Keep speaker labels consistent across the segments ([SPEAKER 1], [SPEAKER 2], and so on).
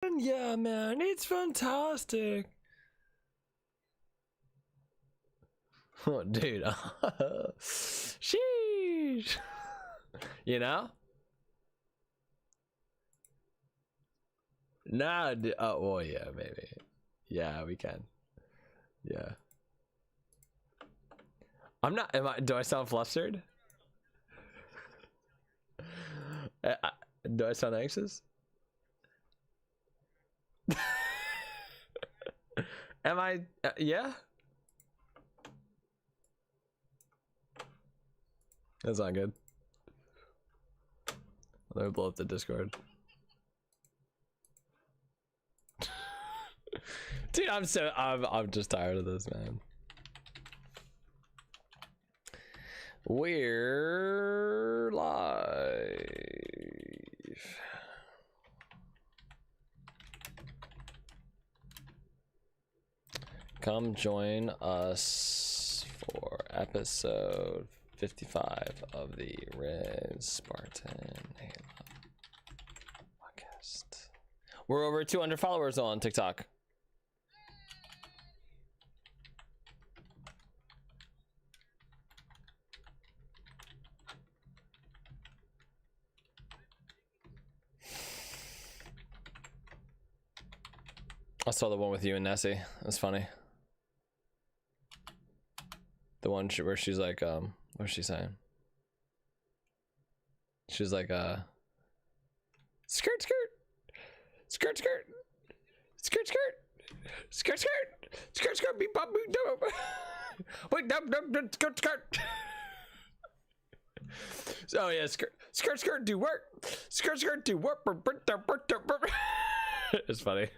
[SPEAKER 1] Yeah, man, it's fantastic. Oh, dude. Sheesh. You know? Nah, oh, well, yeah, maybe. Yeah, we can. Yeah. I'm not, do I sound flustered? Do I sound anxious? Am I, yeah? That's not good. Let me blow up the Discord. Dude, I'm just tired of this, man. We're live. Come join us for episode 55 of the Red Spartan Halo podcast. We're over 200 followers on TikTok. I saw the one with you and Nessie. That's funny. The one where she's like, what's she saying? She's like, skirt, skirt, skirt, skirt, skirt, skirt, skirt, skirt, skirt, skirt, beep, bop, beep, dop. Wait, skirt, skirt. Oh yeah, skirt, skirt, skirt, do work. Skirt, skirt, do work. It's funny.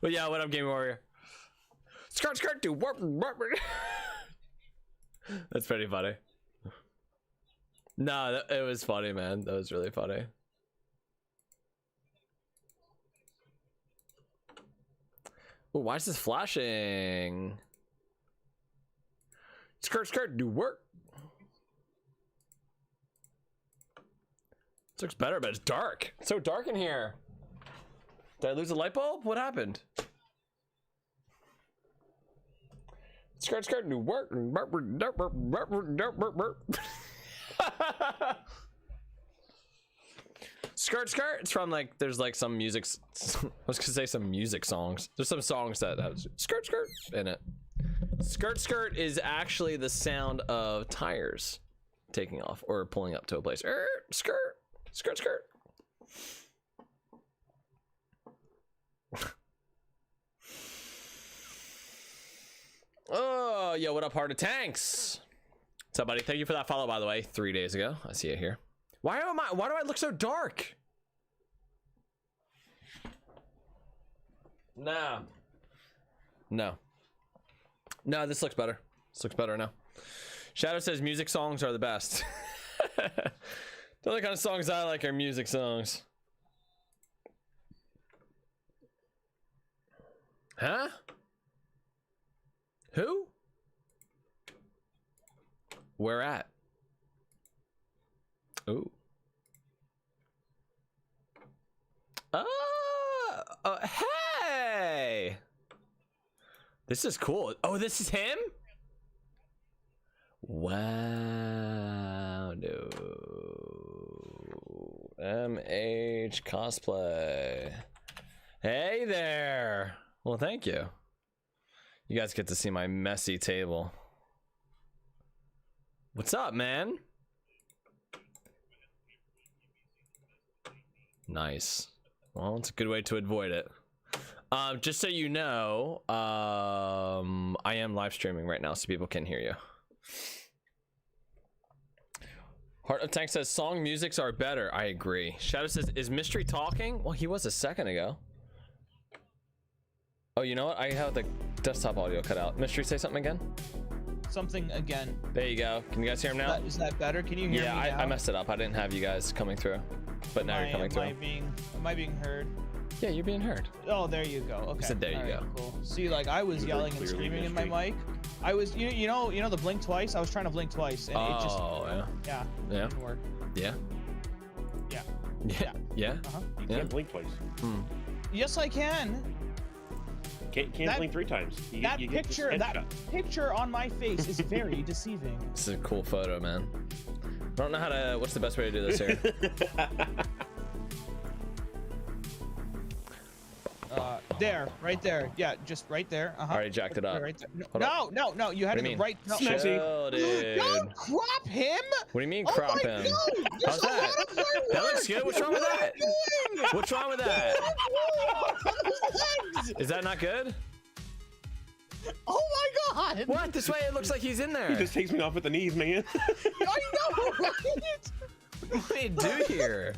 [SPEAKER 1] Well, yeah, what up, Game Warrior? Skirt, skirt, do work. That's pretty funny. No, it was funny, man. That was really funny. Oh, why is this flashing? Skirt, skirt, do work. This looks better, but it's dark. It's so dark in here. Did I lose a light bulb? What happened? Skirt, skirt, do work. Skirt, skirt. It's from like, there's like some music. I was gonna say some music songs. There's some songs that have skirt, skirt in it. Skirt, skirt is actually the sound of tires taking off or pulling up to a place. Skirt, skirt, skirt. Oh, yo, what up, Heart of Tanks? What's up, buddy? Thank you for that follow, by the way, 3 days ago. I see it here. Why do I look so dark? No, this looks better. This looks better now. Shadow says music songs are the best. The only kind of songs I like are music songs. Huh? Who? Where at? Ooh. Hey! This is cool. Oh, this is him? Wow, no. MH Cosplay. Hey there. Well, thank you. You guys get to see my messy table. What's up, man? Nice. Well, it's a good way to avoid it. Just so you know, I am live streaming right now so people can hear you. Heart of Tank says song musics are better. I agree. Shadow says, is Mystery talking? Well, he was a second ago. Oh, you know what? I have the desktop audio cut out. Mystery, say something again.
[SPEAKER 2] Something again.
[SPEAKER 1] There you go. Can you guys hear him now?
[SPEAKER 2] Is that better? Can you hear me now?
[SPEAKER 1] Yeah, I messed it up. I didn't have you guys coming through, but now you're coming through.
[SPEAKER 2] Am I being heard?
[SPEAKER 1] Yeah, you're being heard.
[SPEAKER 2] Oh, there you go. Okay.
[SPEAKER 1] I said there you go.
[SPEAKER 2] Cool. See, like I was yelling and screaming in my mic. I was, you know the blink twice. I was trying to blink twice, and it just.
[SPEAKER 1] Yeah.
[SPEAKER 2] Yeah. Didn't work.
[SPEAKER 1] Yeah.
[SPEAKER 2] Yeah.
[SPEAKER 1] Yeah. Yeah.
[SPEAKER 2] Uh-huh.
[SPEAKER 3] You can't blink twice.
[SPEAKER 2] Yes, I can.
[SPEAKER 3] Can't blink 3 times.
[SPEAKER 2] That picture on my face is very deceiving.
[SPEAKER 1] This is a cool photo, man. I don't know how to. What's the best way to do this here?
[SPEAKER 2] There, right there. Yeah, just right there.
[SPEAKER 1] Already jacked it up.
[SPEAKER 2] Right there. No. You had to right. No.
[SPEAKER 1] Chill, dude.
[SPEAKER 2] Don't crop him.
[SPEAKER 1] What do you mean crop him? How's that? That looks good. What's wrong with that? What's wrong with that? Is that not good?
[SPEAKER 2] Oh my god!
[SPEAKER 1] What? This way it looks like he's in there.
[SPEAKER 3] He just takes me off at the knees, man.
[SPEAKER 2] I know, right?
[SPEAKER 1] What do you do here?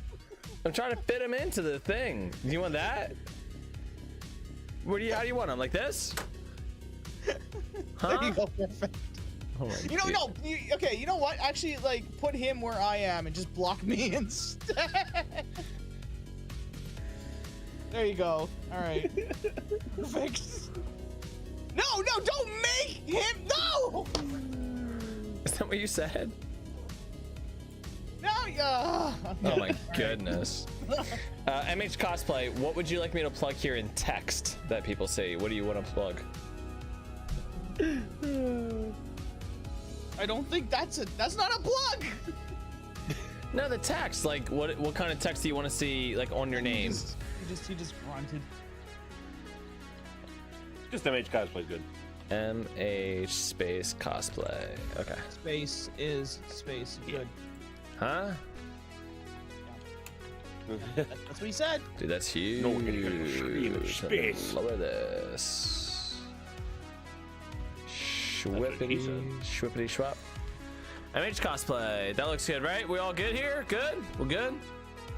[SPEAKER 1] I'm trying to fit him into the thing. Do you want that? How do you want him? Like this? Huh?
[SPEAKER 2] There you go, perfect.
[SPEAKER 1] Oh my
[SPEAKER 2] You know,
[SPEAKER 1] God.
[SPEAKER 2] no. Okay, you know what? Actually, like, put him where I am and just block me instead. There you go. All right. Perfect. No, don't make him. No.
[SPEAKER 1] Is that what you said?
[SPEAKER 2] No, yeah.
[SPEAKER 1] Oh my goodness. MH Cosplay, what would you like me to plug here in text that people see? What do you want to plug?
[SPEAKER 2] I don't think that's not a plug.
[SPEAKER 1] No, the text. Like, what kind of text do you want to see, like, on your name?
[SPEAKER 2] He just grunted.
[SPEAKER 3] Just MH Cosplay's good.
[SPEAKER 1] MH space cosplay. Okay.
[SPEAKER 2] Space is space. Good.
[SPEAKER 1] Huh?
[SPEAKER 2] That's what he said.
[SPEAKER 1] Dude, that's huge.
[SPEAKER 3] No, we're gonna go to scream in space.
[SPEAKER 1] Lower this. Schwippity, schwippity schwap. MH Cosplay. That looks good, right? We all good here? Good? We're good?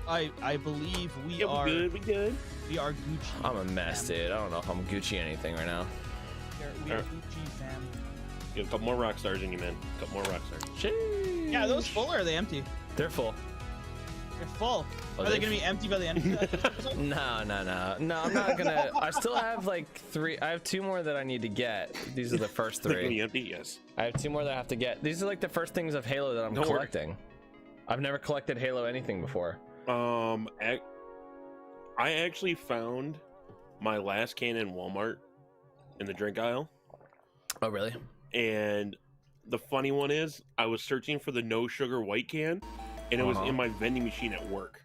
[SPEAKER 2] I believe we
[SPEAKER 3] Yeah,
[SPEAKER 2] are.
[SPEAKER 3] we good.
[SPEAKER 2] We are Gucci.
[SPEAKER 1] I'm a mess, dude. I don't know if I'm Gucci anything right now.
[SPEAKER 2] We are Gucci, fam.
[SPEAKER 3] You have a couple more rock stars in you, man. A couple more rock stars.
[SPEAKER 1] Jeez.
[SPEAKER 2] Yeah, are those full or are they empty?
[SPEAKER 1] They're full.
[SPEAKER 2] They're full.
[SPEAKER 1] Oh,
[SPEAKER 2] Are they gonna be empty by the end of the episode?
[SPEAKER 1] No, I'm not gonna. I still have like 3. I have 2 more that I need to get. These are the first
[SPEAKER 3] They're gonna be
[SPEAKER 1] 3.
[SPEAKER 3] empty, yes.
[SPEAKER 1] I have 2 more that I have to get. These are like the first things of Halo that I'm
[SPEAKER 3] Don't worry.
[SPEAKER 1] collecting. I've never collected Halo anything before.
[SPEAKER 3] I actually found my last can in Walmart in the drink aisle.
[SPEAKER 1] Oh, really?
[SPEAKER 3] And the funny one is, I was searching for the no sugar white can, and it was in my vending machine at work.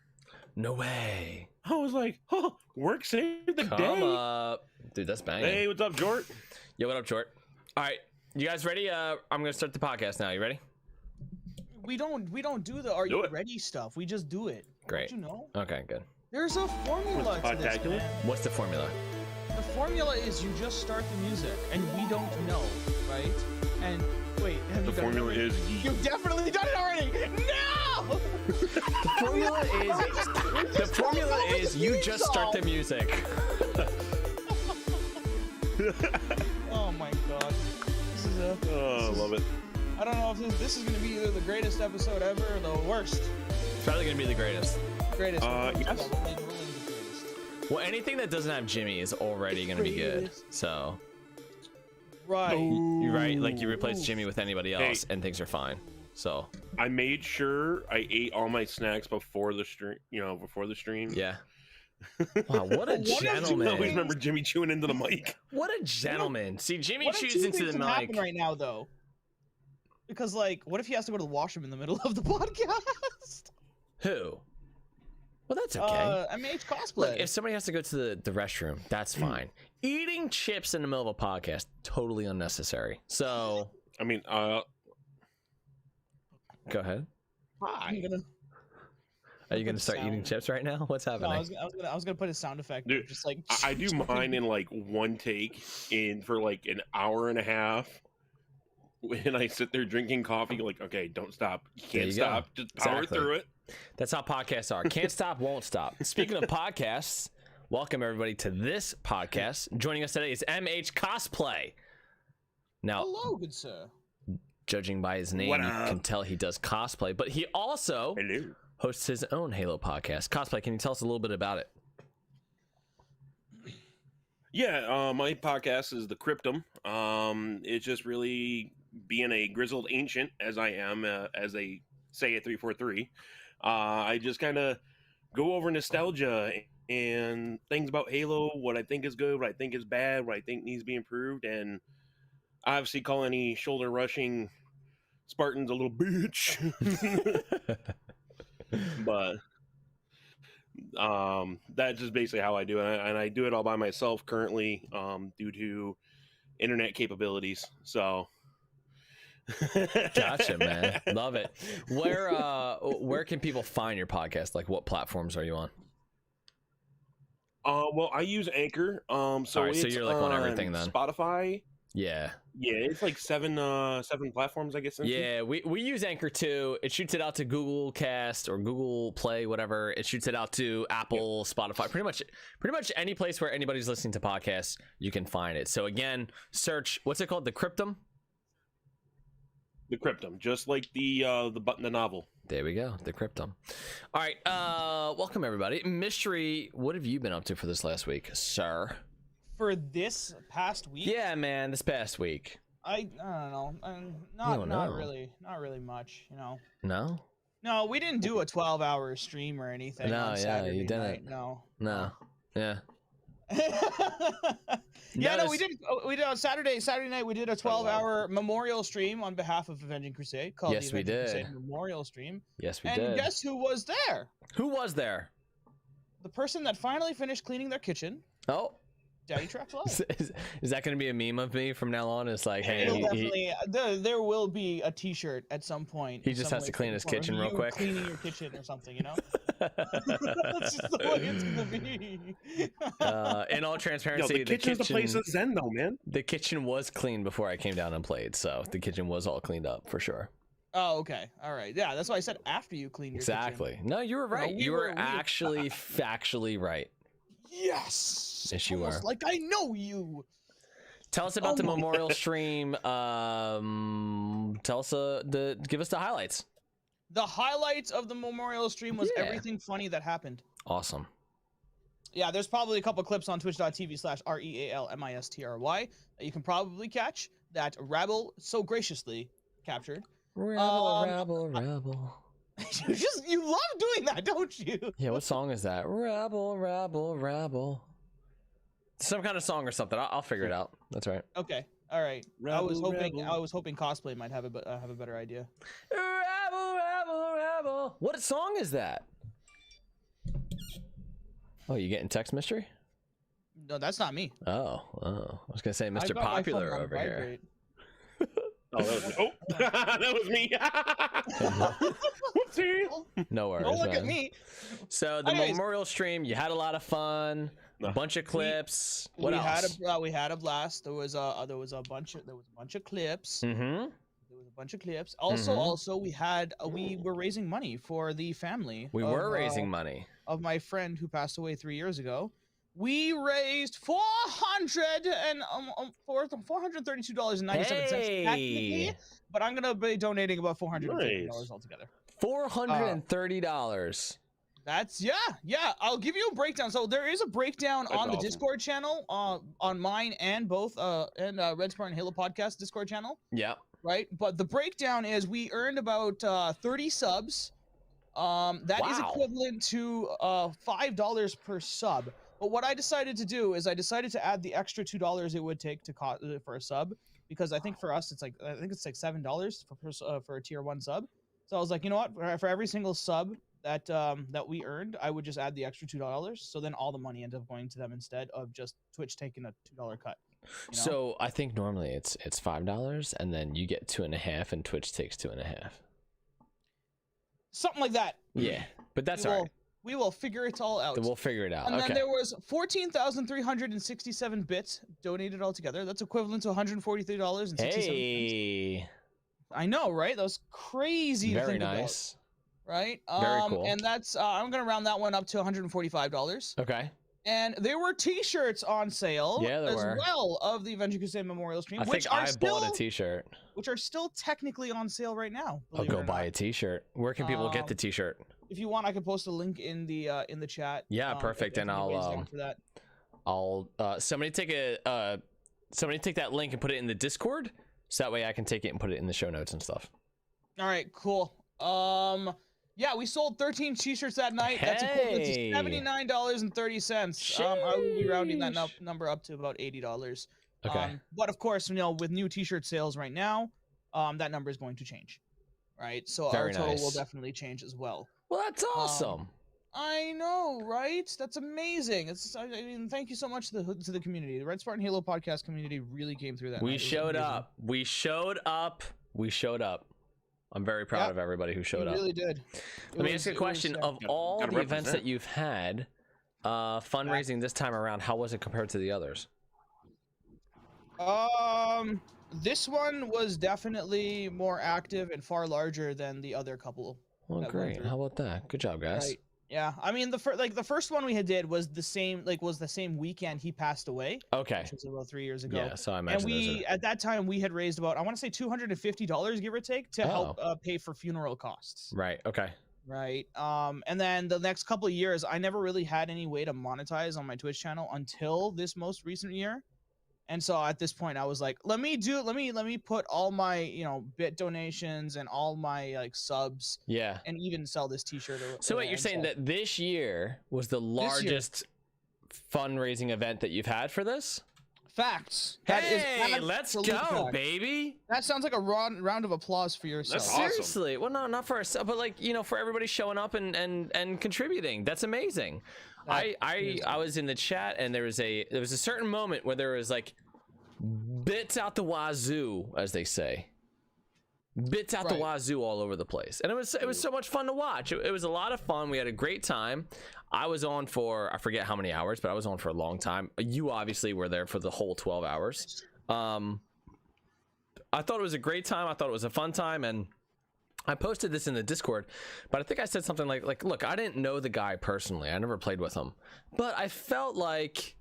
[SPEAKER 1] No way.
[SPEAKER 3] I was like, oh, work saved the
[SPEAKER 1] Come
[SPEAKER 3] day.
[SPEAKER 1] up. Dude, that's banging.
[SPEAKER 3] Hey, what's up, Jort?
[SPEAKER 1] Yo, what up, Short? All right. You guys ready? I'm going to start the podcast now. You ready?
[SPEAKER 2] We don't do the are
[SPEAKER 3] Do
[SPEAKER 2] you
[SPEAKER 3] it.
[SPEAKER 2] ready stuff. We just do it.
[SPEAKER 1] Great.
[SPEAKER 2] Don't you know?
[SPEAKER 1] Okay, good.
[SPEAKER 2] There's a formula to this,
[SPEAKER 3] Spectacular.
[SPEAKER 2] man.
[SPEAKER 1] What's the formula?
[SPEAKER 2] The formula is you just start the music, and we don't know, right? And wait, have
[SPEAKER 3] The
[SPEAKER 2] you done
[SPEAKER 3] formula
[SPEAKER 2] it already?
[SPEAKER 3] is
[SPEAKER 2] You've definitely done it already. No!
[SPEAKER 1] The formula is you just start the music.
[SPEAKER 2] Oh my god. This is a.
[SPEAKER 3] Oh, I love it.
[SPEAKER 2] I don't know if this is gonna be either the greatest episode ever or the worst.
[SPEAKER 1] It's probably going to be the greatest.
[SPEAKER 2] Greatest.
[SPEAKER 3] Yes.
[SPEAKER 2] We'll link the greatest.
[SPEAKER 1] Well, anything that doesn't have Jimmy is already going to be good. So,
[SPEAKER 2] Right.
[SPEAKER 1] you're right. Like, you replace Jimmy with anybody else and things are fine. So,
[SPEAKER 3] I made sure I ate all my snacks before the stream. Before the stream.
[SPEAKER 1] yeah. Wow, what a
[SPEAKER 3] I always
[SPEAKER 1] gentleman.
[SPEAKER 3] remember Jimmy chewing into the mic.
[SPEAKER 1] What a gentleman. See, Jimmy
[SPEAKER 2] What if
[SPEAKER 1] chews
[SPEAKER 2] two
[SPEAKER 1] into
[SPEAKER 2] things
[SPEAKER 1] the
[SPEAKER 2] can happen
[SPEAKER 1] mic.
[SPEAKER 2] right now, though? Because, like, what if he has to go to the washroom in the middle of the podcast?
[SPEAKER 1] Who? Well, that's okay.
[SPEAKER 2] MH Cosplay.
[SPEAKER 1] Look, if somebody has to go to the restroom, that's fine. Eating chips in the middle of a podcast, totally unnecessary. So,
[SPEAKER 3] I mean,
[SPEAKER 1] go ahead.
[SPEAKER 2] I'm gonna,
[SPEAKER 1] Are you going to start eating chips right now? What's
[SPEAKER 2] no,
[SPEAKER 1] happening?
[SPEAKER 2] I was gonna put a sound effect.
[SPEAKER 3] Dude,
[SPEAKER 2] Just like
[SPEAKER 3] I do mine in like one take for like an hour and a half. When I sit there drinking coffee, like, okay, don't stop. You
[SPEAKER 1] There
[SPEAKER 3] can't
[SPEAKER 1] you go.
[SPEAKER 3] stop. Just power
[SPEAKER 1] Exactly.
[SPEAKER 3] through it.
[SPEAKER 1] That's how podcasts are. Can't stop, won't stop. Speaking of podcasts, welcome everybody to this podcast. Joining us today is MH Cosplay. Now,
[SPEAKER 2] Hello, good sir.
[SPEAKER 1] judging by his name,
[SPEAKER 3] What
[SPEAKER 1] you
[SPEAKER 3] up?
[SPEAKER 1] can tell he does cosplay, but he also
[SPEAKER 3] Hello.
[SPEAKER 1] hosts his own Halo podcast. Cosplay, can you tell us a little bit about it?
[SPEAKER 3] Yeah, my podcast is the Cryptum. It's just really being a grizzled ancient, as I am, as they say at 343. I just kind of go over nostalgia and things about Halo, what I think is good, what I think is bad, what I think needs to be improved, and obviously call any shoulder rushing Spartans a little bitch. But that's just basically how I do it, and I do it all by myself currently due to internet capabilities. So
[SPEAKER 1] Gotcha, man. Love it. Where can people find your podcast? Like, what platforms are you on?
[SPEAKER 3] Well, I use Anchor. So
[SPEAKER 1] All right, so
[SPEAKER 3] it's
[SPEAKER 1] you're like on everything then.
[SPEAKER 3] Spotify.
[SPEAKER 1] Yeah.
[SPEAKER 3] Yeah, it's like seven platforms, I guess.
[SPEAKER 1] Yeah, we use Anchor too. It shoots it out to Google Cast or Google Play, whatever. It shoots it out to Apple, Spotify, pretty much any place where anybody's listening to podcasts, you can find it. So again, search, what's it called? The Cryptum?
[SPEAKER 3] The Cryptum, just like the novel.
[SPEAKER 1] There we go, the Cryptum. All right, welcome everybody. Mystery, what have you been up to for this last week, sir?
[SPEAKER 2] For this past week?
[SPEAKER 1] Yeah, man, this past week.
[SPEAKER 2] I don't know. Not really much, you know.
[SPEAKER 1] No?
[SPEAKER 2] No, we didn't do a 12-hour stream or anything.
[SPEAKER 1] No,
[SPEAKER 2] on
[SPEAKER 1] yeah,
[SPEAKER 2] Saturday
[SPEAKER 1] you didn't.
[SPEAKER 2] night. No.
[SPEAKER 1] Yeah.
[SPEAKER 2] Yeah, no, we did on Saturday night. We did a 12-hour memorial stream on behalf of Avenging Crusade called
[SPEAKER 1] Yes,
[SPEAKER 2] the
[SPEAKER 1] we
[SPEAKER 2] Avenging
[SPEAKER 1] did.
[SPEAKER 2] Crusade Memorial Stream.
[SPEAKER 1] Yes, we
[SPEAKER 2] and
[SPEAKER 1] did.
[SPEAKER 2] Guess who was there?
[SPEAKER 1] Who was there?
[SPEAKER 2] The person that finally finished cleaning their kitchen.
[SPEAKER 1] Oh.
[SPEAKER 2] DaddyTrax Live.
[SPEAKER 1] Is that going to be a meme of me from now on? It's like, hey,
[SPEAKER 2] there will be a T-shirt at some point.
[SPEAKER 1] He just has to clean his kitchen real quick.
[SPEAKER 2] Cleaning your kitchen or something, you know. That's just the way it's gonna be.
[SPEAKER 1] In all transparency,
[SPEAKER 3] the kitchen's the place of zen, though, man.
[SPEAKER 1] The kitchen was clean before I came down and played, so the kitchen was all cleaned up for sure.
[SPEAKER 2] Oh, okay, all right, yeah, that's why I said after you clean your
[SPEAKER 1] exactly.
[SPEAKER 2] kitchen.
[SPEAKER 1] No, you were right. You were actually factually right.
[SPEAKER 2] Yes.
[SPEAKER 1] Yes, you
[SPEAKER 2] Almost
[SPEAKER 1] were.
[SPEAKER 2] like I know you.
[SPEAKER 1] Tell us about the memorial stream. Tell us give us the highlights.
[SPEAKER 2] The highlights of the memorial stream was everything funny that happened.
[SPEAKER 1] Awesome.
[SPEAKER 2] Yeah, there's probably a couple clips on twitch.tv/RealMistry that you can probably catch that Rabble so graciously captured.
[SPEAKER 1] Rabble.
[SPEAKER 2] You love doing that, don't you?
[SPEAKER 1] Yeah, what song is that? Rabble. Some kind of song or something. I'll figure it out. That's right.
[SPEAKER 2] Okay. All right. I was hoping Cosplay might have a better idea.
[SPEAKER 1] Rabble. What song is that? Oh, you getting text, Mystery?
[SPEAKER 2] No, that's not me.
[SPEAKER 1] Oh. I was gonna say Mr. Popular over here.
[SPEAKER 3] Oh, that was me. Whoopsie.
[SPEAKER 1] No worries.
[SPEAKER 2] Don't look at me.
[SPEAKER 1] So the memorial stream, you had a lot of fun. A bunch of clips. What else?
[SPEAKER 2] We had a blast. There was a bunch of clips.
[SPEAKER 1] Mm-hmm.
[SPEAKER 2] There was a bunch of clips. Also, we were raising money for the family.
[SPEAKER 1] We were raising money
[SPEAKER 2] of my friend who passed away 3 years ago. We raised $432.97 technically, but I'm gonna be donating about $450 altogether.
[SPEAKER 1] $430.
[SPEAKER 2] That's yeah. I'll give you a breakdown. So there is a breakdown on the Discord channel, on mine and both Red Spartan Halo podcast Discord channel.
[SPEAKER 1] Yeah.
[SPEAKER 2] Right, but the breakdown is we earned about 30 subs. That is equivalent to $5 per sub. But what I decided to do is I decided to add the extra $2 it would take for a sub, because I think for us it's like $7 for a tier 1 sub. So I was like, you know what? For every single sub that we earned, I would just add the extra $2. So then all the money ended up going to them instead of just Twitch taking a $2 cut. You know?
[SPEAKER 1] So I think normally it's $5 and then you get 2.5 and Twitch takes 2.5.
[SPEAKER 2] Something like that.
[SPEAKER 1] Yeah, but that's all right.
[SPEAKER 2] We will figure it all out.
[SPEAKER 1] We'll figure it out.
[SPEAKER 2] And then there was 14,367 bits donated altogether. That's equivalent to $143.67.
[SPEAKER 1] Hey.
[SPEAKER 2] I know, right? That was crazy to think
[SPEAKER 1] nice.
[SPEAKER 2] About, right?
[SPEAKER 1] Very cool.
[SPEAKER 2] And that's I'm gonna round that one up to $145.
[SPEAKER 1] Okay.
[SPEAKER 2] And there were T-shirts on sale
[SPEAKER 1] as
[SPEAKER 2] well of the Avenging Crusade Memorial Stream.
[SPEAKER 1] I bought a T-shirt.
[SPEAKER 2] Which are still technically on sale right now.
[SPEAKER 1] I'll go buy a T-shirt. Where can people get the T-shirt?
[SPEAKER 2] If you want, I can post a link in the chat.
[SPEAKER 1] Yeah, perfect. And I'll somebody take that link and put it in the Discord, so that way I can take it and put it in the show notes and stuff.
[SPEAKER 2] All right, cool. Yeah, we sold 13 t-shirts that night. That's equivalent to
[SPEAKER 1] Hey.
[SPEAKER 2] $79.30. I will be rounding that
[SPEAKER 1] Sheesh.
[SPEAKER 2] number up to about $80.
[SPEAKER 1] Okay.
[SPEAKER 2] But of course, you know, with new t-shirt sales right now, that number is going to change, right? So
[SPEAKER 1] Very
[SPEAKER 2] our total will
[SPEAKER 1] nice.
[SPEAKER 2] definitely change as well.
[SPEAKER 1] Well, that's awesome.
[SPEAKER 2] I know, right? That's amazing. I mean, thank you so much to the community. The Red Spartan Halo podcast community really came through that.
[SPEAKER 1] We
[SPEAKER 2] night.
[SPEAKER 1] showed up. We showed up. We showed up. I'm very proud of everybody who showed up.
[SPEAKER 2] Really did.
[SPEAKER 1] Let me ask you a question. Of all the events that you've had, fundraising this time around, how was it compared to the others?
[SPEAKER 2] This one was definitely more active and far larger than the other couple.
[SPEAKER 1] Well, great. How about that? Good job, guys.
[SPEAKER 2] Right. Yeah, I mean the first one we did was the same weekend he passed away.
[SPEAKER 1] Okay.
[SPEAKER 2] Which was about 3 years ago.
[SPEAKER 1] Yeah, so I imagine.
[SPEAKER 2] And at that time we had raised about, I want to say $250, give or take, to help pay for funeral costs.
[SPEAKER 1] Right. Okay.
[SPEAKER 2] Right. And then the next couple of years, I never really had any way to monetize on my Twitch channel until this most recent year. And so at this point I was like, let me put all my, you know, bit donations and all my like subs, and even sell this t-shirt.
[SPEAKER 1] So wait, you're saying that this year was the largest fundraising event that you've had for this?
[SPEAKER 2] Facts.
[SPEAKER 1] Hey, let's go, baby.
[SPEAKER 2] That sounds like a round of applause for yourself.
[SPEAKER 3] That's awesome.
[SPEAKER 1] Seriously. Well, no, not for ourselves, but like, you know, for everybody showing up and contributing. That's amazing. I was in the chat, and there was a certain moment where there was like bits out the wazoo, as they say. Bits out the wazoo all over the place, and it was so much fun to watch. It was a lot of fun. We had a great time. I was on for, I forget how many hours, but I was on for a long time. You obviously were there for the whole 12 hours. I thought it was a great time. I thought it was a fun time, and I posted this in the Discord, but I think I said something like, look, I didn't know the guy personally. I never played with him, but I felt like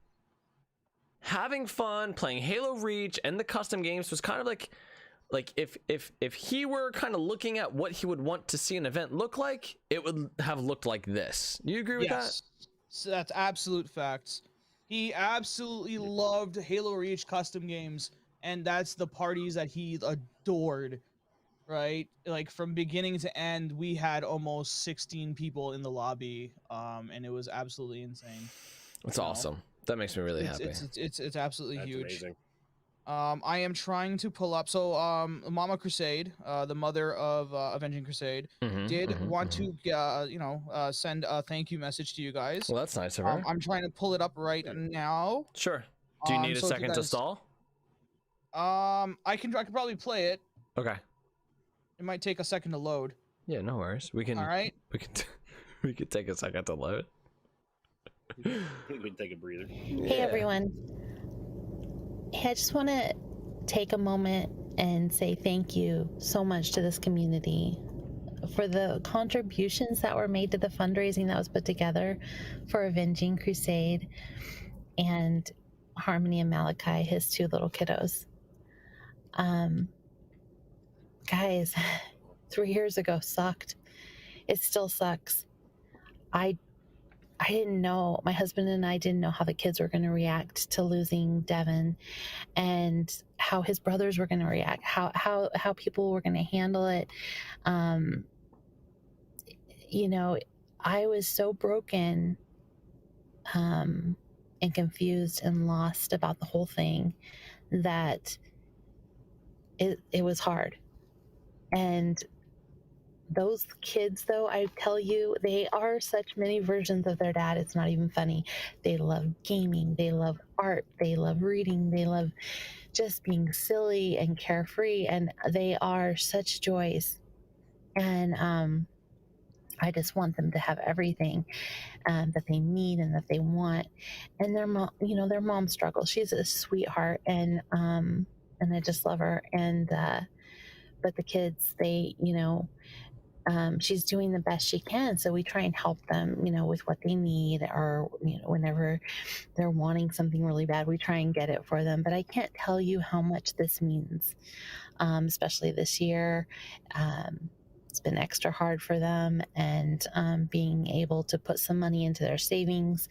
[SPEAKER 1] having fun playing Halo Reach and the custom games was kind of like if he were kind of looking at what he would want to see an event look like, it would have looked like this. Do you agree with that?
[SPEAKER 2] So that's absolute facts. He absolutely loved Halo Reach custom games, and that's the parties that he adored, right? Like from beginning to end, we had almost 16 people in the lobby, and it was absolutely insane.
[SPEAKER 1] It's awesome. That makes me really happy.
[SPEAKER 2] It's absolutely huge.
[SPEAKER 3] Amazing.
[SPEAKER 2] I am trying to pull up. So, Mama Crusade, the mother of Avenging Crusade, did want to, send a thank you message to you guys.
[SPEAKER 1] Well, that's nice of her.
[SPEAKER 2] I'm trying to pull it up right now.
[SPEAKER 1] Sure. Do you need a second to stall?
[SPEAKER 2] I can probably play it.
[SPEAKER 1] Okay.
[SPEAKER 2] It might take a second to load.
[SPEAKER 1] Yeah, no worries. We can.
[SPEAKER 2] All right.
[SPEAKER 1] We can take a second to load.
[SPEAKER 3] We can take a breather.
[SPEAKER 4] Hey everyone. Hey, I just want to take a moment and say thank you so much to this community for the contributions that were made to the fundraising that was put together for Avenging Crusade and Harmony and Malachi, his two little kiddos. Guys, 3 years ago sucked. It still sucks. I didn't know, my husband and I didn't know how the kids were going to react to losing Devin, and how his brothers were going to react, how people were going to handle it. You know, I was so broken and confused and lost about the whole thing that it was hard. And those kids, though, I tell you, they are such many versions of their dad. It's not even funny. They love gaming. They love art. They love reading. They love just being silly and carefree. And they are such joys. And I just want them to have everything that they need and that they want. And their mom, you know, their mom struggles. She's a sweetheart, and I just love her. And but the kids, they, you know. She's doing the best she can, so we try and help them, you know, with what they need, or, you know, whenever they're wanting something really bad, we try and get it for them. But I can't tell you how much this means, especially this year. It's been extra hard for them, and being able to put some money into their savings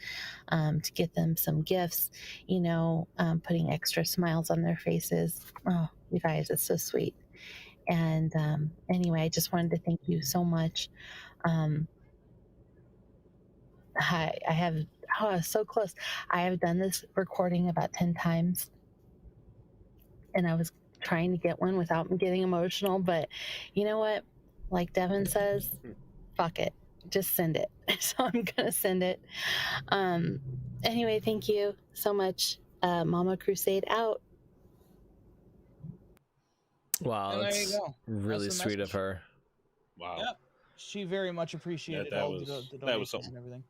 [SPEAKER 4] to get them some gifts, you know, putting extra smiles on their faces. Oh, you guys, it's so sweet. And anyway, I just wanted to thank you so much Um, I have, oh, so close. I have done this recording about 10 times, and I was trying to get one without getting emotional, but you know what? Like Devin says, fuck it. Just send it. So I'm going to send it. Anyway, thank you so much. Mama Crusade out.
[SPEAKER 1] Wow,
[SPEAKER 2] And there
[SPEAKER 1] that's
[SPEAKER 2] you go.
[SPEAKER 1] really
[SPEAKER 2] That's the
[SPEAKER 1] sweet of
[SPEAKER 2] message.
[SPEAKER 1] her.
[SPEAKER 3] Wow.
[SPEAKER 2] Yep. She very much appreciated
[SPEAKER 3] that
[SPEAKER 2] all
[SPEAKER 3] was-
[SPEAKER 2] the
[SPEAKER 3] that was
[SPEAKER 2] donations
[SPEAKER 3] something.
[SPEAKER 2] and everything.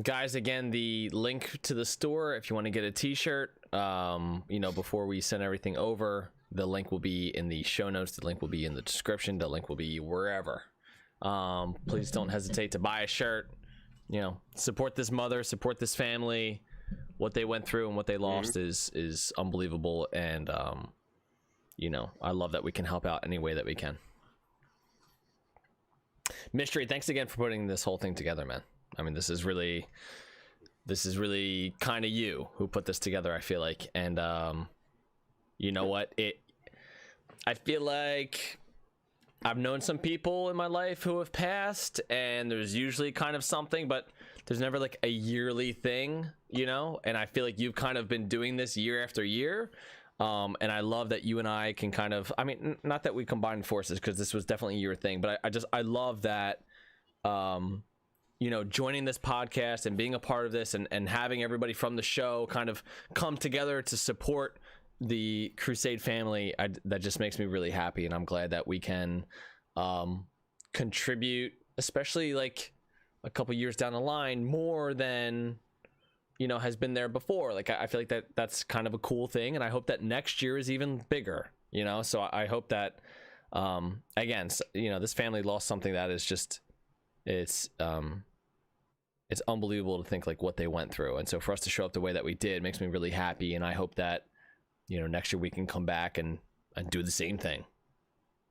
[SPEAKER 1] Guys, again, the link to the store if you want to get a t-shirt, you know, before we send everything over, the link will be in the show notes, the link will be in the description, the link will be wherever. Please don't hesitate to buy a shirt, you know, support this mother, support this family. What they went through and what they lost is unbelievable, and you know, I love that we can help out any way that we can. Mystery, thanks again for putting this whole thing together, man. I mean, this is really kind of you who put this together, I feel like. And you know what, I feel like I've known some people in my life who have passed, and there's usually kind of something, but there's never like a yearly thing, you know. And I feel like you've kind of been doing this year after year, and I love that you and I can kind of, I mean, not that we combined forces, because this was definitely your thing, but I love that, you know, joining this podcast and being a part of this, and having everybody from the show kind of come together to support the Crusade family. That just makes me really happy, and I'm glad that we can contribute, especially like a couple years down the line, more than, you know, has been there before. Like I feel like that's kind of a cool thing, and I hope that next year is even bigger, you know. So I hope that again, you know, this family lost something that is just, it's unbelievable to think like what they went through, and so for us to show up the way that we did makes me really happy. And I hope that, you know, next year we can come back and do the same thing.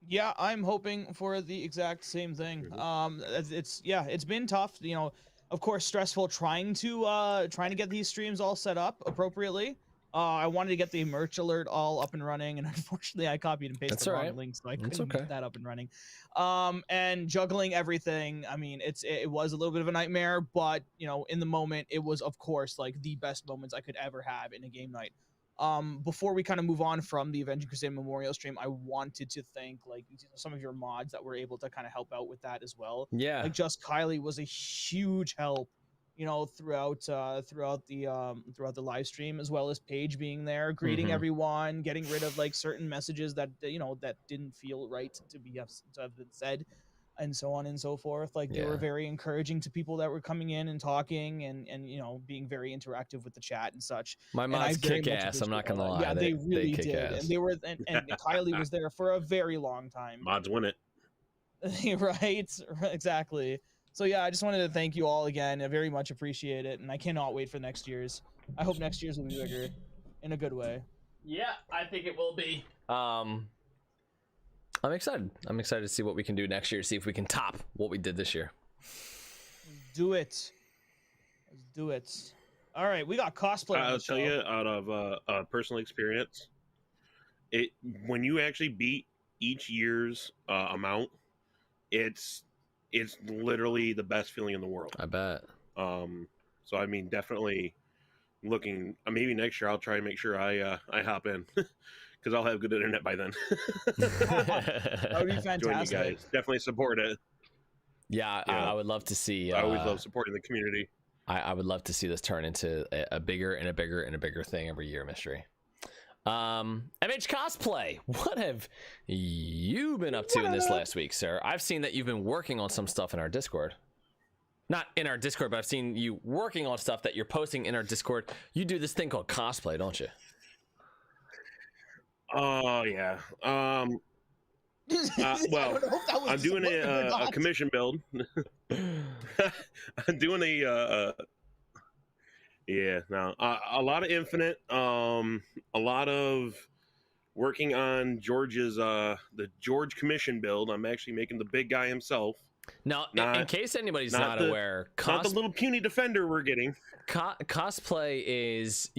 [SPEAKER 2] Yeah, I'm hoping for the exact same thing. It's been tough, you know, of course, stressful trying to get these streams all set up appropriately. I wanted to get the merch alert all up and running, and unfortunately I copied and pasted the wrong link, so I couldn't get that up and running. And juggling everything, I mean, it was a little bit of a nightmare, but you know, in the moment, it was of course like the best moments I could ever have in a game night. Before we kind of move on from the Avenging Crusade Memorial stream, I wanted to thank like some of your mods that were able to kind of help out with that as well.
[SPEAKER 1] Yeah,
[SPEAKER 2] like Just Kylie was a huge help, you know, throughout the live stream, as well as Paige being there, greeting everyone, getting rid of like certain messages that, you know, that didn't feel right to have been said, and so on and so forth. Like they were very encouraging to people that were coming in and talking, and you know, being very interactive with the chat and such.
[SPEAKER 1] My mods kick ass, I'm not gonna lie.
[SPEAKER 2] Yeah, they really
[SPEAKER 1] kick
[SPEAKER 2] did.
[SPEAKER 1] ass.
[SPEAKER 2] And they were, and Kylie was there for a very long time.
[SPEAKER 3] Mods win it.
[SPEAKER 2] Right, exactly. So yeah, I just wanted to thank you all again. I very much appreciate it, and I cannot wait for next year's. I hope next year's will be bigger, in a good way.
[SPEAKER 1] Yeah, I think it will be. I'm excited. I'm excited to see what we can do next year. See if we can top what we did this year.
[SPEAKER 2] Do it. Let's do it. All right, we got cosplay.
[SPEAKER 3] I'll tell you, out of personal experience, when you actually beat each year's amount, it's literally the best feeling in the world.
[SPEAKER 1] I bet.
[SPEAKER 3] So I mean, definitely looking. Maybe next year I'll try and make sure I hop in, because I'll have good internet by then.
[SPEAKER 2] That would be fantastic.
[SPEAKER 3] Join you guys. Definitely support it.
[SPEAKER 1] Yeah, I would love to see.
[SPEAKER 3] I always love supporting the community.
[SPEAKER 1] I would love to see this turn into a bigger and a bigger and a bigger thing every year, Mystery. MH Cosplay, what have you been up to in this last week, sir? I've seen that you've been working on some stuff in our Discord. Not in our Discord, but I've seen you working on stuff that you're posting in our Discord. You do this thing called cosplay, don't you?
[SPEAKER 3] Oh yeah. Well, I'm doing a commission build. I'm doing a lot of Infinite, a lot of working on George's the George commission build. I'm actually making the big guy himself.
[SPEAKER 1] Now, in case anybody's not aware,
[SPEAKER 3] not the little puny defender we're getting.
[SPEAKER 1] Cosplay is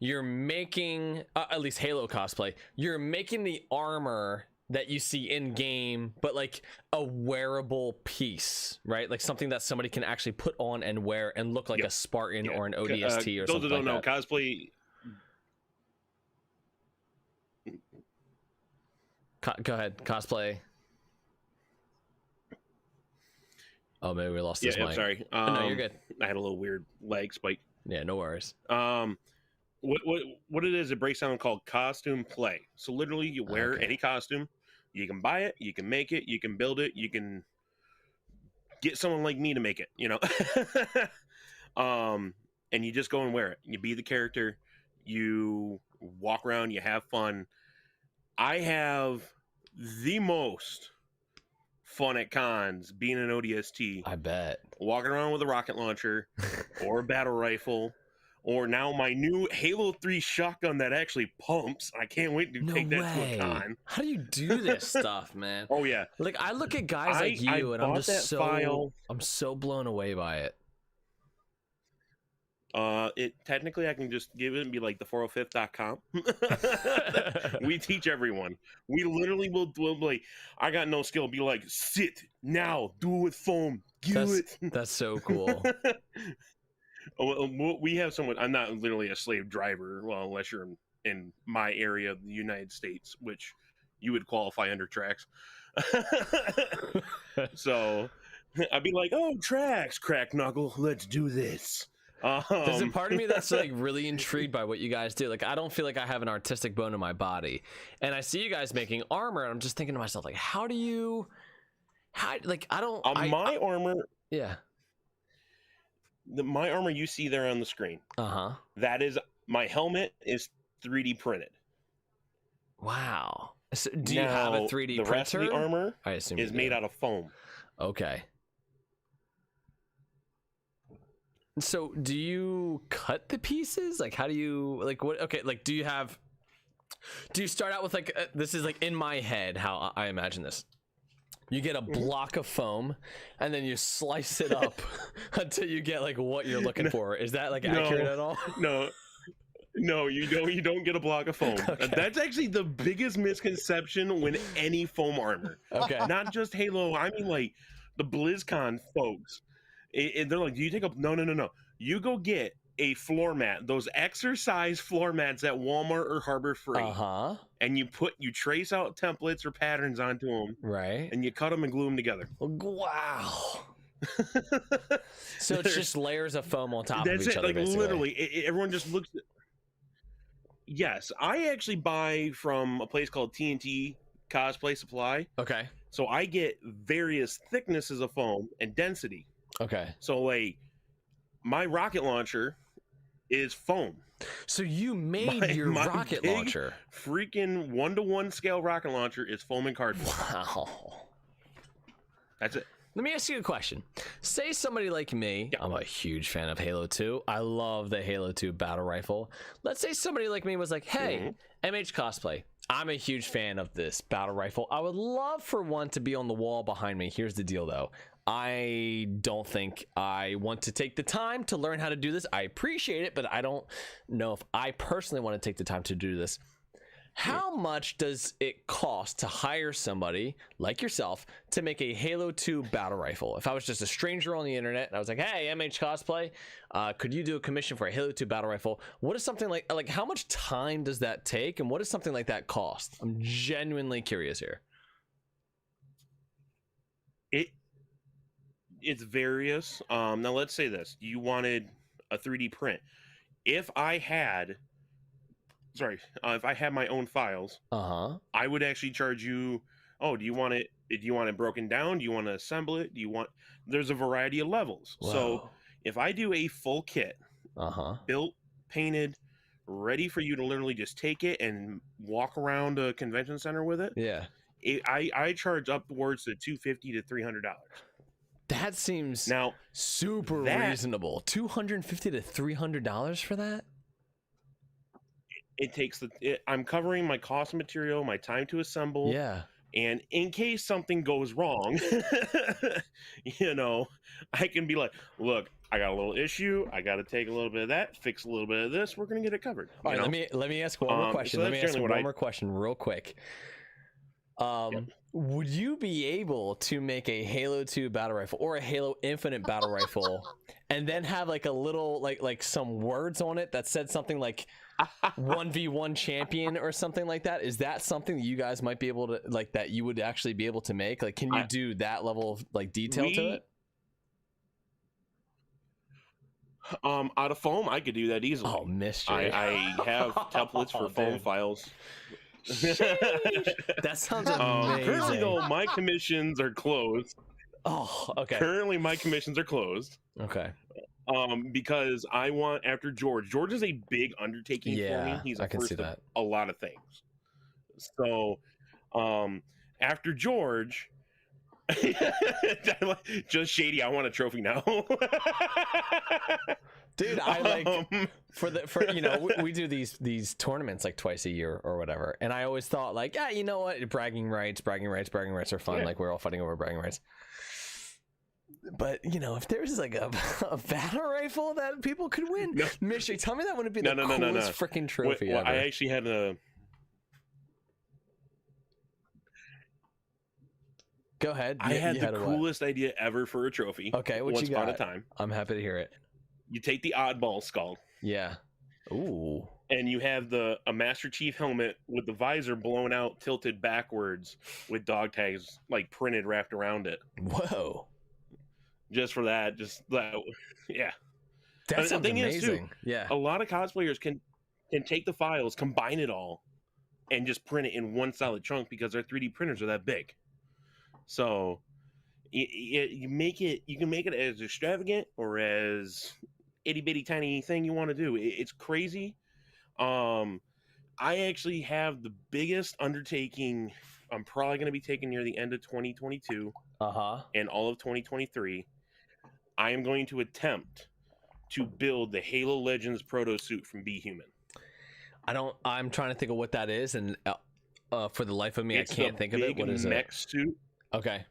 [SPEAKER 1] you're making, at least Halo cosplay, you're making the armor that you see in game, but like a wearable piece, right? Like something that somebody can actually put on and wear and look like a Spartan or an ODST or something like that.
[SPEAKER 3] Those that don't know, cosplay.
[SPEAKER 1] Go ahead, cosplay. Oh, maybe we lost this mic.
[SPEAKER 3] I'm sorry.
[SPEAKER 1] No, you're good.
[SPEAKER 3] I had a little weird lag spike.
[SPEAKER 1] Yeah, no worries.
[SPEAKER 3] What it is, it breaks down called costume play. So literally, you wear any costume. You can buy it, you can make it, you can build it, you can get someone like me to make it, you know. And you just go and wear it. You be the character, you walk around, you have fun. I have the most fun at cons being an ODST.
[SPEAKER 1] I bet.
[SPEAKER 3] Walking around with a rocket launcher or a battle rifle. Or now my new Halo 3 shotgun that actually pumps. I can't wait to take that to a con.
[SPEAKER 1] How do you do this stuff, man?
[SPEAKER 3] Oh yeah.
[SPEAKER 1] Like I look at guys like you, and I'm just so blown away by it.
[SPEAKER 3] Technically I can just give it and be like the 405.com. We teach everyone. We literally will like, I got no skill. Be like, sit now, do it with foam.
[SPEAKER 1] That's so cool.
[SPEAKER 3] We have someone. I'm not literally a slave driver. Well, unless you're in my area of the United States, which you would qualify under Trax. So I'd be like, "Oh, Trax, crack knuckle, let's do this."
[SPEAKER 1] There's a part of me that's like really intrigued by what you guys do. Like, I don't feel like I have an artistic bone in my body, and I see you guys making armor, and I'm just thinking to myself, like, how like I don't.
[SPEAKER 3] My armor.
[SPEAKER 1] Yeah.
[SPEAKER 3] My armor you see there on the screen. That is my helmet is 3D printed.
[SPEAKER 1] Wow. So do you have a 3D printer?
[SPEAKER 3] The rest of the armor
[SPEAKER 1] I assume
[SPEAKER 3] is made out of foam. Okay.
[SPEAKER 1] So do you cut the pieces? Like, how do you, like, what? Okay, like, do you start out with like this is like in my head how I imagine this. You get a block of foam, and then you slice it up until you get like what you're looking for. Is that like accurate at all?
[SPEAKER 3] No, you don't. You don't get a block of foam.
[SPEAKER 1] Okay.
[SPEAKER 3] That's actually the biggest misconception when any foam armor.
[SPEAKER 1] Okay.
[SPEAKER 3] Not just Halo. I mean, like the BlizzCon folks. They're like, "Do you take a?" No. You go get a floor mat. Those exercise floor mats at Walmart or Harbor Freight. And you trace out templates or patterns onto them.
[SPEAKER 1] Right.
[SPEAKER 3] And you cut them and glue them together.
[SPEAKER 1] Wow. So it's just layers of foam on top of each other.
[SPEAKER 3] Like
[SPEAKER 1] basically.
[SPEAKER 3] Literally, everyone just looks. Yes, I actually buy from a place called TNT Cosplay Supply.
[SPEAKER 1] Okay.
[SPEAKER 3] So I get various thicknesses of foam and density.
[SPEAKER 1] Okay.
[SPEAKER 3] So like my rocket launcher is foam.
[SPEAKER 1] So you made your rocket launcher.
[SPEAKER 3] Freaking 1-to-1 scale rocket launcher is foam and cardboard.
[SPEAKER 1] Wow.
[SPEAKER 3] That's it.
[SPEAKER 1] Let me ask you a question. Say somebody like me, I'm a huge fan of Halo 2. I love the Halo 2 battle rifle. Let's say somebody like me was like, hey, MH Cosplay, I'm a huge fan of this battle rifle. I would love for one to be on the wall behind me. Here's the deal though. I don't think I want to take the time to learn how to do this. I appreciate it, but I don't know if I personally want to take the time to do this. How much does it cost to hire somebody like yourself to make a Halo 2 battle rifle? If I was just a stranger on the internet and I was like, hey, MH Cosplay, could you do a commission for a Halo 2 battle rifle? What is something like how much time does that take? And what does something like that cost? I'm genuinely curious here.
[SPEAKER 3] It's various. Now let's say this. You wanted a 3D print. If I had my own files, I would actually charge you. Oh, do you want it broken down? Do you want to assemble it? There's a variety of levels.
[SPEAKER 1] Whoa.
[SPEAKER 3] So if I do a full kit, built, painted, ready for you to literally just take it and walk around a convention center with it.
[SPEAKER 1] Yeah.
[SPEAKER 3] I charge upwards to $250 to $300.
[SPEAKER 1] That seems
[SPEAKER 3] now
[SPEAKER 1] super reasonable. $250 to $300 for that?
[SPEAKER 3] It takes I'm covering my cost of material, my time to assemble.
[SPEAKER 1] Yeah.
[SPEAKER 3] And in case something goes wrong, I can be like, look, I got a little issue. I got to take a little bit of that, fix a little bit of this. We're going to get it covered.
[SPEAKER 1] All right, let me ask one more question.
[SPEAKER 3] So
[SPEAKER 1] let me ask one more question real quick. Would you be able to make a Halo 2 battle rifle or a Halo Infinite battle rifle and then have like a little like some words on it that said something like 1v1 champion or something like that? Is that something that you guys might be able to like, that you would actually be able to make? Like, can you do that level of like detail to it?
[SPEAKER 3] Out of foam, I could do that easily.
[SPEAKER 1] Oh, mystery.
[SPEAKER 3] I have templates for foam files.
[SPEAKER 1] That sounds amazing.
[SPEAKER 3] Currently, though, my commissions are closed.
[SPEAKER 1] Oh, okay.
[SPEAKER 3] Currently, my commissions are closed.
[SPEAKER 1] Okay.
[SPEAKER 3] Because I want, after George. George is a big undertaking for me. He's
[SPEAKER 1] I can see
[SPEAKER 3] of
[SPEAKER 1] that.
[SPEAKER 3] a lot of things. So, after George, just shady. I want a trophy now.
[SPEAKER 1] Dude, I like for you know, we do these tournaments like twice a year or whatever, and I always thought like, yeah, you know what, bragging rights are fun.
[SPEAKER 3] Yeah.
[SPEAKER 1] Like, we're all fighting over bragging rights. But you know, if there's like a battle rifle that people could win, Mishy, tell me that wouldn't be the coolest freaking trophy ever.
[SPEAKER 3] I actually had a.
[SPEAKER 1] Go ahead.
[SPEAKER 3] I had the coolest idea ever for a trophy.
[SPEAKER 1] Okay, what
[SPEAKER 3] once
[SPEAKER 1] you got?
[SPEAKER 3] upon a time.
[SPEAKER 1] I'm happy to hear it.
[SPEAKER 3] You take the oddball skull.
[SPEAKER 1] Yeah. Ooh.
[SPEAKER 3] And you have a Master Chief helmet with the visor blown out, tilted backwards, with dog tags like printed wrapped around it.
[SPEAKER 1] Whoa.
[SPEAKER 3] Just for that, yeah.
[SPEAKER 1] That sounds amazing.
[SPEAKER 3] Is too,
[SPEAKER 1] yeah.
[SPEAKER 3] A lot of cosplayers can take the files, combine it all, and just print it in one solid chunk because their 3D printers are that big. So you can make it as extravagant or as itty bitty tiny thing you want to do. It's crazy. I actually have the biggest undertaking I'm probably going to be taking near the end of 2022 and all of 2023. I am going to attempt to build the Halo Legends proto suit from Be Human.
[SPEAKER 1] I'm trying to think of what that is, and for the life of me,
[SPEAKER 3] It's
[SPEAKER 1] I can't think of it. What is
[SPEAKER 3] mech
[SPEAKER 1] it?
[SPEAKER 3] Suit.
[SPEAKER 1] Okay.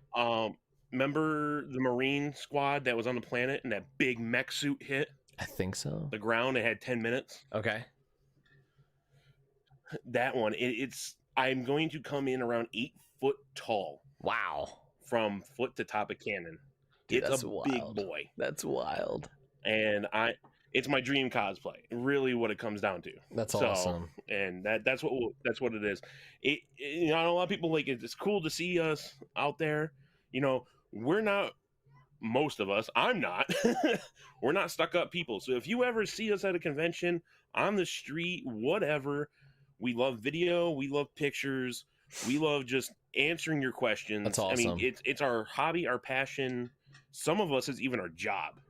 [SPEAKER 3] Remember the Marine squad that was on the planet and that big mech suit hit?
[SPEAKER 1] I think so.
[SPEAKER 3] The ground, it had 10 minutes.
[SPEAKER 1] Okay.
[SPEAKER 3] That one, I'm going to come in around 8 foot tall.
[SPEAKER 1] Wow.
[SPEAKER 3] From foot to top of cannon.
[SPEAKER 1] Dude,
[SPEAKER 3] it's a big boy.
[SPEAKER 1] That's wild.
[SPEAKER 3] And it's my dream cosplay. Really, what it comes down to.
[SPEAKER 1] That's awesome.
[SPEAKER 3] And that's what it is. You know, a lot of people like it. It's cool to see us out there. You know, we're not. Most of us, I'm not. We're not stuck up people. So if you ever see us at a convention, on the street, whatever, we love video. We love pictures. We love just answering your questions.
[SPEAKER 1] That's awesome.
[SPEAKER 3] I mean, it's our hobby, our passion. Some of us is even our job.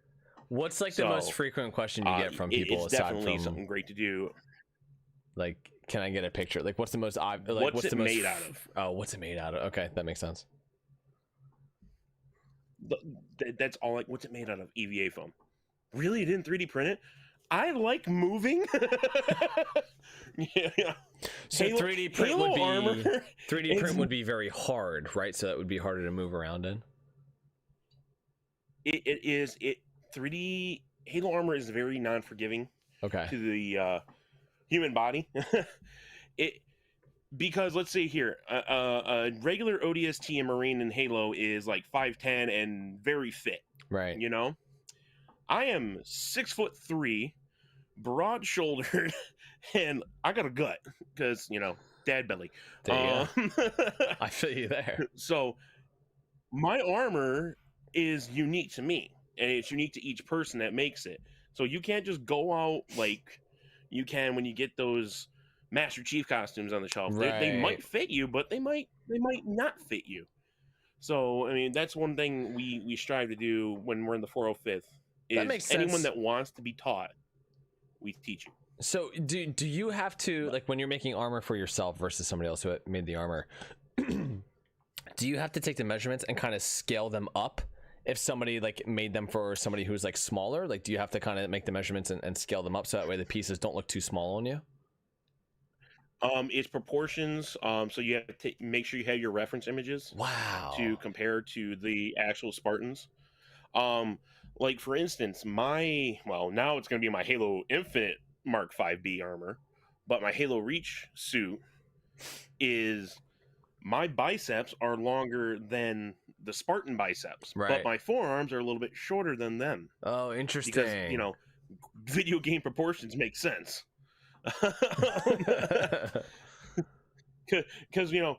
[SPEAKER 1] What's like the most frequent question you get from people?
[SPEAKER 3] It's definitely something great to do.
[SPEAKER 1] Like, can I get a picture? Like, what's the most
[SPEAKER 3] what's it made out of?
[SPEAKER 1] Oh, what's it made out of? Okay, that makes sense.
[SPEAKER 3] That's all. Like, what's it made out of? EVA foam. Really, you didn't 3D print it? I like moving. Yeah.
[SPEAKER 1] So 3D print would be armor. 3D print would be very hard, right? So that would be harder to move around in.
[SPEAKER 3] It is 3D Halo armor is very non-forgiving.
[SPEAKER 1] Okay.
[SPEAKER 3] To the human body. Because let's say here, a regular ODST and Marine in Halo is like 5'10" and very fit.
[SPEAKER 1] Right.
[SPEAKER 3] You know, I am 6'3", broad-shouldered, and I got a gut because, you know, dad belly.
[SPEAKER 1] I feel you there.
[SPEAKER 3] So my armor is unique to me, and it's unique to each person that makes it. So you can't just go out like you can when you get those Master Chief costumes on the shelf.
[SPEAKER 1] Right.
[SPEAKER 3] They might fit you, but they might not fit you. So I mean, that's one thing we strive to do when we're in the 405th.
[SPEAKER 1] That makes sense.
[SPEAKER 3] Anyone that wants to be taught, we teach you.
[SPEAKER 1] So do you have to, like, when you're making armor for yourself versus somebody else who made the armor, do you have to take the measurements and kind of scale them up? If somebody like made them for somebody who's like smaller, like, do you have to kind of make the measurements and scale them up so that way the pieces don't look too small on you?
[SPEAKER 3] It's proportions. So you have to make sure you have your reference images.
[SPEAKER 1] Wow.
[SPEAKER 3] To compare to the actual Spartans. Like for instance, now it's going to be my Halo Infinite Mark 5B armor, but my Halo Reach suit is my biceps are longer than the Spartan biceps,
[SPEAKER 1] Right.
[SPEAKER 3] but my forearms are a little bit shorter than them.
[SPEAKER 1] Oh, interesting.
[SPEAKER 3] Because, you know, video game proportions make sense. Because, you know,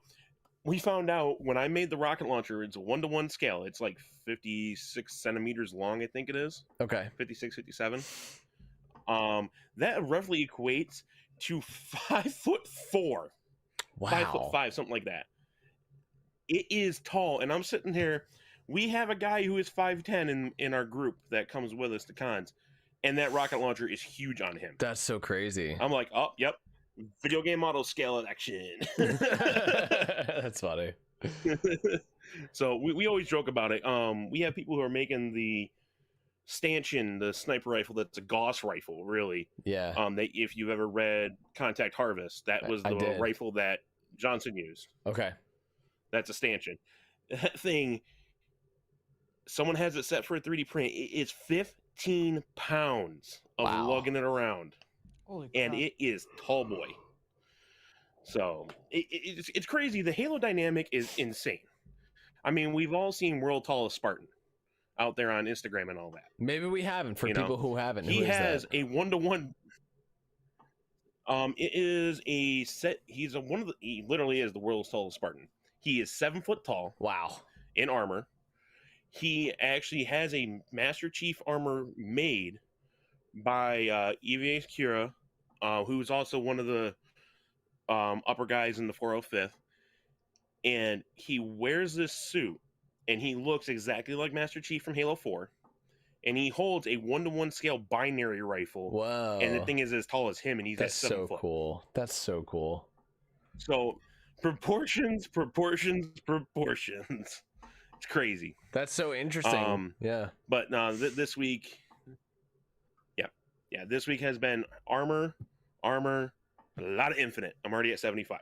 [SPEAKER 3] we found out when I made the rocket launcher, it's a 1-to-1 scale. It's like 56 centimeters long, I think it is.
[SPEAKER 1] Okay.
[SPEAKER 3] 56, 57. That roughly equates to 5'4".
[SPEAKER 1] Wow.
[SPEAKER 3] 5'5", something like that. It is tall, and I'm sitting here. We have a guy who is 5'10" in our group that comes with us to cons, and that rocket launcher is huge on him.
[SPEAKER 1] That's so crazy.
[SPEAKER 3] I'm like, oh, yep, video game model scale of action.
[SPEAKER 1] That's funny.
[SPEAKER 3] So we always joke about it. We have people who are making the stanchion, the sniper rifle that's a Gauss rifle, really.
[SPEAKER 1] Yeah.
[SPEAKER 3] If you've ever read Contact Harvest, that was the rifle that Johnson used.
[SPEAKER 1] Okay.
[SPEAKER 3] That's a stanchion. That thing, someone has it set for a 3D print. It's 15 pounds of lugging it around.
[SPEAKER 2] Holy crap.
[SPEAKER 3] And it is tall boy. So it's crazy. The Halo dynamic is insane. I mean, we've all seen World Tallest Spartan out there on Instagram and all that.
[SPEAKER 1] Maybe we haven't. For people who haven't,
[SPEAKER 3] he has a 1-to-1. It is a set. He literally is the world's tallest Spartan. He is 7 foot tall.
[SPEAKER 1] Wow.
[SPEAKER 3] In armor. He actually has a Master Chief armor made by EVA Kira, who's also one of the upper guys in the 405th. And he wears this suit, and he looks exactly like Master Chief from Halo 4. And he holds a 1-to-1 scale binary rifle.
[SPEAKER 1] Whoa.
[SPEAKER 3] And the thing is as tall as him, and he's at 7 foot.
[SPEAKER 1] Cool. That's so cool.
[SPEAKER 3] So proportions. It's crazy.
[SPEAKER 1] That's so interesting. Yeah.
[SPEAKER 3] But this week, this week has been armor, a lot of infinite. I'm already at 75.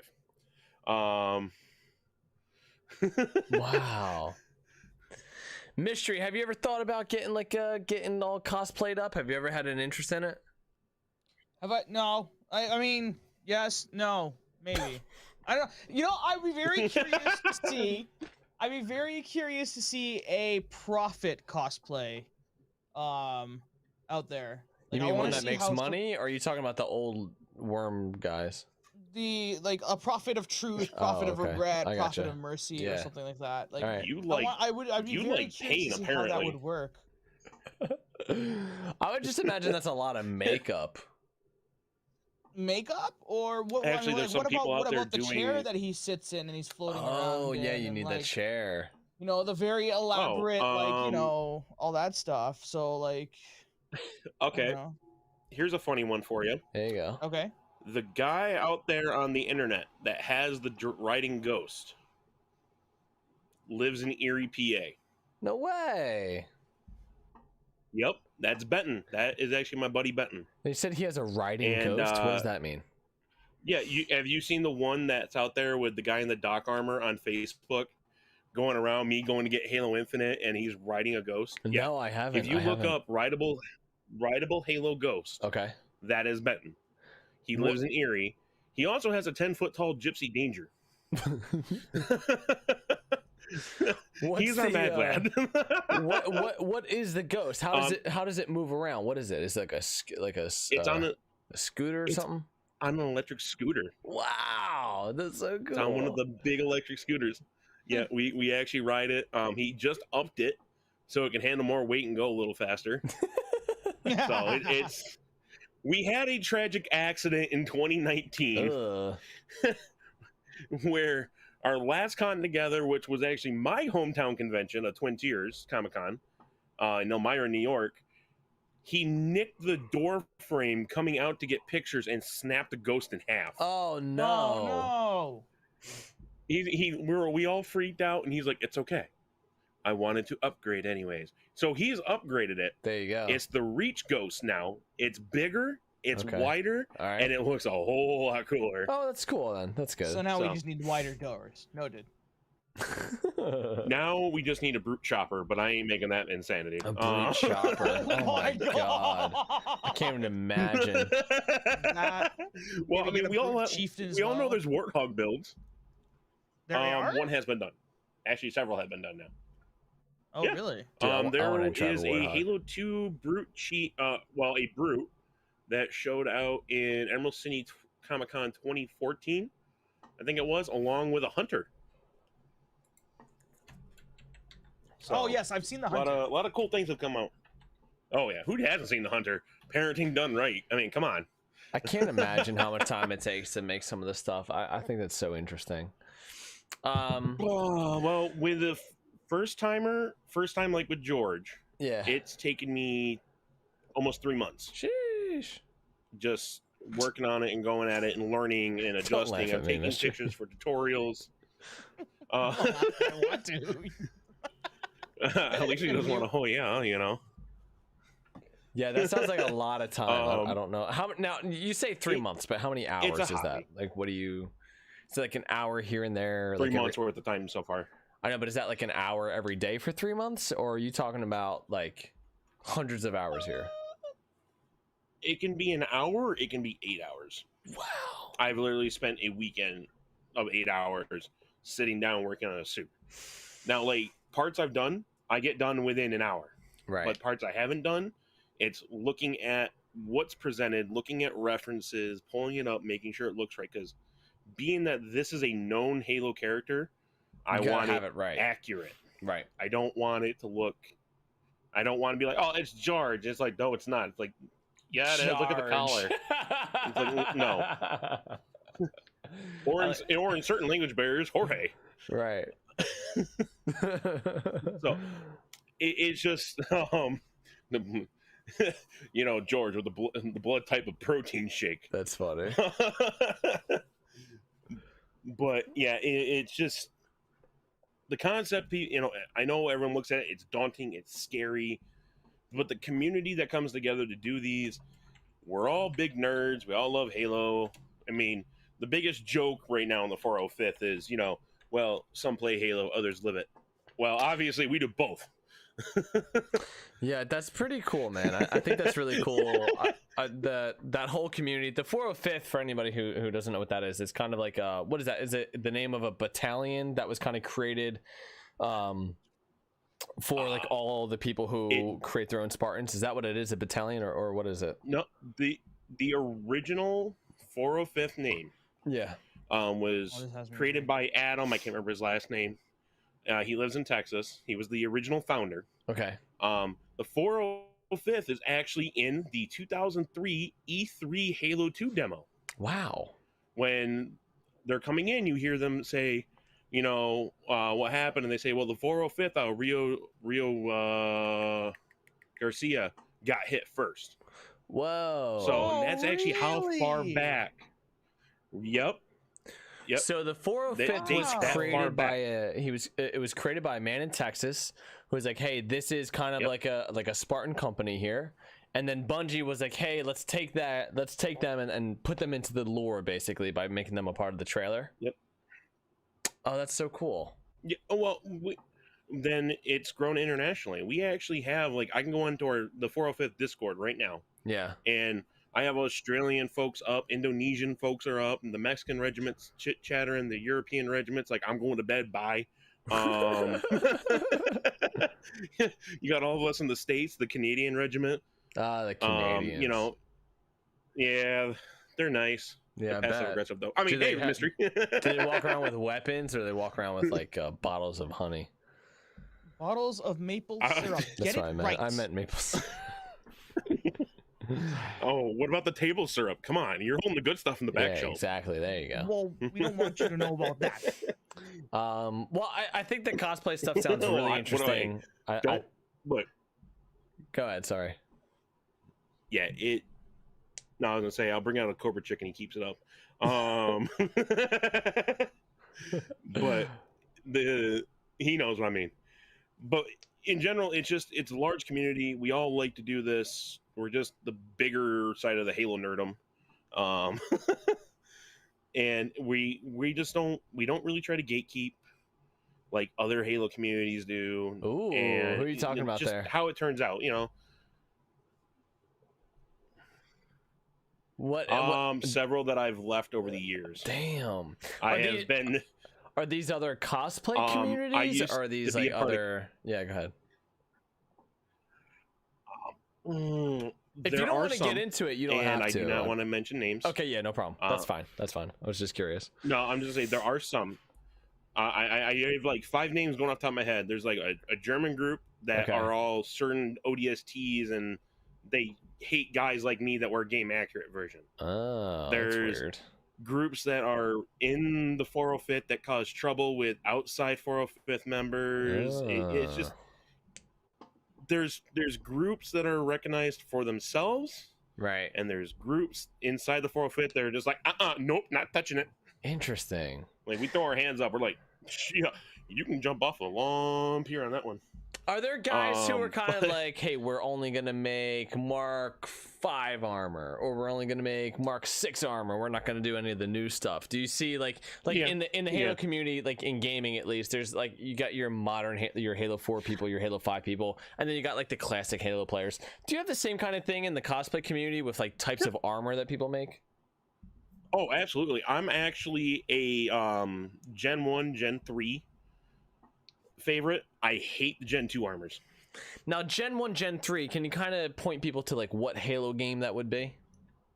[SPEAKER 1] Wow. Mystery, have you ever thought about getting all cosplayed up? Have you ever had an interest in it?
[SPEAKER 2] Have I? No. I mean, yes, no, maybe. I don't. You know, I'd be very curious to see. I'd be very curious to see a profit cosplay, out there.
[SPEAKER 1] Like, you mean one that makes money, or are you talking about the old worm guys?
[SPEAKER 2] A prophet of truth, prophet of regret, prophet of mercy, or something like that. Like,
[SPEAKER 1] right.
[SPEAKER 2] I'd be very curious
[SPEAKER 3] pain,
[SPEAKER 2] to see
[SPEAKER 3] apparently.
[SPEAKER 2] how that would work.
[SPEAKER 1] I would just imagine that's a lot of makeup.
[SPEAKER 2] Makeup, or what?
[SPEAKER 3] Actually, there's some people out there
[SPEAKER 2] the
[SPEAKER 3] doing
[SPEAKER 2] chair that he sits in and he's floating around?
[SPEAKER 1] Oh yeah, you need that chair.
[SPEAKER 2] You know, the very elaborate, all that stuff. So like.
[SPEAKER 3] Okay. Here's a funny one for you.
[SPEAKER 1] There you go.
[SPEAKER 2] Okay.
[SPEAKER 3] The guy out there on the internet that has the riding ghost lives in Erie, PA.
[SPEAKER 1] No way.
[SPEAKER 3] Yep, that's Benton. That is actually my buddy Benton.
[SPEAKER 1] They said he has a riding ghost. What does that mean?
[SPEAKER 3] Yeah, have you seen the one that's out there with the guy in the dock armor on Facebook going around me going to get Halo Infinite and he's riding a ghost?
[SPEAKER 1] No,
[SPEAKER 3] yeah.
[SPEAKER 1] I haven't.
[SPEAKER 3] If you look up rideable Halo Ghost,
[SPEAKER 1] okay,
[SPEAKER 3] that is Benton. He lives in Erie. He also has a 10-foot tall Gypsy Danger. He's our mad lad.
[SPEAKER 1] what is the ghost? How does it move around? What is it? It's like a
[SPEAKER 3] on
[SPEAKER 1] a scooter or something?
[SPEAKER 3] On an electric scooter.
[SPEAKER 1] Wow, that's so cool.
[SPEAKER 3] It's on one of the big electric scooters. Yeah, we actually ride it. He just upped it so it can handle more weight and go a little faster. So it's. We had a tragic accident in 2019 where our last con together, which was actually my hometown convention, a Twin Tiers Comic-Con in Elmira, New York, he nicked the door frame coming out to get pictures and snapped the ghost in half.
[SPEAKER 1] Oh, no.
[SPEAKER 2] Oh,
[SPEAKER 3] no. We all freaked out, and he's like, it's okay. I wanted to upgrade anyways. So he's upgraded it.
[SPEAKER 1] There you go.
[SPEAKER 3] It's the Reach Ghost now. It's bigger, it's wider, and it looks a whole lot cooler.
[SPEAKER 1] Oh, that's cool then. That's good.
[SPEAKER 2] So now we just need wider doors. Noted.
[SPEAKER 3] Now we just need a brute chopper, but I ain't making that insanity.
[SPEAKER 1] A brute chopper. Oh my god. I can't even imagine.
[SPEAKER 3] Well, I mean, we all know there's warthog builds.
[SPEAKER 2] There they are?
[SPEAKER 3] One has been done. Actually, several have been done now.
[SPEAKER 2] Oh,
[SPEAKER 3] Yeah.
[SPEAKER 2] really?
[SPEAKER 1] Dude, I
[SPEAKER 3] There
[SPEAKER 1] wanna try
[SPEAKER 3] is
[SPEAKER 1] the
[SPEAKER 3] a
[SPEAKER 1] Warthog.
[SPEAKER 3] Halo 2 Brute cheat, a Brute that showed out in Emerald City Comic Con 2014, I think it was, along with a Hunter. So,
[SPEAKER 2] Oh, yes, I've seen the
[SPEAKER 3] a lot
[SPEAKER 2] Hunter.
[SPEAKER 3] of cool things have come out. Oh yeah, who hasn't seen the Hunter? Parenting done right. I mean, come on.
[SPEAKER 1] I can't imagine how much time it takes to make some of this stuff. I think that's so interesting.
[SPEAKER 3] Oh, well, with the first time like with George,
[SPEAKER 1] Yeah.
[SPEAKER 3] it's taken me almost 3 months.
[SPEAKER 1] Sheesh.
[SPEAKER 3] Just working on it and going at it and learning and
[SPEAKER 1] Don't laugh
[SPEAKER 3] adjusting.
[SPEAKER 1] at
[SPEAKER 3] I'm
[SPEAKER 1] me,
[SPEAKER 3] taking
[SPEAKER 1] mister.
[SPEAKER 3] pictures for tutorials.
[SPEAKER 2] I want to.
[SPEAKER 3] At least he doesn't want to. Oh yeah, you know.
[SPEAKER 1] Yeah, that sounds like a lot of time. I
[SPEAKER 3] Um,
[SPEAKER 1] don't know how. Now you say 3 months, but how many hours
[SPEAKER 3] a
[SPEAKER 1] is that?
[SPEAKER 3] hobby.
[SPEAKER 1] Like, what do you? Is it like an hour here and there?
[SPEAKER 3] 3
[SPEAKER 1] like
[SPEAKER 3] months worth of time so far.
[SPEAKER 1] I know, but is that like an hour every day for 3 months, or are you talking about like hundreds of hours here?
[SPEAKER 3] It can be an hour. It can be 8 hours.
[SPEAKER 1] Wow.
[SPEAKER 3] I've literally spent a weekend of 8 hours sitting down working on a suit. Now, like parts I've done, I get done within an hour.
[SPEAKER 1] Right.
[SPEAKER 3] But parts I haven't done, it's looking at what's presented, looking at references, pulling it up, making sure it looks right. Because being that this is a known Halo character, I
[SPEAKER 1] You gotta
[SPEAKER 3] want
[SPEAKER 1] have
[SPEAKER 3] it
[SPEAKER 1] it right.
[SPEAKER 3] accurate.
[SPEAKER 1] Right.
[SPEAKER 3] I don't want it to look. I don't want to be like, oh, it's George. It's like, no, it's not. It's like, yeah, it is. Look at the collar. It's like, no. Or in certain language barriers, Jorge.
[SPEAKER 1] Right.
[SPEAKER 3] So it's just, you know, George with the blood type of protein shake.
[SPEAKER 1] That's funny.
[SPEAKER 3] But yeah, it's just the concept. You know, I know everyone looks at it. It's daunting. It's scary. But the community that comes together to do these, we're all big nerds. We all love Halo. I mean, the biggest joke right now in the 405th is, you know, well, some play Halo, others live it. Well, obviously, we do both.
[SPEAKER 1] Yeah, that's pretty cool, man. I think that's really cool. That whole community, the 405th, for anybody who doesn't know what that is, it's kind of like what is that? Is it the name of a battalion that was kind of created for like all the people who create their own Spartans? Is that what it is? A battalion, or what is it?
[SPEAKER 3] No, the original 405th name,
[SPEAKER 1] Yeah,
[SPEAKER 3] was created by Adam. I can't remember his last name. He lives in Texas. He was the original founder.
[SPEAKER 1] okay.
[SPEAKER 3] The 405th is actually in the 2003 E3 Halo 2 demo.
[SPEAKER 1] Wow.
[SPEAKER 3] When they're coming in, you hear them say, you know, what happened, and they say, well, the 405th, Rio Garcia got hit first.
[SPEAKER 1] Whoa.
[SPEAKER 3] So that's actually how far
[SPEAKER 2] really?
[SPEAKER 3] back. Yep.
[SPEAKER 1] So the 405th
[SPEAKER 3] dates
[SPEAKER 1] was
[SPEAKER 3] that far
[SPEAKER 1] created
[SPEAKER 3] back.
[SPEAKER 1] by it was created by a man in Texas who was like, hey, this is kind of like a Spartan company here. And then Bungie was like, hey, let's take them and put them into the lore, basically, by making them a part of the trailer.
[SPEAKER 3] Yep.
[SPEAKER 1] Oh, that's so cool.
[SPEAKER 3] Yeah, well, then it's grown internationally. We actually have, like, I can go into the 405th Discord right now,
[SPEAKER 1] Yeah.
[SPEAKER 3] and I have Australian folks up, Indonesian folks are up, and the Mexican regiments chit-chattering, the European regiments, like, I'm going to bed, bye. You got all of us in the States, the Canadian regiment.
[SPEAKER 1] The Canadians.
[SPEAKER 3] You know, yeah, they're nice.
[SPEAKER 1] Yeah, I
[SPEAKER 3] They're passive
[SPEAKER 1] bet.
[SPEAKER 3] aggressive, though. I mean,
[SPEAKER 1] Do they
[SPEAKER 3] hey,
[SPEAKER 1] have-
[SPEAKER 3] mystery.
[SPEAKER 1] Do they walk around with weapons, or do they walk around with like bottles of honey?
[SPEAKER 2] Bottles of maple syrup.
[SPEAKER 1] That's
[SPEAKER 2] Get
[SPEAKER 1] what
[SPEAKER 2] it
[SPEAKER 1] I meant.
[SPEAKER 2] right.
[SPEAKER 1] I meant maple syrup.
[SPEAKER 3] Oh, what about the table syrup? Come on, you're holding the good stuff in the back
[SPEAKER 1] Yeah,
[SPEAKER 3] shelf.
[SPEAKER 1] exactly. There you go.
[SPEAKER 2] Well, we don't want you to know about that.
[SPEAKER 1] Well, I think the cosplay stuff sounds
[SPEAKER 3] No,
[SPEAKER 1] really
[SPEAKER 3] what do I-
[SPEAKER 1] interesting.
[SPEAKER 3] Don't look.
[SPEAKER 1] Go ahead. Sorry.
[SPEAKER 3] Yeah, No, I was gonna say I'll bring out a Cobra chicken. He keeps it up. But he knows what I mean. But in general, it's a large community. We all like to do this. We're just the bigger side of the Halo nerdum. And we don't really try to gatekeep like other Halo communities do.
[SPEAKER 1] Ooh,
[SPEAKER 3] And
[SPEAKER 1] who are you talking about
[SPEAKER 3] just
[SPEAKER 1] there?
[SPEAKER 3] How it turns out, you know.
[SPEAKER 1] What?
[SPEAKER 3] Several that I've left over the years.
[SPEAKER 1] Damn.
[SPEAKER 3] I
[SPEAKER 1] Are
[SPEAKER 3] have
[SPEAKER 1] these-
[SPEAKER 3] been
[SPEAKER 1] Are these other cosplay
[SPEAKER 3] I
[SPEAKER 1] communities?
[SPEAKER 3] used
[SPEAKER 1] Or are these
[SPEAKER 3] to be
[SPEAKER 1] like
[SPEAKER 3] a part of-
[SPEAKER 1] other? Yeah, go ahead. If you
[SPEAKER 3] There
[SPEAKER 1] don't
[SPEAKER 3] are
[SPEAKER 1] want to
[SPEAKER 3] some,
[SPEAKER 1] get into it, you don't
[SPEAKER 3] and
[SPEAKER 1] have
[SPEAKER 3] I
[SPEAKER 1] to.
[SPEAKER 3] do not want to mention names.
[SPEAKER 1] Okay, yeah, no problem. That's fine. That's fine. I was just curious.
[SPEAKER 3] No, I'm just saying there are some. I have like 5 names going off the top of my head. There's like a German group that
[SPEAKER 1] Okay.
[SPEAKER 3] are all certain ODSTs, and they hate guys like me that wear game accurate version.
[SPEAKER 1] Oh,
[SPEAKER 3] There's
[SPEAKER 1] that's weird.
[SPEAKER 3] Groups that are in the 405th that cause trouble with outside 405th members. It's just there's groups that are recognized for themselves,
[SPEAKER 1] Right.
[SPEAKER 3] and there's groups inside the 405th that are just like, nope, not touching it.
[SPEAKER 1] Interesting.
[SPEAKER 3] Like, we throw our hands up, we're like, yeah, you can jump off a long pier on that one.
[SPEAKER 1] Are there guys who are kind of
[SPEAKER 3] but-
[SPEAKER 1] like, hey, we're only gonna make Mark 5 armor, or we're only gonna make Mark 6 armor. We're not gonna do any of the new stuff. Do you see like
[SPEAKER 3] Yeah.
[SPEAKER 1] in the Halo
[SPEAKER 3] Yeah.
[SPEAKER 1] community, like in gaming at least, there's like you got your modern your Halo 4 people, your Halo 5 people, and then you got like the classic Halo players. Do you have the same kind of thing in the cosplay community with like types of armor that people make?
[SPEAKER 3] Oh, absolutely. I'm actually a Gen 1, Gen 3 favorite. I hate the Gen 2 armors.
[SPEAKER 1] Now, Gen 1, Gen 3, can you kind of point people to like what Halo game that would be?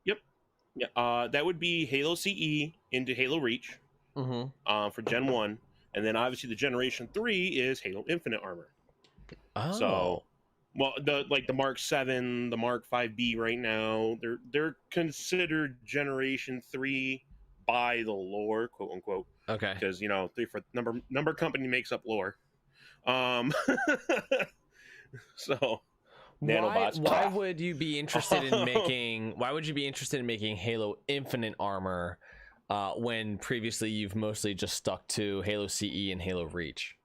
[SPEAKER 3] Yeah, that would be Halo CE into Halo Reach for Gen 1. And then obviously the Generation 3 is Halo Infinite armor.
[SPEAKER 1] Oh.
[SPEAKER 3] So, well, the Mark 7, the Mark 5B right now, they're considered Generation 3 by the lore, quote unquote,
[SPEAKER 1] Okay.
[SPEAKER 3] because number company makes up lore. So nanobots.
[SPEAKER 1] Why would you be interested in making? Why would you be interested in making Halo Infinite armor when previously you've mostly just stuck to Halo CE and Halo Reach?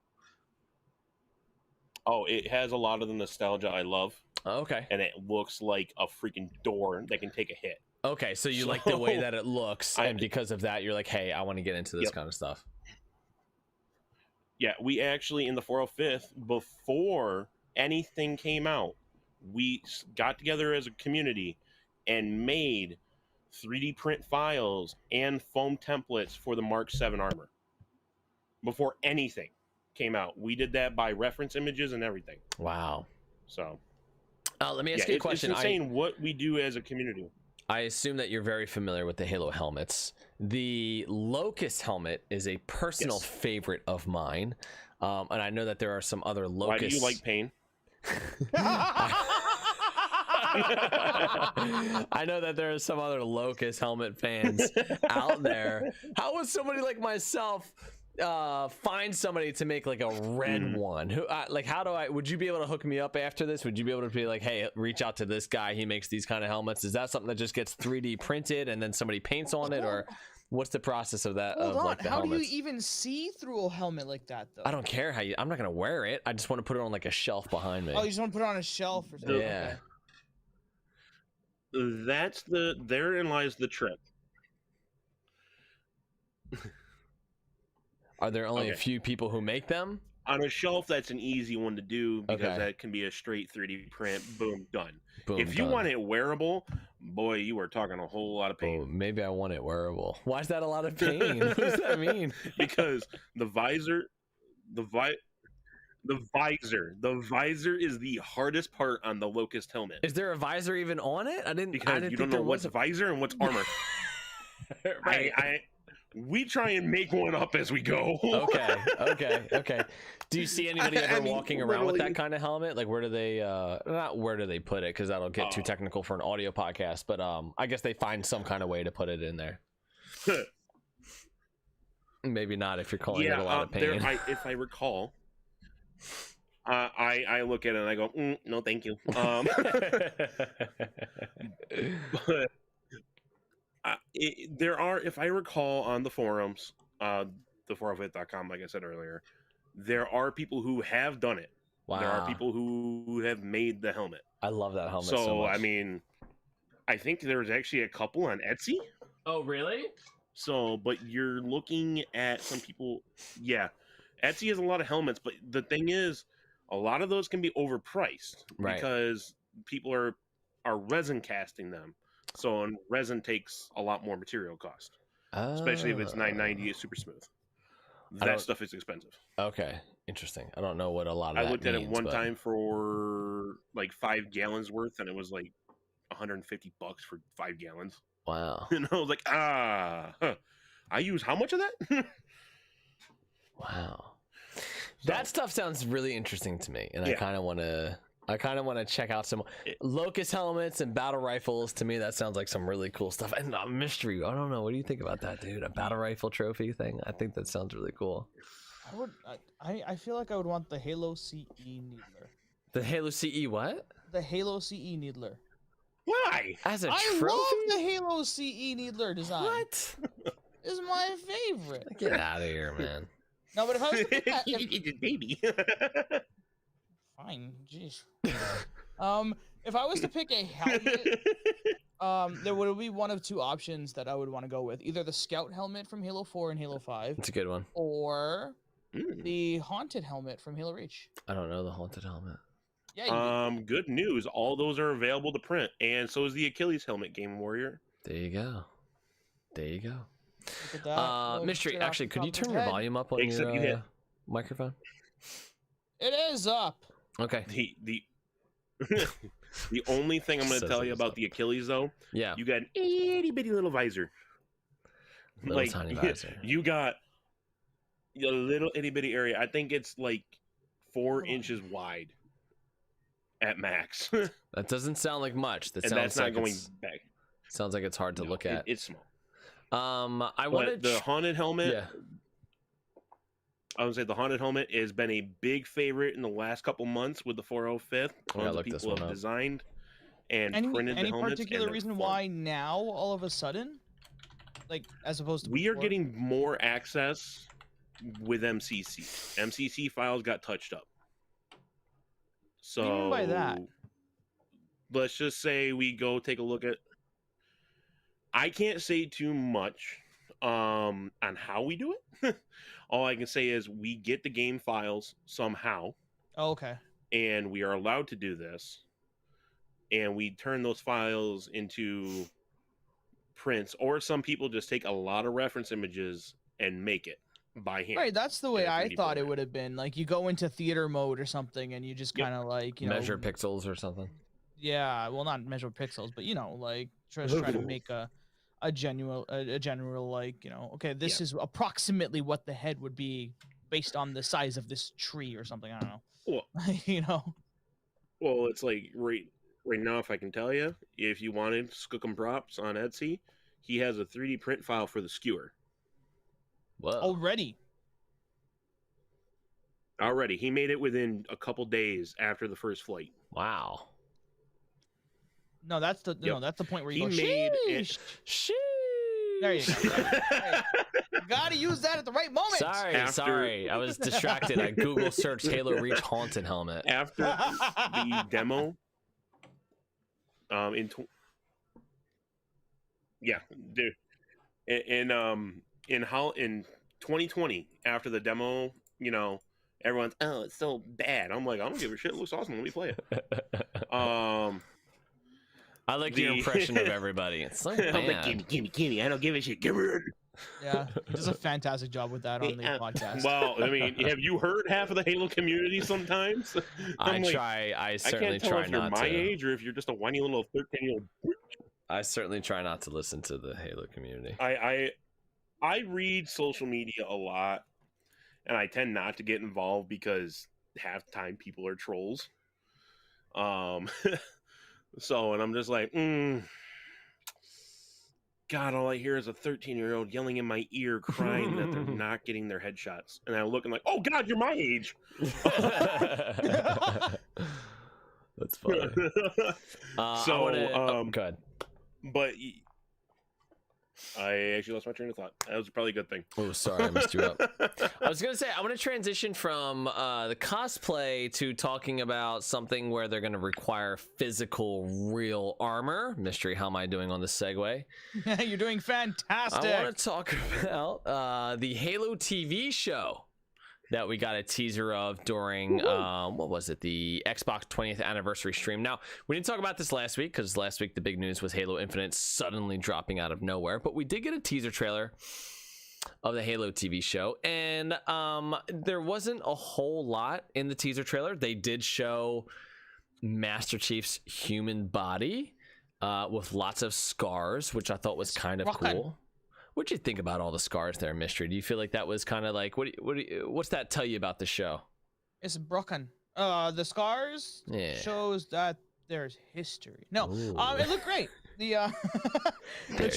[SPEAKER 3] Oh, it has a lot of the nostalgia I love,
[SPEAKER 1] Okay.
[SPEAKER 3] and it looks like a freaking door that can take a hit.
[SPEAKER 1] Okay, so you like the way
[SPEAKER 3] So,
[SPEAKER 1] that it looks, and because of that, you're like, hey, I want to get into this kind of stuff.
[SPEAKER 3] Yeah, we actually in the 405th, before anything came out, we got together as a community and made 3D print files and foam templates for the Mark 7 armor. Before anything came out, we did that by reference images and everything.
[SPEAKER 1] Wow.
[SPEAKER 3] So,
[SPEAKER 1] Let me ask you a question.
[SPEAKER 3] It's insane what we do as a community.
[SPEAKER 1] I assume that you're very familiar with the Halo helmets. The Locust helmet is a personal favorite of mine, and I know that there are some other Locust.
[SPEAKER 3] Why do you like pain?
[SPEAKER 1] I know that there are some other Locust helmet fans out there. How would somebody like myself find somebody to make like a red one? Who like, how do I, would you be able to hook me up after this? Would you be able to be like, hey, reach out to this guy, he makes these kind of helmets? Is that something that just gets 3D printed and then somebody paints on it, or what's the process of that?
[SPEAKER 2] Hold on.
[SPEAKER 1] Like the
[SPEAKER 2] How
[SPEAKER 1] helmets?
[SPEAKER 2] do you even see through a helmet like that, though?
[SPEAKER 1] I don't care how you, I'm not gonna wear it. I just want to put it on like a shelf behind me.
[SPEAKER 2] Oh, you just want to put it on a shelf or something?
[SPEAKER 1] Yeah.
[SPEAKER 3] Okay. Therein lies the trick.
[SPEAKER 1] Are there only a few people who make them?
[SPEAKER 3] On a shelf, that's an easy one to do because
[SPEAKER 1] Okay.
[SPEAKER 3] that can be a straight 3D print. Boom, done.
[SPEAKER 1] Boom,
[SPEAKER 3] If you
[SPEAKER 1] done.
[SPEAKER 3] want it wearable, boy, you are talking a whole lot of pain.
[SPEAKER 1] Oh, maybe I want it wearable. Why is that a lot of pain? What does that mean?
[SPEAKER 3] Because the visor is the hardest part on the Locust helmet.
[SPEAKER 1] Is there a visor even on it? I didn't
[SPEAKER 3] Because
[SPEAKER 1] think
[SPEAKER 3] you don't know
[SPEAKER 1] there
[SPEAKER 3] what's
[SPEAKER 1] was
[SPEAKER 3] visor and what's armor.
[SPEAKER 1] Right.
[SPEAKER 3] We try and make one up as we go.
[SPEAKER 1] Okay. Do you see anybody ever
[SPEAKER 3] I mean,
[SPEAKER 1] walking around with that
[SPEAKER 3] literally-
[SPEAKER 1] kind of helmet? Like, where do they not where do they put it, because that'll get too technical for an audio podcast, but I guess they find some kind of way to put it in there. Maybe not if you're calling it a lot of pain.
[SPEAKER 3] If I recall, I look at it and I go, no, thank you. But there are, if I recall on the forums, the 405.com, like I said earlier, there are people who have done it.
[SPEAKER 1] Wow.
[SPEAKER 3] There are people who have made the helmet.
[SPEAKER 1] I love that helmet so
[SPEAKER 3] So,
[SPEAKER 1] much.
[SPEAKER 3] I mean, I think there's actually a couple on Etsy.
[SPEAKER 1] Oh, really?
[SPEAKER 3] So, but you're looking at some people, yeah. Etsy has a lot of helmets, but the thing is, a lot of those can be overpriced
[SPEAKER 1] Right.
[SPEAKER 3] because people are resin casting them. So, and resin takes a lot more material cost, especially if it's 990 super smooth. That stuff is expensive.
[SPEAKER 1] Okay, interesting. I don't know what a lot of
[SPEAKER 3] I
[SPEAKER 1] that
[SPEAKER 3] looked at it
[SPEAKER 1] means,
[SPEAKER 3] one
[SPEAKER 1] but...
[SPEAKER 3] time for like 5 gallons worth, and it was like $150 for 5 gallons.
[SPEAKER 1] Wow.
[SPEAKER 3] And I was like, I use how much of that?
[SPEAKER 1] Wow. That stuff sounds really interesting to me, and I kind of want to check out some locust helmets and battle rifles. To me, that sounds like some really cool stuff. And mystery, I don't know. What do you think about that, dude? A battle rifle trophy thing? I think that sounds really cool.
[SPEAKER 2] I feel like I would want the Halo CE Needler.
[SPEAKER 1] The Halo CE what?
[SPEAKER 2] The Halo CE Needler.
[SPEAKER 3] Why?
[SPEAKER 1] As a
[SPEAKER 2] I
[SPEAKER 1] trophy?
[SPEAKER 2] love the Halo CE Needler design.
[SPEAKER 1] What?
[SPEAKER 2] Is my favorite.
[SPEAKER 1] Get out of here, man.
[SPEAKER 2] No, but if I was to pick that,
[SPEAKER 3] It's a baby.
[SPEAKER 2] fine, jeez. If I was to pick a helmet, there would be one of two options that I would want to go with: either the Scout helmet from Halo 4 and Halo 5.
[SPEAKER 1] It's a good one.
[SPEAKER 2] Or the Haunted helmet from Halo Reach.
[SPEAKER 1] I don't know the Haunted helmet.
[SPEAKER 2] Yeah.
[SPEAKER 3] Good news. All those are available to print, and so is the Achilles Helmet, Game Warrior.
[SPEAKER 1] There you go. There you go.
[SPEAKER 2] Look at that.
[SPEAKER 1] Mystery,
[SPEAKER 2] Straight off
[SPEAKER 1] actually,
[SPEAKER 2] the
[SPEAKER 1] could
[SPEAKER 2] top
[SPEAKER 1] you
[SPEAKER 2] of
[SPEAKER 1] turn
[SPEAKER 2] his
[SPEAKER 1] your
[SPEAKER 2] head.
[SPEAKER 1] volume up on
[SPEAKER 3] Except you
[SPEAKER 1] your
[SPEAKER 3] hit.
[SPEAKER 1] microphone?
[SPEAKER 2] It is up.
[SPEAKER 1] Okay.
[SPEAKER 3] The the only thing I'm going to
[SPEAKER 1] Says
[SPEAKER 3] tell
[SPEAKER 1] it
[SPEAKER 3] you
[SPEAKER 1] is
[SPEAKER 3] about
[SPEAKER 1] up.
[SPEAKER 3] the Achilles, though,
[SPEAKER 1] Yeah.
[SPEAKER 3] you got an itty bitty little visor.
[SPEAKER 1] Little tiny visor.
[SPEAKER 3] You got a little itty bitty area. I think it's like 4 inches wide at max.
[SPEAKER 1] That doesn't sound like much. That
[SPEAKER 3] And
[SPEAKER 1] sounds
[SPEAKER 3] that's not
[SPEAKER 1] like
[SPEAKER 3] going
[SPEAKER 1] it's,
[SPEAKER 3] back.
[SPEAKER 1] sounds like it's hard to look at.
[SPEAKER 3] It's small.
[SPEAKER 1] I
[SPEAKER 3] But
[SPEAKER 1] wanted
[SPEAKER 3] the Haunted Helmet.
[SPEAKER 1] Yeah.
[SPEAKER 3] I would say the Haunted Helmet has been a big favorite in the last couple months with the 405th. Tons of people have designed and printed the
[SPEAKER 2] Any
[SPEAKER 3] helmets.
[SPEAKER 2] particular
[SPEAKER 3] and
[SPEAKER 2] reason
[SPEAKER 3] they're
[SPEAKER 2] why now, all of a sudden? Like, as opposed to
[SPEAKER 3] we are
[SPEAKER 2] before?
[SPEAKER 3] getting more access with MCC. MCC files got touched up. So
[SPEAKER 2] What do you mean by that?
[SPEAKER 3] Let's just say we go take a look at. I can't say too much on how we do it. All I can say is we get the game files somehow.
[SPEAKER 2] Oh, okay.
[SPEAKER 3] And we are allowed to do this. And we turn those files into prints, or some people just take a lot of reference images and make it by hand.
[SPEAKER 2] Right, that's the way
[SPEAKER 3] in a
[SPEAKER 2] I
[SPEAKER 3] 3D
[SPEAKER 2] thought it
[SPEAKER 3] program.
[SPEAKER 2] would have been. Like, you go into theater mode or something, and you just
[SPEAKER 3] Yep.
[SPEAKER 2] kind of like,
[SPEAKER 1] measure pixels or something.
[SPEAKER 2] Yeah, well, not measure pixels, but like try to make a general like, okay, this is approximately what the head would be based on the size of this tree or something. I don't know.
[SPEAKER 3] Well, well, it's like right now, if I can tell you, if you wanted Skookum Props on Etsy, he has a 3D print file for the skewer.
[SPEAKER 1] Whoa.
[SPEAKER 2] Already.
[SPEAKER 3] He made it within a couple days after the first flight.
[SPEAKER 1] Wow.
[SPEAKER 2] No, that's the that's the point where you
[SPEAKER 3] He
[SPEAKER 2] go,
[SPEAKER 3] made it.
[SPEAKER 2] "Sheesh."
[SPEAKER 1] Sheesh.
[SPEAKER 2] There you go. Hey, you gotta use that at the right moment.
[SPEAKER 1] Sorry. I was distracted. I Google searched Halo Reach Haunted Helmet.
[SPEAKER 3] After the demo, in 2020, after the demo, everyone's, oh, it's so bad. I'm like, I don't give a shit. It looks awesome. Let me play it.
[SPEAKER 1] I like your impression of everybody. It's so bad.
[SPEAKER 3] I'm like, gimme. I don't give a shit. Give it.
[SPEAKER 2] Yeah, he does a fantastic job with that on the podcast.
[SPEAKER 3] Well, I mean, have you heard half of the Halo community sometimes?
[SPEAKER 1] I certainly
[SPEAKER 3] can't tell
[SPEAKER 1] try
[SPEAKER 3] if you're
[SPEAKER 1] not
[SPEAKER 3] my
[SPEAKER 1] to.
[SPEAKER 3] age or if you're just a whiny little 13-year-old.
[SPEAKER 1] I certainly try not to listen to the Halo community.
[SPEAKER 3] I read social media a lot, and I tend not to get involved because half the time people are trolls. So, and I'm just like, God, all I hear is a 13-year-old yelling in my ear, crying that they're not getting their headshots. And I'm looking like, oh, God, you're my age.
[SPEAKER 1] That's funny.
[SPEAKER 3] So,
[SPEAKER 1] go ahead.
[SPEAKER 3] But I actually lost my train of thought. That was probably a good thing.
[SPEAKER 1] Oh, sorry, I messed you up. I was gonna say I want to transition from the cosplay to talking about something where they're gonna require physical, real armor. Mystery, how am I doing on this segue?
[SPEAKER 2] You're doing fantastic.
[SPEAKER 1] I want to talk about the Halo TV show that we got a teaser of during what was it, the Xbox 20th anniversary stream. Now, we didn't talk about this last week because last week the big news was Halo Infinite suddenly dropping out of nowhere, but we did get a teaser trailer the Halo TV show, and there wasn't a whole lot in the teaser trailer. They did show Master Chief's human body with lots of scars, which I thought was kind of cool. What'd you think about all the scars there, Mystery? Do you feel like that was kind of like what's that tell you about the show?
[SPEAKER 2] It's broken. The scars shows that there's history. No, it looked great. The the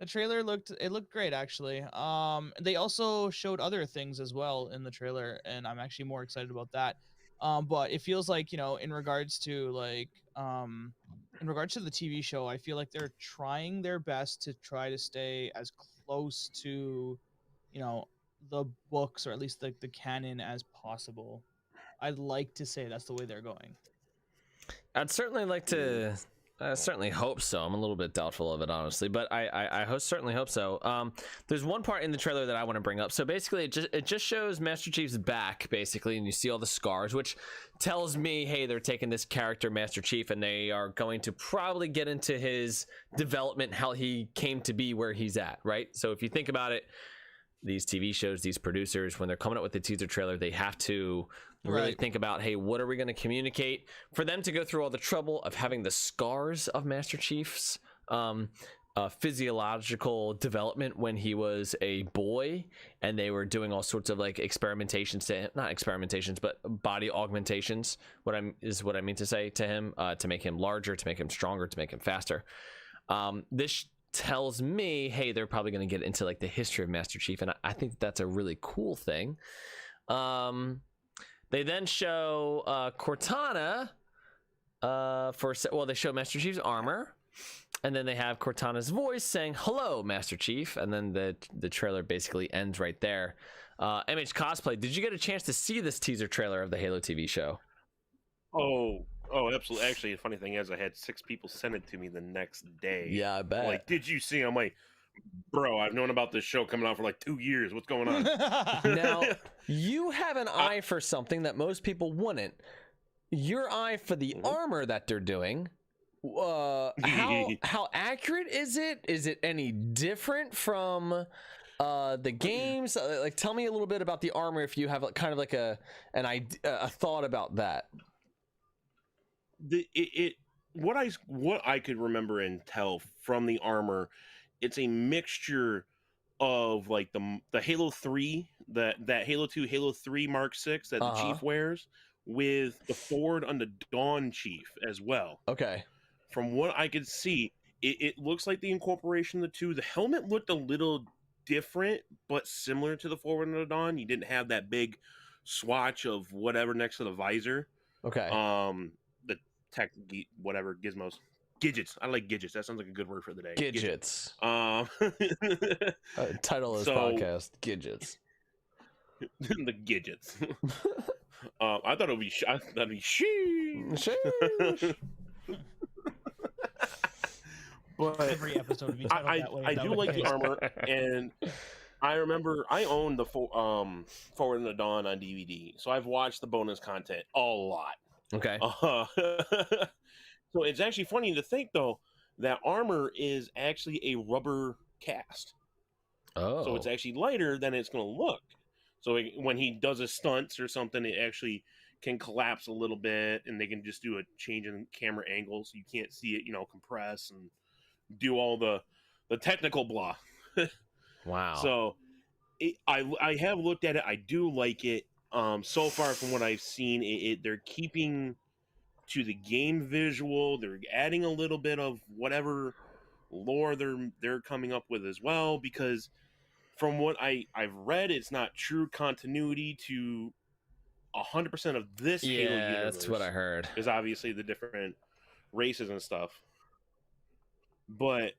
[SPEAKER 2] trailer looked great actually. They also showed other things as well in the trailer, and I'm actually more excited about that. But it feels like, you know, in regards to the TV show, I feel like they're trying their best to try to stay as close to, you know, the books, or at least the canon, as possible. I'd like to say that's the way they're going.
[SPEAKER 1] I'd certainly like to. I certainly hope so. I'm a little bit doubtful of it, honestly, but I certainly hope so. There's one part in the trailer that I want to bring up. So basically, it just shows Master Chief's back, basically, and you see all the scars, which tells me, hey, they're taking this character, Master Chief, and they are going to probably get into his development, how he came to be where he's at, right? So if you think about it, these TV shows, these producers, when they're coming up with the teaser trailer, they have to really think about, hey, what are we going to communicate? For them to go through all the trouble of having the scars of Master Chief's physiological development when he was a boy, and they were doing all sorts of like experimentations to him, not experimentations, but body augmentations, what I mean to say to him, to make him larger, to make him stronger, to make him faster. This tells me, hey, they're probably going to get into like the history of Master Chief, and I think that's a really cool thing. They then show Cortana they show Master Chief's armor, and then they have Cortana's voice saying, "Hello, Master Chief," and then the trailer basically ends right there. MH Cosplay, did you get a chance to see this teaser trailer of the Halo TV show?
[SPEAKER 3] Oh, absolutely. Actually, the funny thing is, I had 6 people send it to me the next day.
[SPEAKER 1] Yeah, I bet.
[SPEAKER 3] Like, did you see? I'm like, bro, I've known about this show coming out for like 2 years. What's going on?
[SPEAKER 1] Now, you have an eye for something that most people wouldn't. Your eye for the armor that they're doing. How accurate is it? Is it any different from the games? Like, tell me a little bit about the armor if you have kind of like a thought about that.
[SPEAKER 3] What I could remember and tell from the armor, it's a mixture of like the Halo 3, that Halo 2, Halo 3 Mark 6 that the Chief wears, with the forward on the Dawn Chief as well.
[SPEAKER 1] Okay.
[SPEAKER 3] From what I could see, it looks like the incorporation of the two. The helmet looked a little different, but similar to the forward on the Dawn. You didn't have that big swatch of whatever next to the visor.
[SPEAKER 1] Okay.
[SPEAKER 3] The tech whatever gizmos. Gidgets. I like gidgets. That sounds like a good word for the day.
[SPEAKER 1] Gidgets. Title of this podcast: Gidgets.
[SPEAKER 3] The Gidgets. I thought it'd be sheesh. But
[SPEAKER 2] every episode would be titled that way.
[SPEAKER 3] I do like the armor, and I remember I own the Forward in the Dawn on DVD, so I've watched the bonus content a lot.
[SPEAKER 1] Okay.
[SPEAKER 3] So it's actually funny to think, though, that armor is actually a rubber cast.
[SPEAKER 1] Oh.
[SPEAKER 3] So it's actually lighter than it's going to look. So when he does his stunts or something, it actually can collapse a little bit, and they can just do a change in camera angle so you can't see it, compress and do all the technical blah.
[SPEAKER 1] Wow.
[SPEAKER 3] So I have looked at it. I do like it. So far from what I've seen, they're keeping to the game visual. They're adding a little bit of whatever lore they're coming up with as well, because from what I've read, it's not true continuity to 100% of this Halo universe.
[SPEAKER 1] Yeah, that's what I heard.
[SPEAKER 3] Because obviously the different races and stuff. But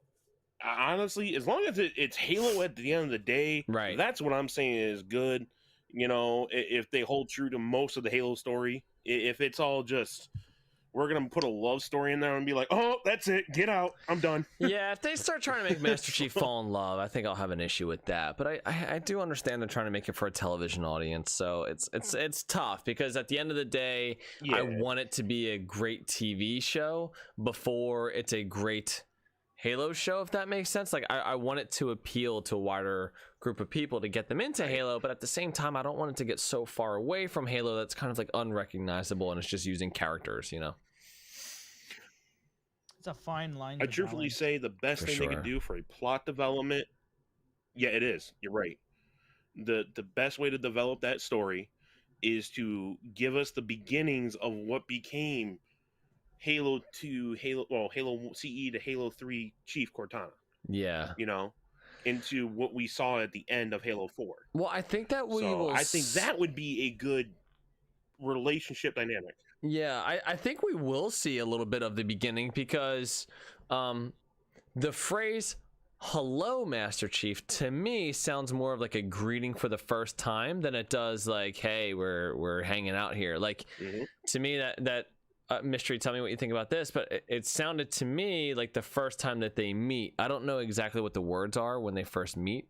[SPEAKER 3] honestly, as long as it's Halo at the end of the day,
[SPEAKER 1] right,
[SPEAKER 3] that's what I'm saying is good. If they hold true to most of the Halo story, if it's all just, we're going to put a love story in there and be like, oh, that's it, get out, I'm done.
[SPEAKER 1] Yeah, if they start trying to make Master Chief fall in love, I think I'll have an issue with that. But I do understand they're trying to make it for a television audience, so it's tough, because at the end of the day, I want it to be a great TV show before it's a great Halo show, if that makes sense. Like I want it to appeal to a wider group of people to get them into Halo, but at the same time I don't want it to get so far away from Halo that's kind of like unrecognizable and it's just using characters, you know.
[SPEAKER 2] It's a fine line.
[SPEAKER 3] I truthfully say the best thing they can do for a plot development. Yeah, it is. You're right. The best way to develop that story is to give us the beginnings of what became Halo CE to Halo 3 Chief Cortana.
[SPEAKER 1] Yeah.
[SPEAKER 3] You know, into what we saw at the end of Halo 4.
[SPEAKER 1] Well, I think that
[SPEAKER 3] I think that would be a good relationship dynamic.
[SPEAKER 1] Yeah, I think we will see a little bit of the beginning because the phrase "Hello, Master Chief" to me sounds more of like a greeting for the first time than it does like, "Hey, we're hanging out here." Like to me, that Mystery, tell me what you think about this, but it sounded to me like the first time that they meet. I don't know exactly what the words are when they first meet.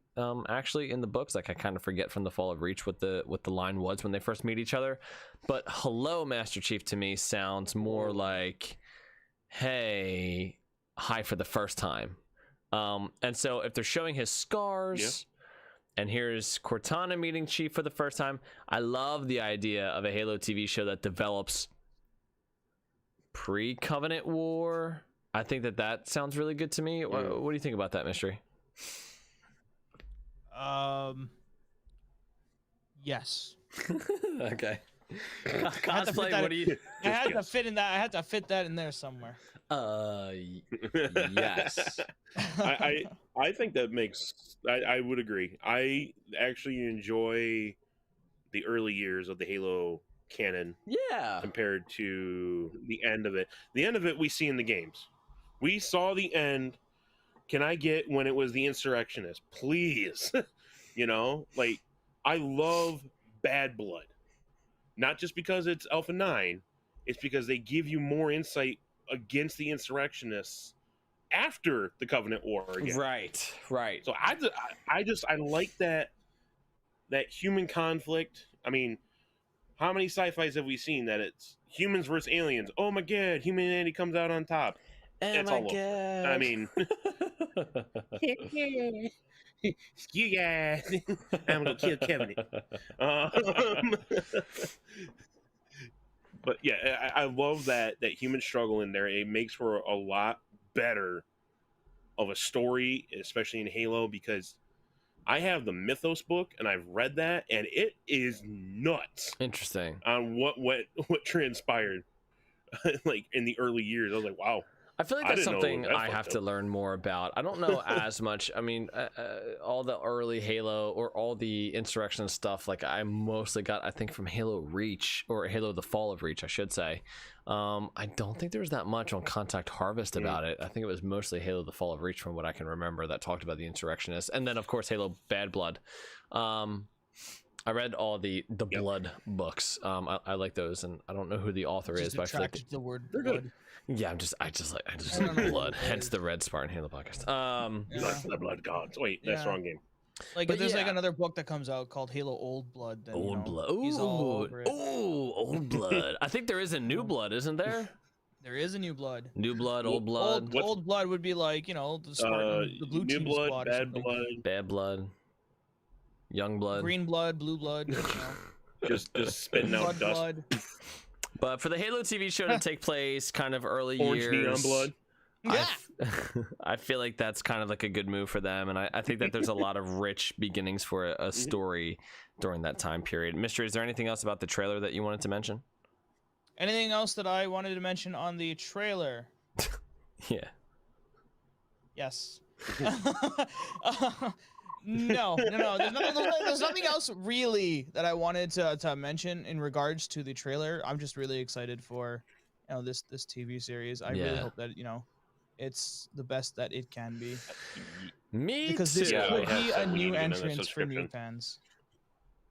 [SPEAKER 1] Actually, in the books, like I kind of forget from the Fall of Reach what the line was when they first meet each other. But "Hello, Master Chief" to me sounds more like, "Hey, hi for the first time." And so if they're showing his scars, and here's Cortana meeting Chief for the first time, I love the idea of a Halo TV show that develops pre-Covenant War. I think that sounds really good to me. What do you think about that, Mystery?
[SPEAKER 2] Yes.
[SPEAKER 1] Okay. Cosplay, what do you?
[SPEAKER 2] I had to fit that in there somewhere.
[SPEAKER 1] Yes.
[SPEAKER 3] I think that makes. I would agree. I actually enjoy the early years of the Halo canon.
[SPEAKER 1] Yeah.
[SPEAKER 3] Compared to the end of it. The end of it we see in the games. We saw the end. Can I get when it was the Insurrectionist? Please. You know, like I love Bad Blood. Not just because it's Alpha 9, it's because they give you more insight against the Insurrectionists after the Covenant War again.
[SPEAKER 1] Right.
[SPEAKER 3] So I like that human conflict. I mean, how many sci-fis have we seen that it's humans versus aliens? Oh my god, humanity comes out on top.
[SPEAKER 1] It's all god.
[SPEAKER 3] I mean, you guys, I'm gonna kill Kevin. But yeah, I love that human struggle in there. It makes for a lot better of a story, especially in Halo, because I have the Mythos book and I've read that, and it is nuts.
[SPEAKER 1] Interesting
[SPEAKER 3] on what transpired, like in the early years. I was like, wow.
[SPEAKER 1] I feel like that's something I have to learn more about. I don't know as much. I mean, all the early Halo or all the Insurrection stuff, like I mostly got, I think, from Halo Reach or Halo the Fall of Reach, I should say. I don't think there was that much on Contact Harvest about it. I think it was mostly Halo the Fall of Reach from what I can remember that talked about the Insurrectionists. And then, of course, Halo Bad Blood. I read all the Blood books. I like those, and I don't know who the author is, but I feel like
[SPEAKER 2] the word
[SPEAKER 3] they're
[SPEAKER 2] blood.
[SPEAKER 3] good.
[SPEAKER 1] Yeah, I just like blood. Hence the Red Spartan Halo podcast.
[SPEAKER 3] The Blood Gods. Wait, that's the wrong game.
[SPEAKER 2] Like if there's like another book that comes out called Halo Old Blood. Then,
[SPEAKER 1] Old Blood.
[SPEAKER 2] He's all over it.
[SPEAKER 1] Ooh, Old Blood. I think there is a New Blood, isn't there?
[SPEAKER 2] There is a New Blood.
[SPEAKER 1] New Blood, Old Blood.
[SPEAKER 2] Old Blood would be like, you know, the Spartan, the blue
[SPEAKER 3] New
[SPEAKER 2] team
[SPEAKER 3] Blood,
[SPEAKER 2] squad.
[SPEAKER 1] Bad Blood. Young Blood.
[SPEAKER 2] Green Blood, Blue Blood. You know.
[SPEAKER 3] just spitting out dust.
[SPEAKER 2] Blood.
[SPEAKER 1] But for the Halo TV show to take place kind of early
[SPEAKER 3] Orange
[SPEAKER 1] years,
[SPEAKER 3] neon blood.
[SPEAKER 2] Yeah.
[SPEAKER 1] I feel like that's kind of like a good move for them, and I think that there's a lot of rich beginnings for a story during that time period. Mystery, is there anything else about the trailer that you wanted to mention?
[SPEAKER 2] Anything else that I wanted to mention on the trailer?
[SPEAKER 1] Yeah.
[SPEAKER 2] Yes. No. There's nothing else really that I wanted to mention in regards to the trailer. I'm just really excited for, this TV series. I really hope that it's the best that it can be.
[SPEAKER 1] Me
[SPEAKER 2] because
[SPEAKER 1] too.
[SPEAKER 2] This could be a new entrance for new fans.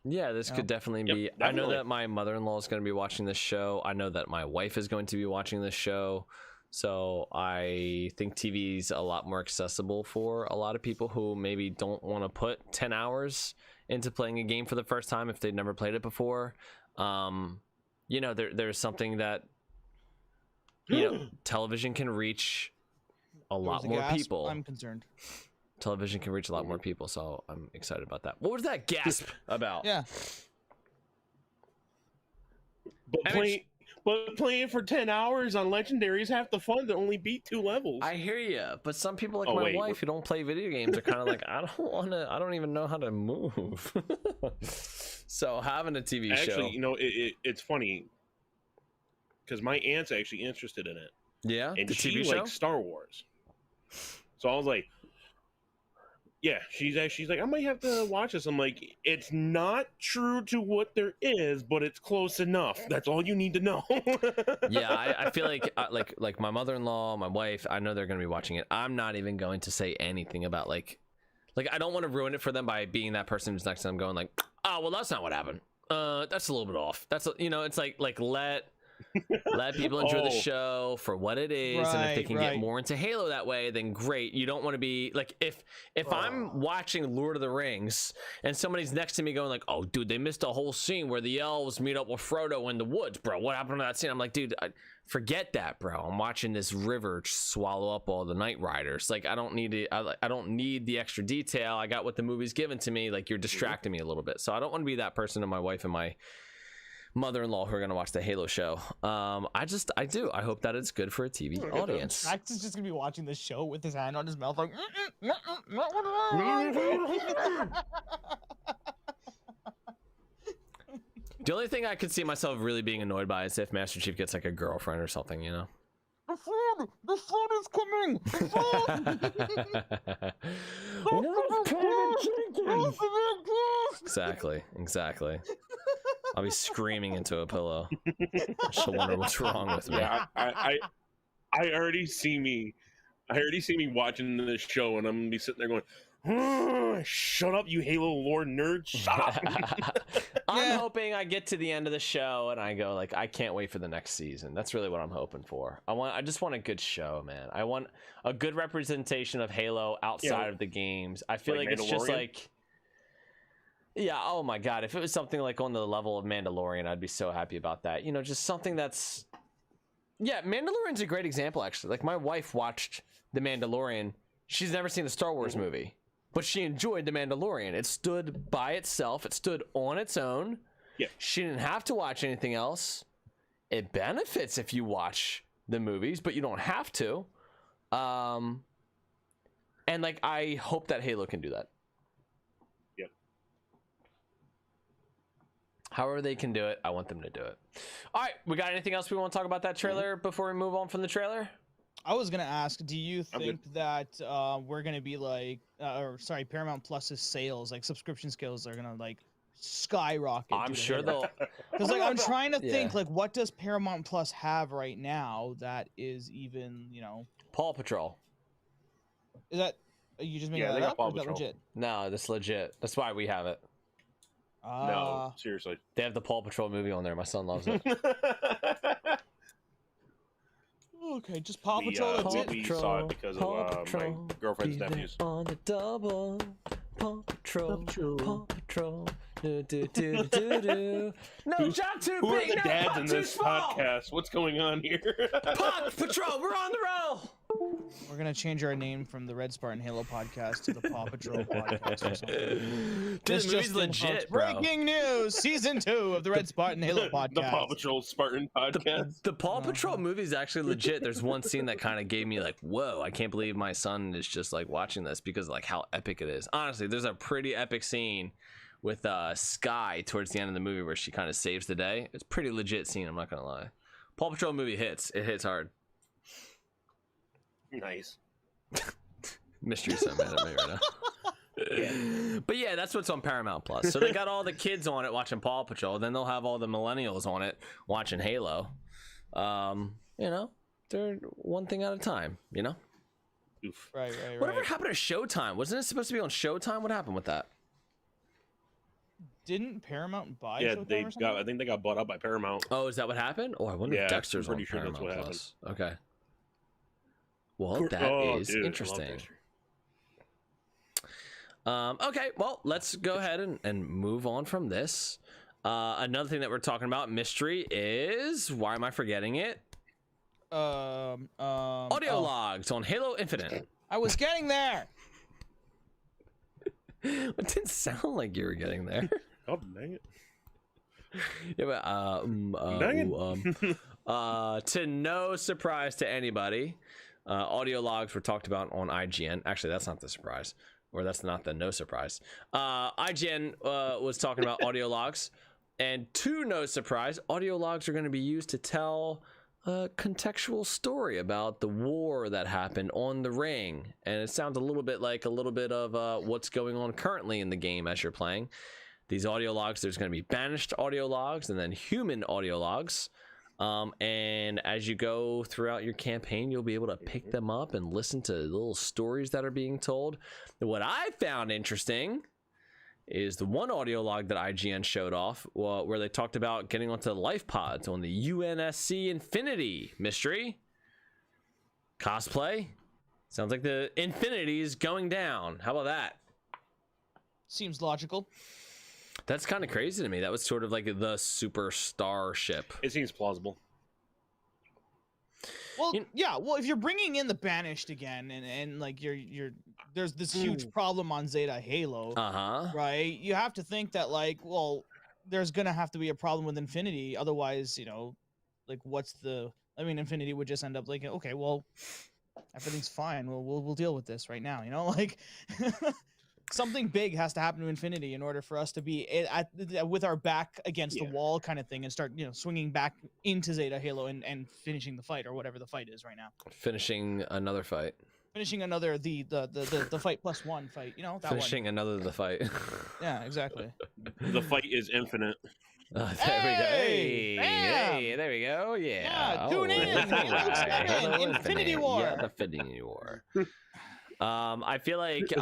[SPEAKER 1] Yeah, this could definitely be.
[SPEAKER 3] Definitely.
[SPEAKER 1] I know that my mother-in-law is going to be watching this show. I know that my wife is going to be watching this show. So I think TV is a lot more accessible for a lot of people who maybe don't want to put 10 hours into playing a game for the first time if they've never played it before. There's something that television can reach a lot
[SPEAKER 2] There's a
[SPEAKER 1] more
[SPEAKER 2] gasp.
[SPEAKER 1] people.
[SPEAKER 2] I'm concerned.
[SPEAKER 1] Television can reach a lot more people, so I'm excited about that. What was that gasp about?
[SPEAKER 2] Yeah.
[SPEAKER 3] But playing for 10 hours on Legendary is half the fun to only beat 2 levels.
[SPEAKER 1] I hear you, but some people like
[SPEAKER 3] Oh,
[SPEAKER 1] my
[SPEAKER 3] wait,
[SPEAKER 1] wife who don't play video games are kind of like, I don't even know how to move. So having a TV show.
[SPEAKER 3] Actually, you know, it's funny because my aunt's actually interested in it.
[SPEAKER 1] Yeah,
[SPEAKER 3] And
[SPEAKER 1] the
[SPEAKER 3] she
[SPEAKER 1] TV show?
[SPEAKER 3] likes Star Wars. So I was like, yeah, she's like, I might have to watch this. I'm like, it's not true to what there is, but it's close enough. That's all you need to know.
[SPEAKER 1] Yeah, I feel like my mother-in-law, my wife, I know they're going to be watching it. I'm not even going to say anything about like I don't want to ruin it for them by being that person who's next to them going like, oh, well, that's not what happened. That's a little bit off. That's, you know, it's like let people enjoy the show for what it is, and if they can get more into Halo that way, then great. You don't want to be like, if I'm watching Lord of the Rings and somebody's next to me going like, oh dude, they missed a whole scene where the elves meet up with Frodo in the woods, bro, what happened to that scene? I'm like, dude, forget that, bro. I'm watching this river swallow up all the Night Riders. Like, I don't need it. I don't need the extra detail. I got what the movie's given to me. Like, you're distracting me a little bit, so I don't want to be that person to my wife and my mother-in-law who are going to watch the Halo show. I hope that it's good for a TV audience.
[SPEAKER 2] Max is just gonna be watching this show with his hand on his mouth like
[SPEAKER 1] The only thing I could see myself really being annoyed by is if Master Chief gets like a girlfriend or something, you know.
[SPEAKER 2] the food is coming.
[SPEAKER 1] Exactly. I'll be screaming into a pillow. She'll wonder what's wrong with me.
[SPEAKER 3] Yeah, I already see me watching this show, and I'm gonna be sitting there going, shut up, you Halo lore nerd, shut up.
[SPEAKER 1] I'm hoping I get to the end of the show and I go like, I can't wait for the next season. That's really what I'm hoping for. I just want a good show, man. I want a good representation of Halo outside of the games. I feel like it's just like, yeah, oh my god, if it was something like on the level of Mandalorian, I'd be so happy about that. You know, just something that's, yeah, Mandalorian's a great example, actually. Like, my wife watched The Mandalorian. She's never seen the Star Wars movie, but she enjoyed The Mandalorian. It stood by itself. It stood on its own.
[SPEAKER 3] Yeah.
[SPEAKER 1] She didn't have to watch anything else. It benefits if you watch the movies, but you don't have to. And like, I hope that Halo can do that. However they can do it, I want them to do it. All right, we got anything else we want to talk about that trailer before we move on from the trailer?
[SPEAKER 2] I was gonna ask, do you think that we're gonna be like, Paramount Plus's sales, like subscription skills, are gonna like skyrocket?
[SPEAKER 1] I'm sure they'll.
[SPEAKER 2] Because like, I'm trying to think, like, what does Paramount Plus have right now that is even, you know?
[SPEAKER 1] Paw Patrol.
[SPEAKER 2] Is that, you just making that up? Or is that legit?
[SPEAKER 1] No, that's legit. That's why we have it.
[SPEAKER 3] No, seriously.
[SPEAKER 1] They have the Paw Patrol movie on there. My son loves it.
[SPEAKER 2] Okay, just Paw Patrol. That's it.
[SPEAKER 3] We saw it because of my girlfriend's nephews.
[SPEAKER 1] On the double, Paw Patrol, Paw Patrol. Do, do, do, do, do. No, John too
[SPEAKER 3] Who
[SPEAKER 1] big.
[SPEAKER 3] are the dads in this
[SPEAKER 1] small.
[SPEAKER 3] podcast? What's going on here?
[SPEAKER 1] Paw Patrol, we're on the roll.
[SPEAKER 2] We're gonna change our name from the Red Spartan Halo podcast to the Paw Patrol podcast or something.
[SPEAKER 1] Dude, this movie's legit, bro.
[SPEAKER 2] Breaking news: Season 2 of the Red Spartan Halo podcast.
[SPEAKER 3] The Paw Patrol Spartan podcast.
[SPEAKER 1] The Paw Patrol movie is actually legit. There's one scene that kind of gave me like, whoa, I can't believe my son is just like watching this because of like how epic it is. Honestly, there's a pretty epic scene with Sky towards the end of the movie where she kind of saves the day. It's a pretty legit scene, I'm not gonna lie. Paw Patrol movie hits. It hits hard.
[SPEAKER 3] Nice.
[SPEAKER 1] Mystery's so mad at me right now. But yeah, that's what's on Paramount Plus. So they got all the kids on it watching Paw Patrol. Then they'll have all the millennials on it watching Halo. You know, they're one thing at a time, you know?
[SPEAKER 3] Oof.
[SPEAKER 2] Right.
[SPEAKER 1] Whatever happened to Showtime? Wasn't it supposed to be on Showtime? What happened with that?
[SPEAKER 2] Didn't Paramount buy?
[SPEAKER 3] Yeah,
[SPEAKER 2] Showtime
[SPEAKER 3] I think they got bought up by Paramount.
[SPEAKER 1] Oh, is that what happened? Oh, I wonder if Dexter's on
[SPEAKER 3] pretty sure
[SPEAKER 1] Paramount
[SPEAKER 3] that's what
[SPEAKER 1] Plus. Okay. Well, that is interesting. Okay, well, let's go ahead and move on from this. Another thing that we're talking about, mystery, is, why am I forgetting it? Audio
[SPEAKER 2] oh,
[SPEAKER 1] logs on Halo Infinite.
[SPEAKER 2] I was getting there.
[SPEAKER 1] It didn't sound like you were getting there.
[SPEAKER 3] Oh, dang it.
[SPEAKER 1] Yeah, but,
[SPEAKER 3] Dang it.
[SPEAKER 1] to no surprise to anybody, audio logs were talked about on IGN. Actually, that's not the surprise, or that's not the no surprise. IGN was talking about audio logs, and to no surprise, audio logs are going to be used to tell a contextual story about the war that happened on the ring, and it sounds a little bit like a little bit of what's going on currently in the game as you're playing. These audio logs, there's going to be banished audio logs and then human audio logs. And as you go throughout your campaign, you'll be able to pick them up and listen to little stories that are being told. What I found interesting is the one audio log that IGN showed off, where they talked about getting onto the life pods on the UNSC Infinity mystery. Cosplay? Sounds like the Infinity is going down. How about that?
[SPEAKER 2] Seems logical.
[SPEAKER 1] That's kind of crazy to me. That was sort of like the superstar ship.
[SPEAKER 3] It seems plausible.
[SPEAKER 2] Well, yeah. Well, if you're bringing in the banished again, and like you're there's this huge problem on Zeta Halo, right? You have to think that like, well, there's gonna have to be a problem with Infinity, otherwise, you know, like what's the? I mean, Infinity would just end up like, okay, well, everything's fine. We'll deal with this right now, you know, like. Something big has to happen to Infinity in order for us to be with our back against the wall kind of thing and start, you know, swinging back into Zeta Halo and finishing the fight or whatever the fight is right now.
[SPEAKER 1] Finishing another fight.
[SPEAKER 2] Finishing another the fight plus one fight, you know, that
[SPEAKER 1] finishing
[SPEAKER 2] one.
[SPEAKER 1] Another the fight.
[SPEAKER 2] Yeah, exactly.
[SPEAKER 3] The fight is infinite.
[SPEAKER 1] There we go. Hey, there we go. Yeah.
[SPEAKER 2] Tune in.
[SPEAKER 1] Hello,
[SPEAKER 2] Infinity War.
[SPEAKER 1] Yeah, the Infinity War. I feel like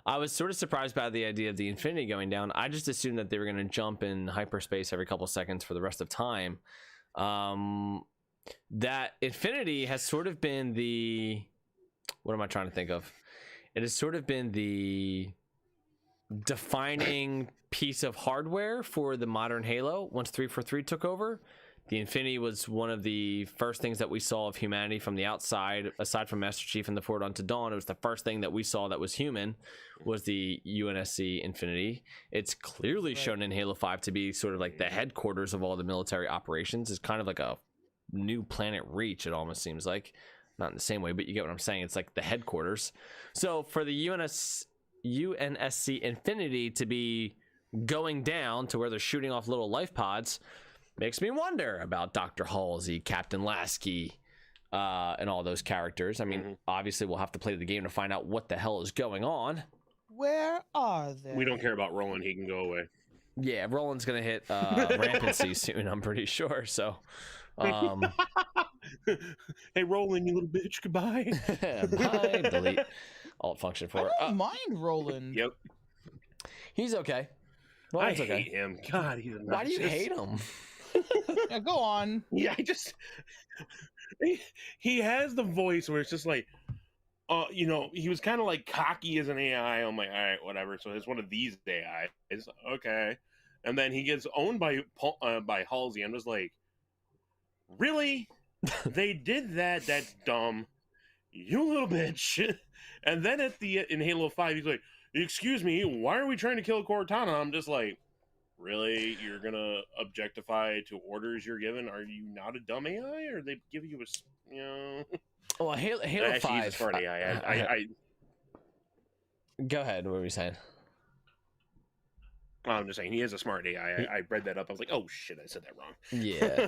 [SPEAKER 1] I was sort of surprised by the idea of the Infinity going down. I just assumed that they were going to jump in hyperspace every couple seconds for the rest of time. That Infinity has sort of been the, what am I trying to think of? It has sort of been the defining piece of hardware for the modern Halo once 343 took over. The Infinity was one of the first things that we saw of humanity from the outside, aside from Master Chief and the Forward Unto Dawn. It was the first thing that we saw that was human, was the UNSC Infinity. It's clearly shown in Halo 5 to be sort of like the headquarters of all the military operations. It's kind of like a new planet Reach, it almost seems like. Not in the same way, but you get what I'm saying. It's like the headquarters. So for the UNSC Infinity to be going down to where they're shooting off little life pods, makes me wonder about Dr. Halsey, Captain Lasky, and all those characters. I mean, obviously we'll have to play the game to find out what the hell is going on.
[SPEAKER 2] Where are they?
[SPEAKER 3] We don't care about Roland. He can go away.
[SPEAKER 1] Yeah, Roland's going to hit rampancy soon, I'm pretty sure. So,
[SPEAKER 3] hey, Roland, you little bitch, goodbye.
[SPEAKER 1] Bye, delete. Alt function for
[SPEAKER 2] I don't mind Roland.
[SPEAKER 3] Yep.
[SPEAKER 1] He's okay.
[SPEAKER 3] I hate him. God, he's a narcissist.
[SPEAKER 1] Why do you hate him?
[SPEAKER 2] Yeah, go on.
[SPEAKER 3] Yeah, he has the voice where it's just like, you know, he was kind of like cocky as an AI. I'm like, all right, whatever. So it's one of these AIs, okay. And then he gets owned by Halsey. I'm just like, really? They did that? That's dumb. You little bitch. And then in Halo 5, he's like, excuse me, why are we trying to kill Cortana? I'm just like, really? You're gonna objectify to orders you're given? Are you not a dumb AI, or they give you a, you know?
[SPEAKER 1] Well, Halo 5.
[SPEAKER 3] He's smart AI.
[SPEAKER 1] Go ahead. What were you saying?
[SPEAKER 3] I'm just saying he is a smart AI. I read that up. I was like, oh shit, I said that wrong.
[SPEAKER 1] Yeah.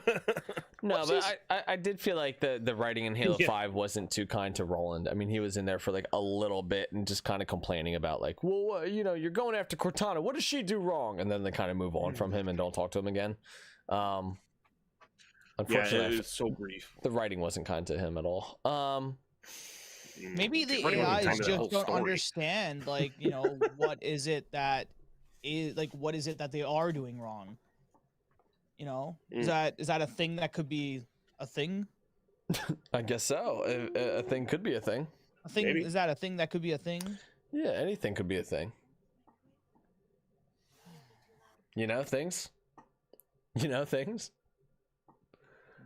[SPEAKER 1] No, but I did feel like the writing in Halo 5 wasn't too kind to Roland. I mean, he was in there for like a little bit and just kind of complaining about like, well, you know, you're going after Cortana. What does she do wrong? And then they kind of move on from him and don't talk to him again. Unfortunately,
[SPEAKER 3] it's so brief.
[SPEAKER 1] The writing wasn't kind to him at all.
[SPEAKER 2] Maybe the AIs just don't understand, like, you know, what is it that they are doing wrong? You know, is that a thing that could be a thing?
[SPEAKER 1] I guess so. A thing could be a thing.
[SPEAKER 2] A thing. Maybe. Is that a thing that could be a thing?
[SPEAKER 1] Yeah, anything could be a thing. You know things. You know things.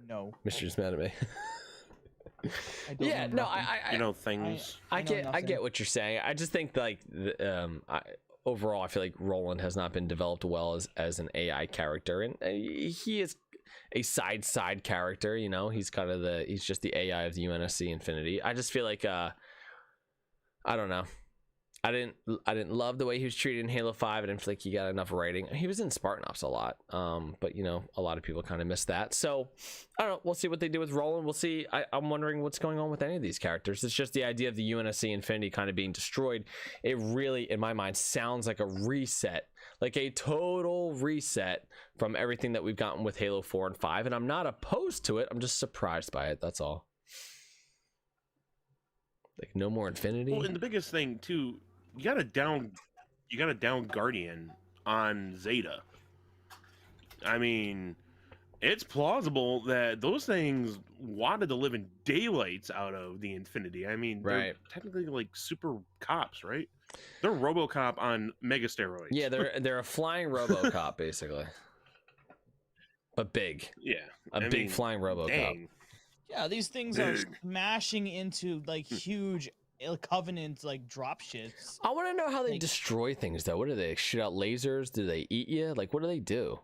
[SPEAKER 2] No.
[SPEAKER 1] Mister's mad at me.
[SPEAKER 2] I don't
[SPEAKER 1] Yeah,
[SPEAKER 2] know
[SPEAKER 1] no,
[SPEAKER 2] nothing.
[SPEAKER 3] things.
[SPEAKER 1] I
[SPEAKER 2] know
[SPEAKER 1] get
[SPEAKER 2] nothing.
[SPEAKER 1] what you're saying. I just think like overall, I feel like Roland has not been developed well as an AI character, and he is a side character. You know, he's kind of he's just the AI of the UNSC Infinity. I just feel like I don't know. I didn't love the way he was treated in Halo 5. I didn't feel like he got enough writing. He was in Spartan Ops a lot, but you know, a lot of people kind of missed that. So I don't know. We'll see what they do with Roland. We'll see. I'm wondering what's going on with any of these characters. It's just the idea of the UNSC Infinity kind of being destroyed. It really, in my mind, sounds like a reset, like a total reset from everything that we've gotten with Halo 4 and 5. And I'm not opposed to it. I'm just surprised by it. That's all. Like no more Infinity.
[SPEAKER 3] Well, and the biggest thing too, you got to down Guardian on Zeta. I mean, it's plausible that those things wanted to live in daylights out of the Infinity. I mean, they're technically like super cops, right? They're RoboCop on mega steroids.
[SPEAKER 1] Yeah, they're a flying RoboCop basically, but big.
[SPEAKER 3] Yeah,
[SPEAKER 1] I mean, big flying RoboCop.
[SPEAKER 3] Dang.
[SPEAKER 2] Yeah, these things are smashing into like huge Covenant like drop shits.
[SPEAKER 1] I want to know how they destroy things though. What do they shoot out lasers? Do they eat you? Like what do they do?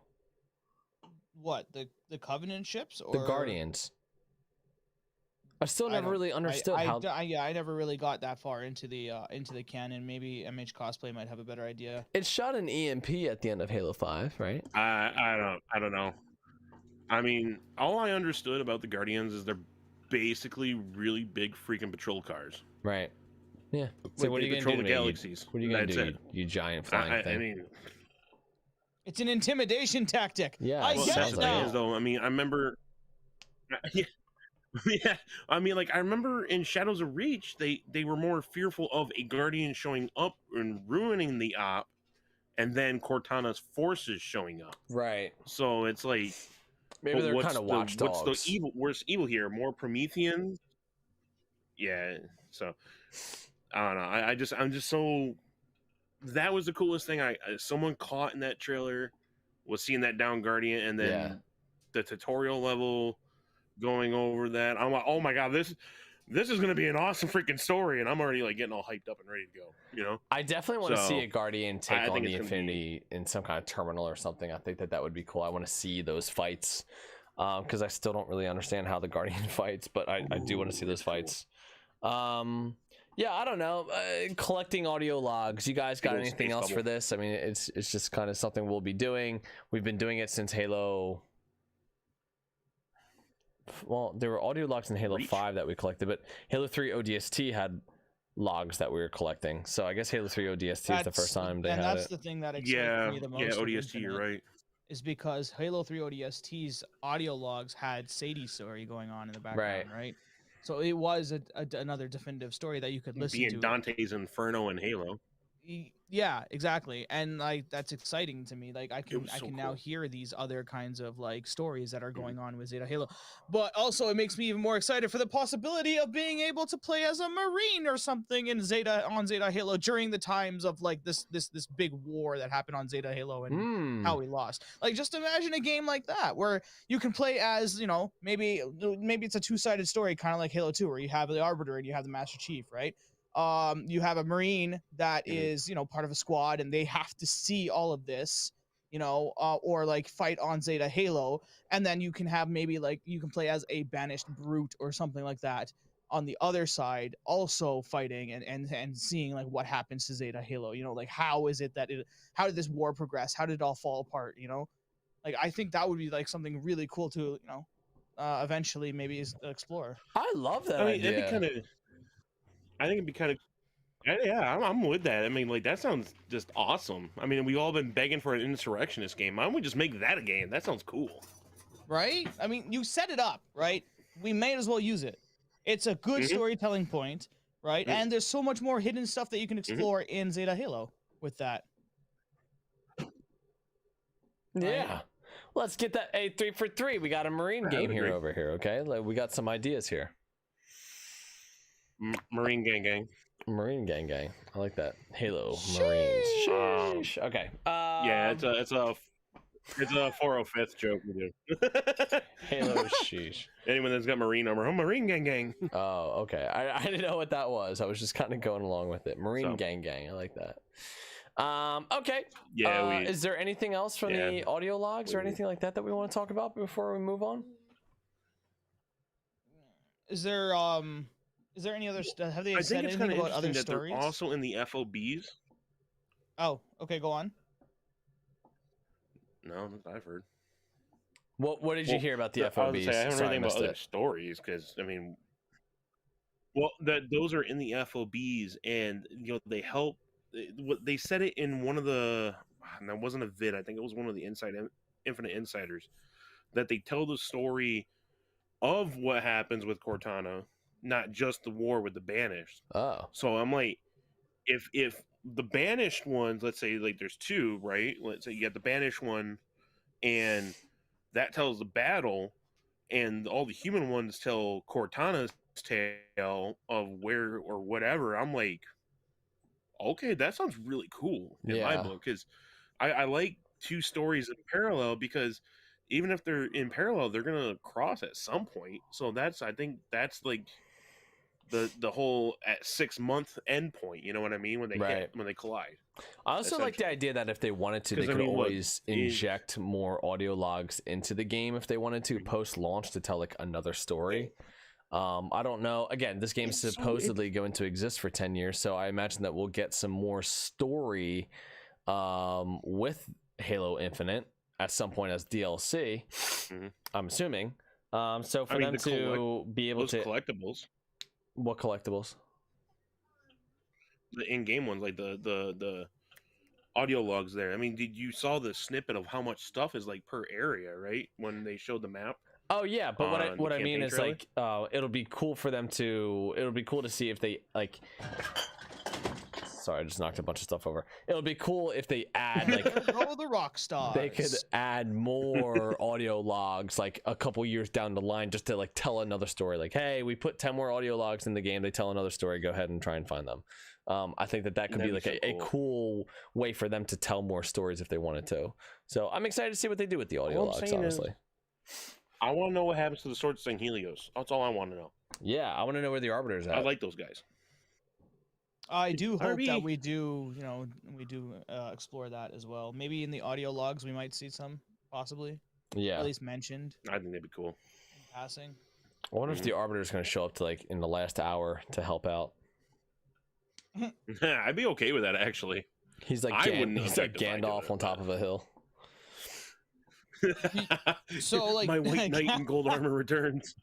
[SPEAKER 2] What, the Covenant ships or
[SPEAKER 1] the Guardians? I still never really understood how.
[SPEAKER 2] I never really got that far into the canon. Maybe MH Cosplay might have a better idea.
[SPEAKER 1] It shot an EMP at the end of Halo 5, right?
[SPEAKER 3] I don't know. I mean, all I understood about the Guardians is they're basically really big freaking patrol cars.
[SPEAKER 1] Right. Yeah. So
[SPEAKER 3] like
[SPEAKER 1] what are you
[SPEAKER 3] gonna
[SPEAKER 1] do?
[SPEAKER 3] The galaxies.
[SPEAKER 1] What are you gonna do? You giant flying thing.
[SPEAKER 3] I mean,
[SPEAKER 2] it's an intimidation tactic.
[SPEAKER 1] Yeah.
[SPEAKER 2] I get it now.
[SPEAKER 3] Though, I mean, I remember. Yeah. Yeah, I mean, like I remember in Shadows of Reach, they were more fearful of a Guardian showing up and ruining the op, and then Cortana's forces showing up.
[SPEAKER 1] Right.
[SPEAKER 3] So it's like
[SPEAKER 1] maybe they're kind of watchdogs.
[SPEAKER 3] What's the evil? Worst evil here? More Prometheans? Yeah. So I don't know. I'm just so. That was the coolest thing. Someone caught in that trailer was seeing that down Guardian, and then the tutorial level. Going over that, I'm like, oh my god, this is gonna be an awesome freaking story, and I'm already like getting all hyped up and ready to go. You know,
[SPEAKER 1] I definitely want to see a Guardian take on the Infinity in some kind of terminal or something. I think that would be cool. I want to see those fights because I still don't really understand how the Guardian fights, but I do want to see those fights. Yeah, I don't know. Collecting audio logs. You guys got anything else for this? I mean, it's just kind of something we'll be doing. We've been doing it since Halo. Well, there were audio logs in Halo 5 that we collected, but Halo 3 ODST had logs that we were collecting. So I guess Halo 3 ODST is the first time they had it.
[SPEAKER 2] And that's the thing that excites me the most.
[SPEAKER 3] Yeah, ODST, you're right.
[SPEAKER 2] Is because Halo 3 ODST's audio logs had Sadie's story going on in the background, right? So it was another definitive story that you could listen to.
[SPEAKER 3] Being Dante's Inferno in Halo.
[SPEAKER 2] Yeah, exactly, and like that's exciting to me. Like I can
[SPEAKER 3] cool.
[SPEAKER 2] now hear these other kinds of like stories that are going on with Zeta Halo, but also it makes me even more excited for the possibility of being able to play as a Marine or something in Zeta Halo during the times of like this big war that happened on Zeta Halo and how we lost. Like just imagine a game like that where you can play as, you know, maybe it's a two-sided story, kind of like Halo 2, where you have the Arbiter and you have the Master Chief, right? You have a Marine that is, you know, part of a squad and they have to see all of this, you know, or like fight on Zeta Halo. And then you can have maybe like you can play as a banished brute or something like that on the other side, also fighting and seeing like what happens to Zeta Halo, you know, like how is it that how did this war progress? How did it all fall apart? You know, like I think that would be like something really cool to, you know, eventually maybe explore.
[SPEAKER 1] I love that.
[SPEAKER 3] I mean, it'd be kind of. I think it'd be kind of, yeah, I'm with that. I mean, like, that sounds just awesome. I mean, we've all been begging for an insurrectionist game. Why don't we just make that a game? That sounds cool.
[SPEAKER 2] Right? I mean, you set it up, right? We may as well use it. It's a good storytelling point, right? And there's so much more hidden stuff that you can explore in Zeta Halo with that.
[SPEAKER 1] Yeah. Let's get that 3 for 3. We got a Marine game here over here, okay? Like, we got some ideas here.
[SPEAKER 3] Marine gang.
[SPEAKER 1] Marine gang. I like that. Halo Marines. Okay.
[SPEAKER 3] Yeah, it's It's a 405th joke we do.
[SPEAKER 1] Halo, sheesh.
[SPEAKER 3] Anyone that's got marine armor, Marine gang.
[SPEAKER 1] Oh, okay. I didn't know what that was. I was just kind of going along with it. Marine
[SPEAKER 3] So.
[SPEAKER 1] gang. I like that. Okay.
[SPEAKER 3] Yeah.
[SPEAKER 1] Is there anything else from the audio logs or anything like that we want to talk about before we move on?
[SPEAKER 2] Is there any other stuff? Have they
[SPEAKER 3] I
[SPEAKER 2] said
[SPEAKER 3] think it's
[SPEAKER 2] anything
[SPEAKER 3] kind of
[SPEAKER 2] about other
[SPEAKER 3] interesting that
[SPEAKER 2] stories?
[SPEAKER 3] they're also in the FOBs.
[SPEAKER 2] Oh, okay, go on.
[SPEAKER 3] No, I've heard.
[SPEAKER 1] What did you hear about the FOBs?
[SPEAKER 3] I haven't heard
[SPEAKER 1] Sorry,
[SPEAKER 3] anything about other stories because those are in the FOBs, and they help. They said it in one of the. And that wasn't a vid. I think it was one of the Infinite Insiders that they tell the story of what happens with Cortana, not just the war with the Banished.
[SPEAKER 1] Oh,
[SPEAKER 3] so I'm like, if the Banished ones, let's say like there's two, right? Let's say you got the Banished one, and that tells the battle, and all the human ones tell Cortana's tale of where or whatever. I'm like, okay, that sounds really cool in my book, because I like two stories in parallel, because even if they're in parallel, they're gonna cross at some point. So I think that's like the whole at 6 month end point. You know what I mean? When they when they collide.
[SPEAKER 1] I also like the idea that if they wanted to, they could always inject more audio logs into the game if they wanted to post launch to tell like another story. I don't know. Again, this game is supposedly going to exist for 10 years, so I imagine that we'll get some more story with Halo Infinite at some point as DLC. I'm assuming. So for them to be able to
[SPEAKER 3] collectibles.
[SPEAKER 1] What collectibles?
[SPEAKER 3] The in-game ones, like the audio logs there. I mean, you saw the snippet of how much stuff is like per area, right? When they showed the map.
[SPEAKER 1] Oh yeah, but what I mean is trailer? Like it'll be cool for them to. It'll be cool to see if they like. Sorry, I just knocked a bunch of stuff over. It'll be cool if they add like
[SPEAKER 2] the rock stars.
[SPEAKER 1] They could add more audio logs like a couple years down the line just to like tell another story. Like, hey, we put 10 more audio logs in the game. They tell another story. Go ahead and try and find them. I think that could be like a cool way for them to tell more stories if they wanted to. So I'm excited to see what they do with the audio logs, honestly.
[SPEAKER 3] I want to know what happens to the Sword Sting Helios. That's all I want to know.
[SPEAKER 1] Yeah, I want to know where the Arbiter's at.
[SPEAKER 3] I like those guys.
[SPEAKER 2] I do hope that we do, explore that as well. Maybe in the audio logs we might see some, possibly.
[SPEAKER 1] Yeah.
[SPEAKER 2] At least mentioned.
[SPEAKER 3] I think that'd be cool.
[SPEAKER 2] In passing.
[SPEAKER 1] I wonder if the Arbiter's going to show up to like in the last hour to help out.
[SPEAKER 3] I'd be okay with that, actually.
[SPEAKER 1] He's like Gandalf on top of a hill.
[SPEAKER 2] So like
[SPEAKER 3] my white knight in gold armor returns.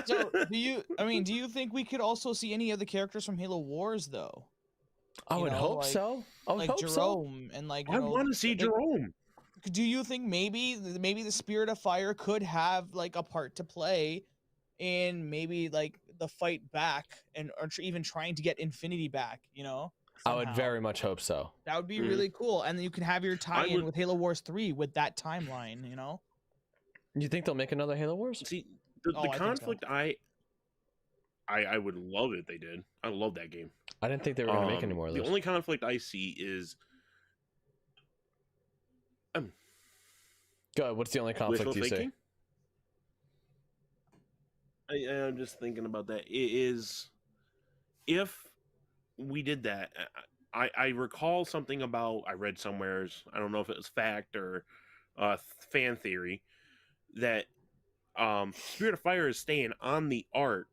[SPEAKER 2] So do you think we could also see any of the characters from Halo Wars though?
[SPEAKER 1] I would hope so. I would hope
[SPEAKER 2] Jerome and like
[SPEAKER 3] I want to see Jerome.
[SPEAKER 2] Do you think maybe the Spirit of Fire could have like a part to play in maybe like the fight back or even trying to get Infinity back, somehow?
[SPEAKER 1] I would very much hope so.
[SPEAKER 2] That would be really cool, and then you can have your tie-in with Halo Wars 3 with that timeline.
[SPEAKER 1] You think they'll make another Halo Wars?
[SPEAKER 3] See, the conflict, I would love it if they did. I love that game.
[SPEAKER 1] I didn't think they were going to make any more of those.
[SPEAKER 3] The only conflict I see is
[SPEAKER 1] Go ahead, what's the only conflict you see?
[SPEAKER 3] I'm just thinking about that. It is if we did that. I recall something about, I read somewhere, I don't know if it was fact or fan theory, that Spirit of Fire is staying on the Ark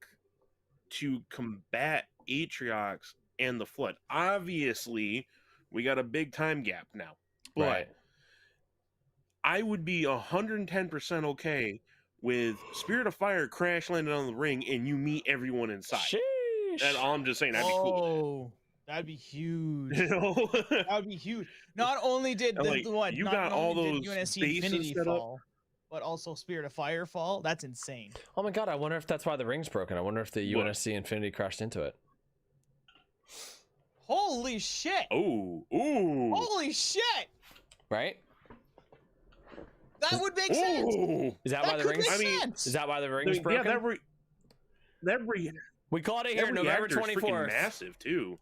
[SPEAKER 3] to combat Atriox and the Flood. Obviously, we got a big time gap now, but
[SPEAKER 1] right.
[SPEAKER 3] I would be 110% okay with Spirit of Fire crash landing on the ring and you meet everyone inside.
[SPEAKER 1] Sheesh.
[SPEAKER 3] That's all I'm just saying. I'd be cool with it.
[SPEAKER 2] That'd be huge.
[SPEAKER 3] That
[SPEAKER 2] would be huge. Not only did
[SPEAKER 3] you got all those
[SPEAKER 2] UNSC Infinity fall, but also Spirit of Fire fall. That's insane.
[SPEAKER 1] Oh my god! I wonder if that's why the ring's broken. I wonder if the UNSC Infinity crashed into it.
[SPEAKER 2] Holy shit!
[SPEAKER 3] Ooh!
[SPEAKER 2] Holy shit!
[SPEAKER 1] Right?
[SPEAKER 2] That would make sense.
[SPEAKER 1] Is that why the ring's? Is that why the ring's broken?
[SPEAKER 3] Yeah, that
[SPEAKER 1] we caught it here, November 24th.
[SPEAKER 3] Massive too.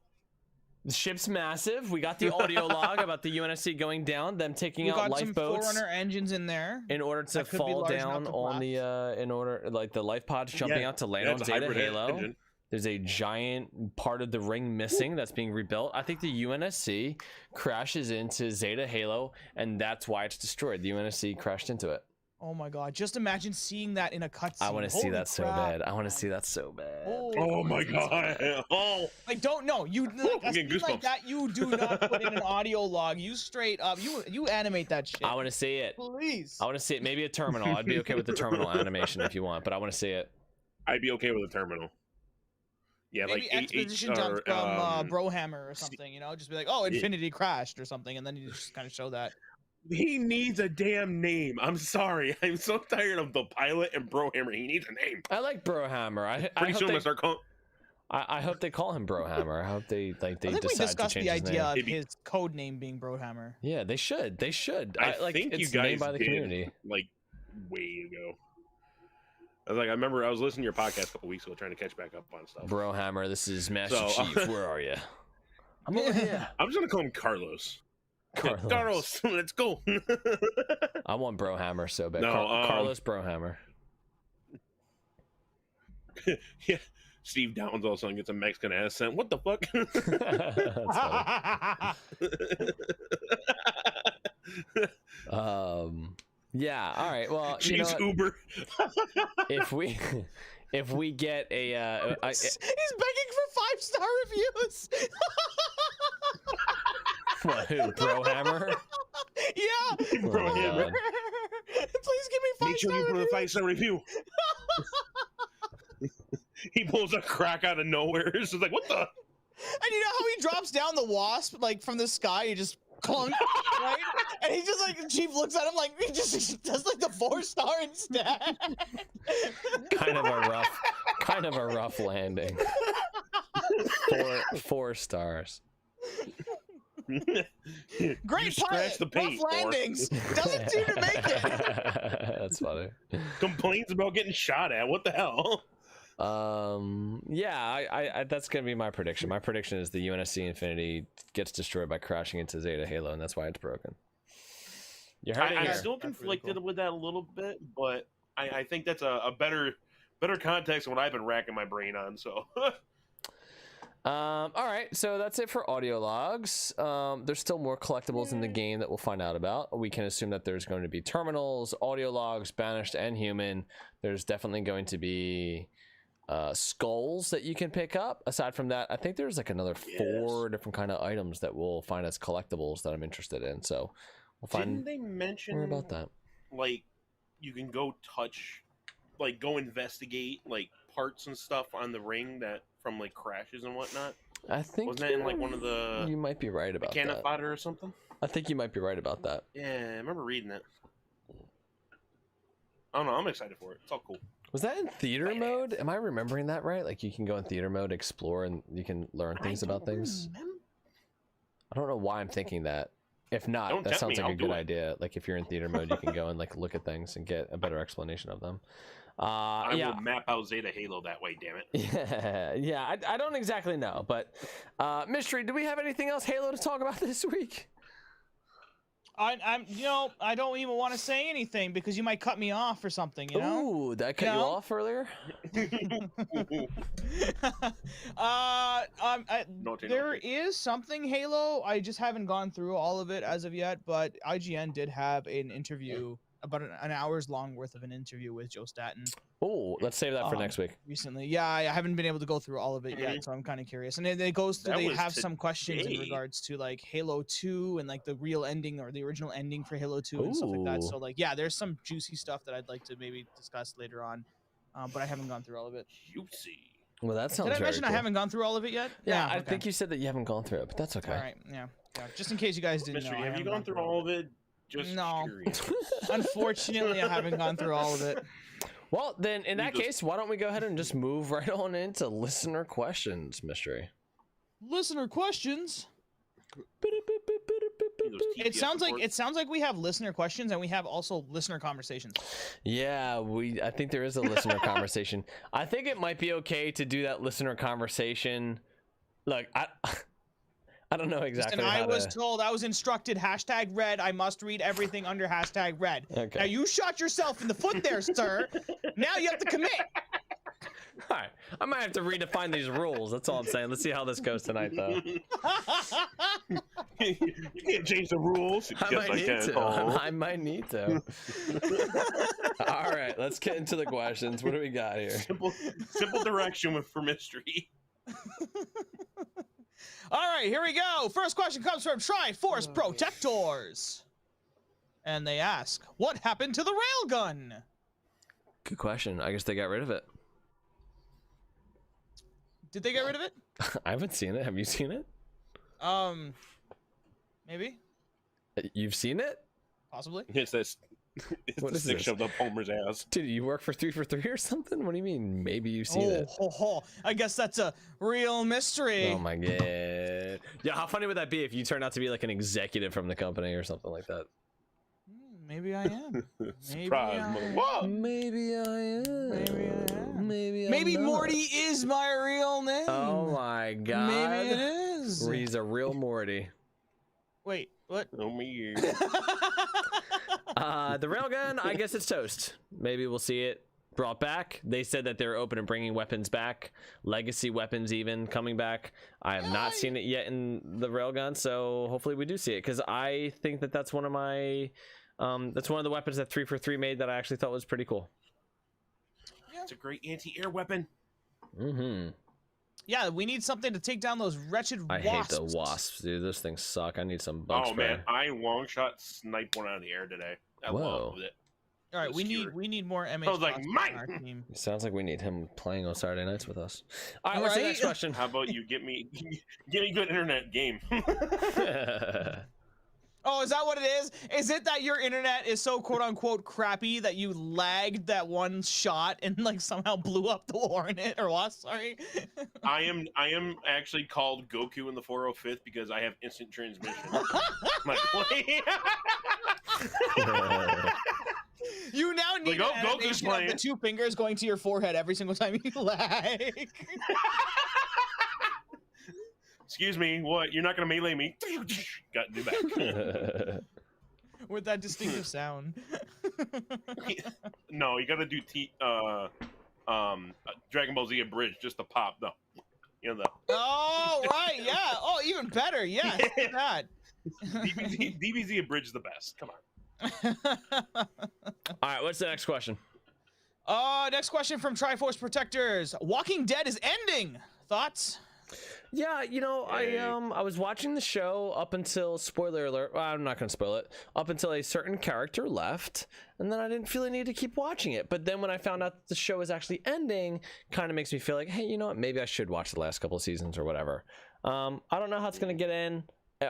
[SPEAKER 1] The ship's massive. We got the audio log about the UNSC going down, them taking out
[SPEAKER 2] got some
[SPEAKER 1] lifeboats
[SPEAKER 2] Forerunner engines in there.
[SPEAKER 1] in order to
[SPEAKER 2] that could be
[SPEAKER 1] fall
[SPEAKER 2] large
[SPEAKER 1] down
[SPEAKER 2] enough to
[SPEAKER 1] on
[SPEAKER 2] blast.
[SPEAKER 1] the in order like the life pods jumping out to land on
[SPEAKER 3] it's a
[SPEAKER 1] Zeta
[SPEAKER 3] hybrid
[SPEAKER 1] Halo.
[SPEAKER 3] engine.
[SPEAKER 1] There's a giant part of the ring missing that's being rebuilt. I think the UNSC crashes into Zeta Halo, and that's why it's destroyed. The UNSC crashed into it.
[SPEAKER 2] Oh my god! Just imagine seeing that in a cutscene.
[SPEAKER 1] I want to see that so bad. I want to see that so bad.
[SPEAKER 3] Oh my god! Oh,
[SPEAKER 2] like don't know you like a
[SPEAKER 3] getting
[SPEAKER 2] scene like
[SPEAKER 3] goosebumps.
[SPEAKER 2] that. You do not put in an audio log. You straight up you animate that shit.
[SPEAKER 1] I want to see it.
[SPEAKER 2] Please.
[SPEAKER 1] I want to see it. Maybe a terminal. I'd be okay with the terminal animation if you want, but I want to see it.
[SPEAKER 3] I'd be okay with a terminal. Yeah,
[SPEAKER 2] Maybe
[SPEAKER 3] like
[SPEAKER 2] exposition dump from Brohammer or something. You know, just be like, oh, Infinity crashed or something, and then you just kind of show that.
[SPEAKER 3] He needs a damn name. I'm sorry. I'm so tired of the pilot and Brohammer. He needs a name.
[SPEAKER 1] I like Brohammer. I
[SPEAKER 3] Pretty
[SPEAKER 1] hope
[SPEAKER 3] soon
[SPEAKER 1] they,
[SPEAKER 3] we'll start calling.
[SPEAKER 1] I hope they call him Brohammer. I hope they
[SPEAKER 2] I think we
[SPEAKER 1] decide
[SPEAKER 2] discussed
[SPEAKER 1] to change
[SPEAKER 2] the
[SPEAKER 1] his
[SPEAKER 2] idea
[SPEAKER 1] name.
[SPEAKER 2] of his code name being Brohammer.
[SPEAKER 1] Yeah, they should. They should.
[SPEAKER 3] I
[SPEAKER 1] like
[SPEAKER 3] think
[SPEAKER 1] it's
[SPEAKER 3] you guys
[SPEAKER 1] named by the
[SPEAKER 3] did,
[SPEAKER 1] community.
[SPEAKER 3] like way ago. I remember I was listening to your podcast a couple weeks ago, trying to catch back up on stuff.
[SPEAKER 1] Brohammer, this is Master
[SPEAKER 3] So,
[SPEAKER 1] Chief. Where are you? I'm over here.
[SPEAKER 3] I'm just gonna call him Carlos.
[SPEAKER 1] Carlos.
[SPEAKER 3] Carlos, let's go.
[SPEAKER 1] I want Brohammer so bad.
[SPEAKER 3] No,
[SPEAKER 1] Carlos Brohammer.
[SPEAKER 3] Yeah, Steve Downs all of a sudden gets a Mexican accent. What the fuck?
[SPEAKER 1] That's funny. Yeah. All right. Well, you
[SPEAKER 3] She's
[SPEAKER 1] know what?
[SPEAKER 3] Uber.
[SPEAKER 1] if we get a
[SPEAKER 2] He's begging for 5-star reviews.
[SPEAKER 1] what? Who? Brohammer?
[SPEAKER 2] Yeah.
[SPEAKER 3] Brohammer.
[SPEAKER 1] God.
[SPEAKER 2] Please give me 5-star.
[SPEAKER 3] Make sure you put a 5-star review. He pulls a crack out of nowhere. It's just like, what the?
[SPEAKER 2] And you know how he drops down the wasp like from the sky? He just clunk, right? And he just like Chief looks at him like he just does like the 4-star instead.
[SPEAKER 1] kind of a rough landing. Four stars.
[SPEAKER 2] Great pilot,
[SPEAKER 3] the paint,
[SPEAKER 2] rough landings. Doesn't seem to make it.
[SPEAKER 1] That's funny.
[SPEAKER 3] Complains about getting shot at. What the hell?
[SPEAKER 1] Yeah, I that's gonna be my prediction. My prediction is the UNSC Infinity gets destroyed by crashing into Zeta Halo, and that's why it's broken. You're hurting
[SPEAKER 3] I'm
[SPEAKER 1] here.
[SPEAKER 3] still conflicted with that a little bit, but I think that's a better context than what I've been racking my brain on. So.
[SPEAKER 1] All right, so that's it for audio logs. There's still more collectibles in the game that we'll find out about. We can assume that there's going to be terminals, audio logs, banished, and human. There's definitely going to be skulls that you can pick up. Aside from that, I think there's like another 4 different kind of items that we'll find as collectibles that I'm interested in. So we'll find.
[SPEAKER 3] Didn't they mention
[SPEAKER 1] more about that?
[SPEAKER 3] Like, you can go touch, like, go investigate like parts and stuff on the ring that from like crashes and whatnot.
[SPEAKER 1] I think
[SPEAKER 3] wasn't that in like one of the
[SPEAKER 1] you might be right about
[SPEAKER 3] Canna
[SPEAKER 1] that.
[SPEAKER 3] fodder or something?
[SPEAKER 1] I think you might be right about that.
[SPEAKER 3] Yeah, I remember reading it. I don't know. I'm excited for it. It's all cool.
[SPEAKER 1] Was that in theater mode? Am I remembering that right? Like you can go in theater mode, explore, and you can learn things about things. I don't know why I'm thinking that. If not,
[SPEAKER 3] Don't
[SPEAKER 1] that
[SPEAKER 3] tempt
[SPEAKER 1] sounds
[SPEAKER 3] me,
[SPEAKER 1] like a
[SPEAKER 3] I'll do
[SPEAKER 1] good
[SPEAKER 3] it.
[SPEAKER 1] idea. Like if you're in theater mode, you can go and like look at things and get a better explanation of them.
[SPEAKER 3] I
[SPEAKER 1] Yeah,
[SPEAKER 3] will map out Zeta Halo that way. Damn it.
[SPEAKER 1] yeah. I don't exactly know, but Mystery, do we have anything else Halo to talk about this week?
[SPEAKER 2] I'm you know, I don't even want to say anything because you might cut me off or something, you know?
[SPEAKER 1] Ooh, did I cut you
[SPEAKER 2] No.
[SPEAKER 1] off earlier?
[SPEAKER 2] There is something Halo. I just haven't gone through all of it as of yet, but IGN did have an interview, about an hour's long worth of an interview with Joe Staten
[SPEAKER 1] Oh, let's save that for next week.
[SPEAKER 2] recently. Yeah, I haven't been able to go through all of it yet, so I'm kind of curious. And it goes through,
[SPEAKER 3] That
[SPEAKER 2] they
[SPEAKER 3] was
[SPEAKER 2] have some questions in
[SPEAKER 3] today.
[SPEAKER 2] regards to like Halo 2 and like the real ending or the original ending for Halo 2 and stuff like that.
[SPEAKER 1] Ooh.
[SPEAKER 2] So like, yeah, there's some juicy stuff that I'd like to maybe discuss later on, but I haven't gone through all of it.
[SPEAKER 3] Juicy.
[SPEAKER 1] Well, that sounds
[SPEAKER 2] Did I
[SPEAKER 1] very
[SPEAKER 2] mention
[SPEAKER 1] cool.
[SPEAKER 2] I haven't gone through all of it yet?
[SPEAKER 1] Yeah, I
[SPEAKER 2] okay.
[SPEAKER 1] think you said that you haven't gone through it, but that's okay.
[SPEAKER 2] All right, yeah. Just in case you guys didn't
[SPEAKER 3] Mystery,
[SPEAKER 2] know. I
[SPEAKER 3] have you
[SPEAKER 2] haven't
[SPEAKER 3] gone through all of it? Just
[SPEAKER 2] No.
[SPEAKER 3] curious.
[SPEAKER 2] Unfortunately, I haven't gone through all of it.
[SPEAKER 1] Well, then in that
[SPEAKER 3] just-
[SPEAKER 1] case, why don't we go ahead and just move right on into listener questions, Mystery?
[SPEAKER 2] Listener questions.
[SPEAKER 3] Those
[SPEAKER 2] It
[SPEAKER 3] TPS
[SPEAKER 2] sounds
[SPEAKER 3] reports.
[SPEAKER 2] like we have listener questions and we have also listener conversations.
[SPEAKER 1] Yeah, I think there is a listener conversation. I think it might be okay to do that listener conversation. Look, I don't know exactly.
[SPEAKER 2] And I
[SPEAKER 1] how
[SPEAKER 2] was
[SPEAKER 1] to...
[SPEAKER 2] told, I was instructed, #read. I must read everything under #read.
[SPEAKER 1] Okay.
[SPEAKER 2] Now you shot yourself in the foot there, sir. Now you have to commit.
[SPEAKER 1] All right, I might have to redefine these rules. That's all I'm saying. Let's see how this goes tonight, though.
[SPEAKER 3] You can't change the rules.
[SPEAKER 1] I might need to. All right, let's get into the questions. What do we got here?
[SPEAKER 3] Simple direction for mystery.
[SPEAKER 2] All right, here we go. First question comes from Triforce Protectors. And they ask, what happened to the railgun?
[SPEAKER 1] Good question. I guess they got rid of it.
[SPEAKER 2] Did they get rid of it?
[SPEAKER 1] I haven't seen it. Have you seen it?
[SPEAKER 2] Maybe.
[SPEAKER 1] You've seen it?
[SPEAKER 2] Possibly.
[SPEAKER 3] It's this. It's
[SPEAKER 1] What
[SPEAKER 3] the
[SPEAKER 1] is
[SPEAKER 3] stick
[SPEAKER 1] this?
[SPEAKER 3] shoved up Homer's ass.
[SPEAKER 1] Dude, you work for 3 for 3 or something? What do you mean? Maybe you've seen it.
[SPEAKER 2] I guess that's a real mystery.
[SPEAKER 1] Oh my god. Yeah, how funny would that be if you turned out to be like an executive from the company or something like that?
[SPEAKER 2] Maybe I am.
[SPEAKER 3] Surprise, mother. Whoa!
[SPEAKER 1] Maybe I am.
[SPEAKER 2] Maybe I am.
[SPEAKER 1] Maybe I'm
[SPEAKER 2] Morty
[SPEAKER 1] not.
[SPEAKER 2] is my real name.
[SPEAKER 1] Oh my god.
[SPEAKER 2] Maybe it is.
[SPEAKER 1] He's a real Morty.
[SPEAKER 2] Wait, what?
[SPEAKER 3] Oh me.
[SPEAKER 1] The railgun, I guess it's toast. Maybe we'll see it brought back. They said that they're open to bringing weapons back, legacy weapons even coming back. I have not seen it yet in the railgun, so hopefully we do see it, because I think that that's one of my that's one of the weapons that 3 for 3 made that I actually thought was pretty cool.
[SPEAKER 3] It's a great anti-air weapon.
[SPEAKER 2] Yeah, we need something to take down those wretched wasps.
[SPEAKER 1] I hate the wasps, dude. Those things suck. I need some bug spray.
[SPEAKER 3] Man, I long shot sniped one out of the air today. I loved it.
[SPEAKER 2] All right, we need more MH.
[SPEAKER 3] I was like,
[SPEAKER 2] on
[SPEAKER 3] mine!
[SPEAKER 2] our team.
[SPEAKER 1] It sounds like we need him playing on Saturday nights with us. All right, what's the next question?
[SPEAKER 3] How about you get me good internet game?
[SPEAKER 2] Oh, is that what it is? Is it that your internet is so quote unquote crappy that you lagged that one shot and like somehow blew up the Hornet or what? Sorry.
[SPEAKER 3] I am actually called Goku in the 405th because I have instant transmission. Like,
[SPEAKER 2] you now need
[SPEAKER 3] like,
[SPEAKER 2] an animation of the 2 fingers going to your forehead every single time you lag.
[SPEAKER 3] Excuse me, what? You're not gonna melee me? Got to do back.
[SPEAKER 2] With that distinctive sound.
[SPEAKER 3] No, you gotta do Dragon Ball Z abridged just to pop though. You know the.
[SPEAKER 2] Oh right, yeah. Oh, even better. Yeah, that.
[SPEAKER 3] DBZ abridged is the best. Come on.
[SPEAKER 1] All right, what's the next question?
[SPEAKER 2] Next question from Triforce Protectors. Walking Dead is ending. Thoughts?
[SPEAKER 1] Yeah, you know, I was watching the show up until, spoiler alert, well, I'm not gonna spoil it, up until a certain character left, and then I didn't feel the need to keep watching it. But then when I found out that the show is actually ending, kind of makes me feel like, hey, you know what, maybe I should watch the last couple of seasons or whatever. I don't know how it's gonna get in.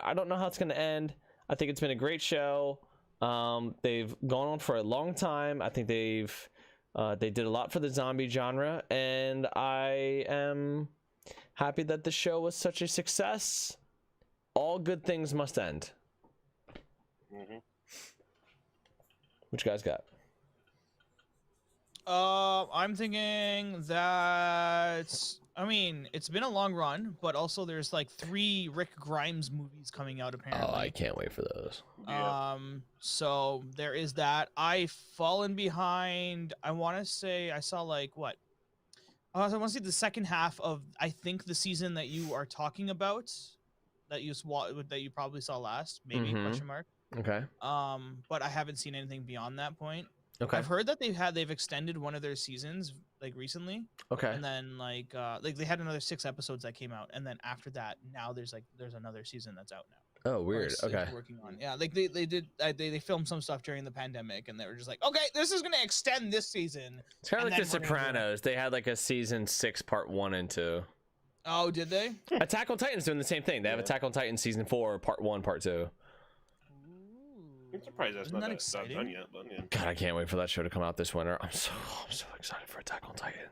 [SPEAKER 1] I don't know how it's gonna end. I think it's been a great show. They've gone on for a long time. I think they did a lot for the zombie genre, and I am happy that the show was such a success. All good things must end. What you guys got?
[SPEAKER 2] I'm thinking that, I mean, it's been a long run, but also there's like 3 Rick Grimes movies coming out apparently.
[SPEAKER 1] Oh, I can't wait for those.
[SPEAKER 3] Yeah.
[SPEAKER 2] So there is that. I've fallen behind. I want to say I saw like what? I want to see the second half of, I think, the season that you are talking about, that you probably saw last, maybe question mark.
[SPEAKER 1] Okay.
[SPEAKER 2] But I haven't seen anything beyond that point.
[SPEAKER 1] Okay.
[SPEAKER 2] I've heard that they've extended one of their seasons like recently.
[SPEAKER 1] Okay.
[SPEAKER 2] And then like they had another 6 episodes that came out, and then after that, now there's another season that's out now.
[SPEAKER 1] Oh, weird. Okay.
[SPEAKER 2] Working on, yeah, like they filmed some stuff during the pandemic, and they were just like, okay, this is gonna extend this season.
[SPEAKER 1] It's kind of like The Sopranos. They had like a season 6 part 1 and 2.
[SPEAKER 2] Oh, did they?
[SPEAKER 1] Attack on Titan's doing the same thing. They have Attack on Titan season 4 part 1 part 2.
[SPEAKER 3] I'm surprised that's
[SPEAKER 2] Isn't
[SPEAKER 3] not
[SPEAKER 2] that
[SPEAKER 3] done
[SPEAKER 2] exciting?
[SPEAKER 3] yet. But yeah.
[SPEAKER 1] God, I can't wait for that show to come out this winter. I'm so excited for Attack on Titan.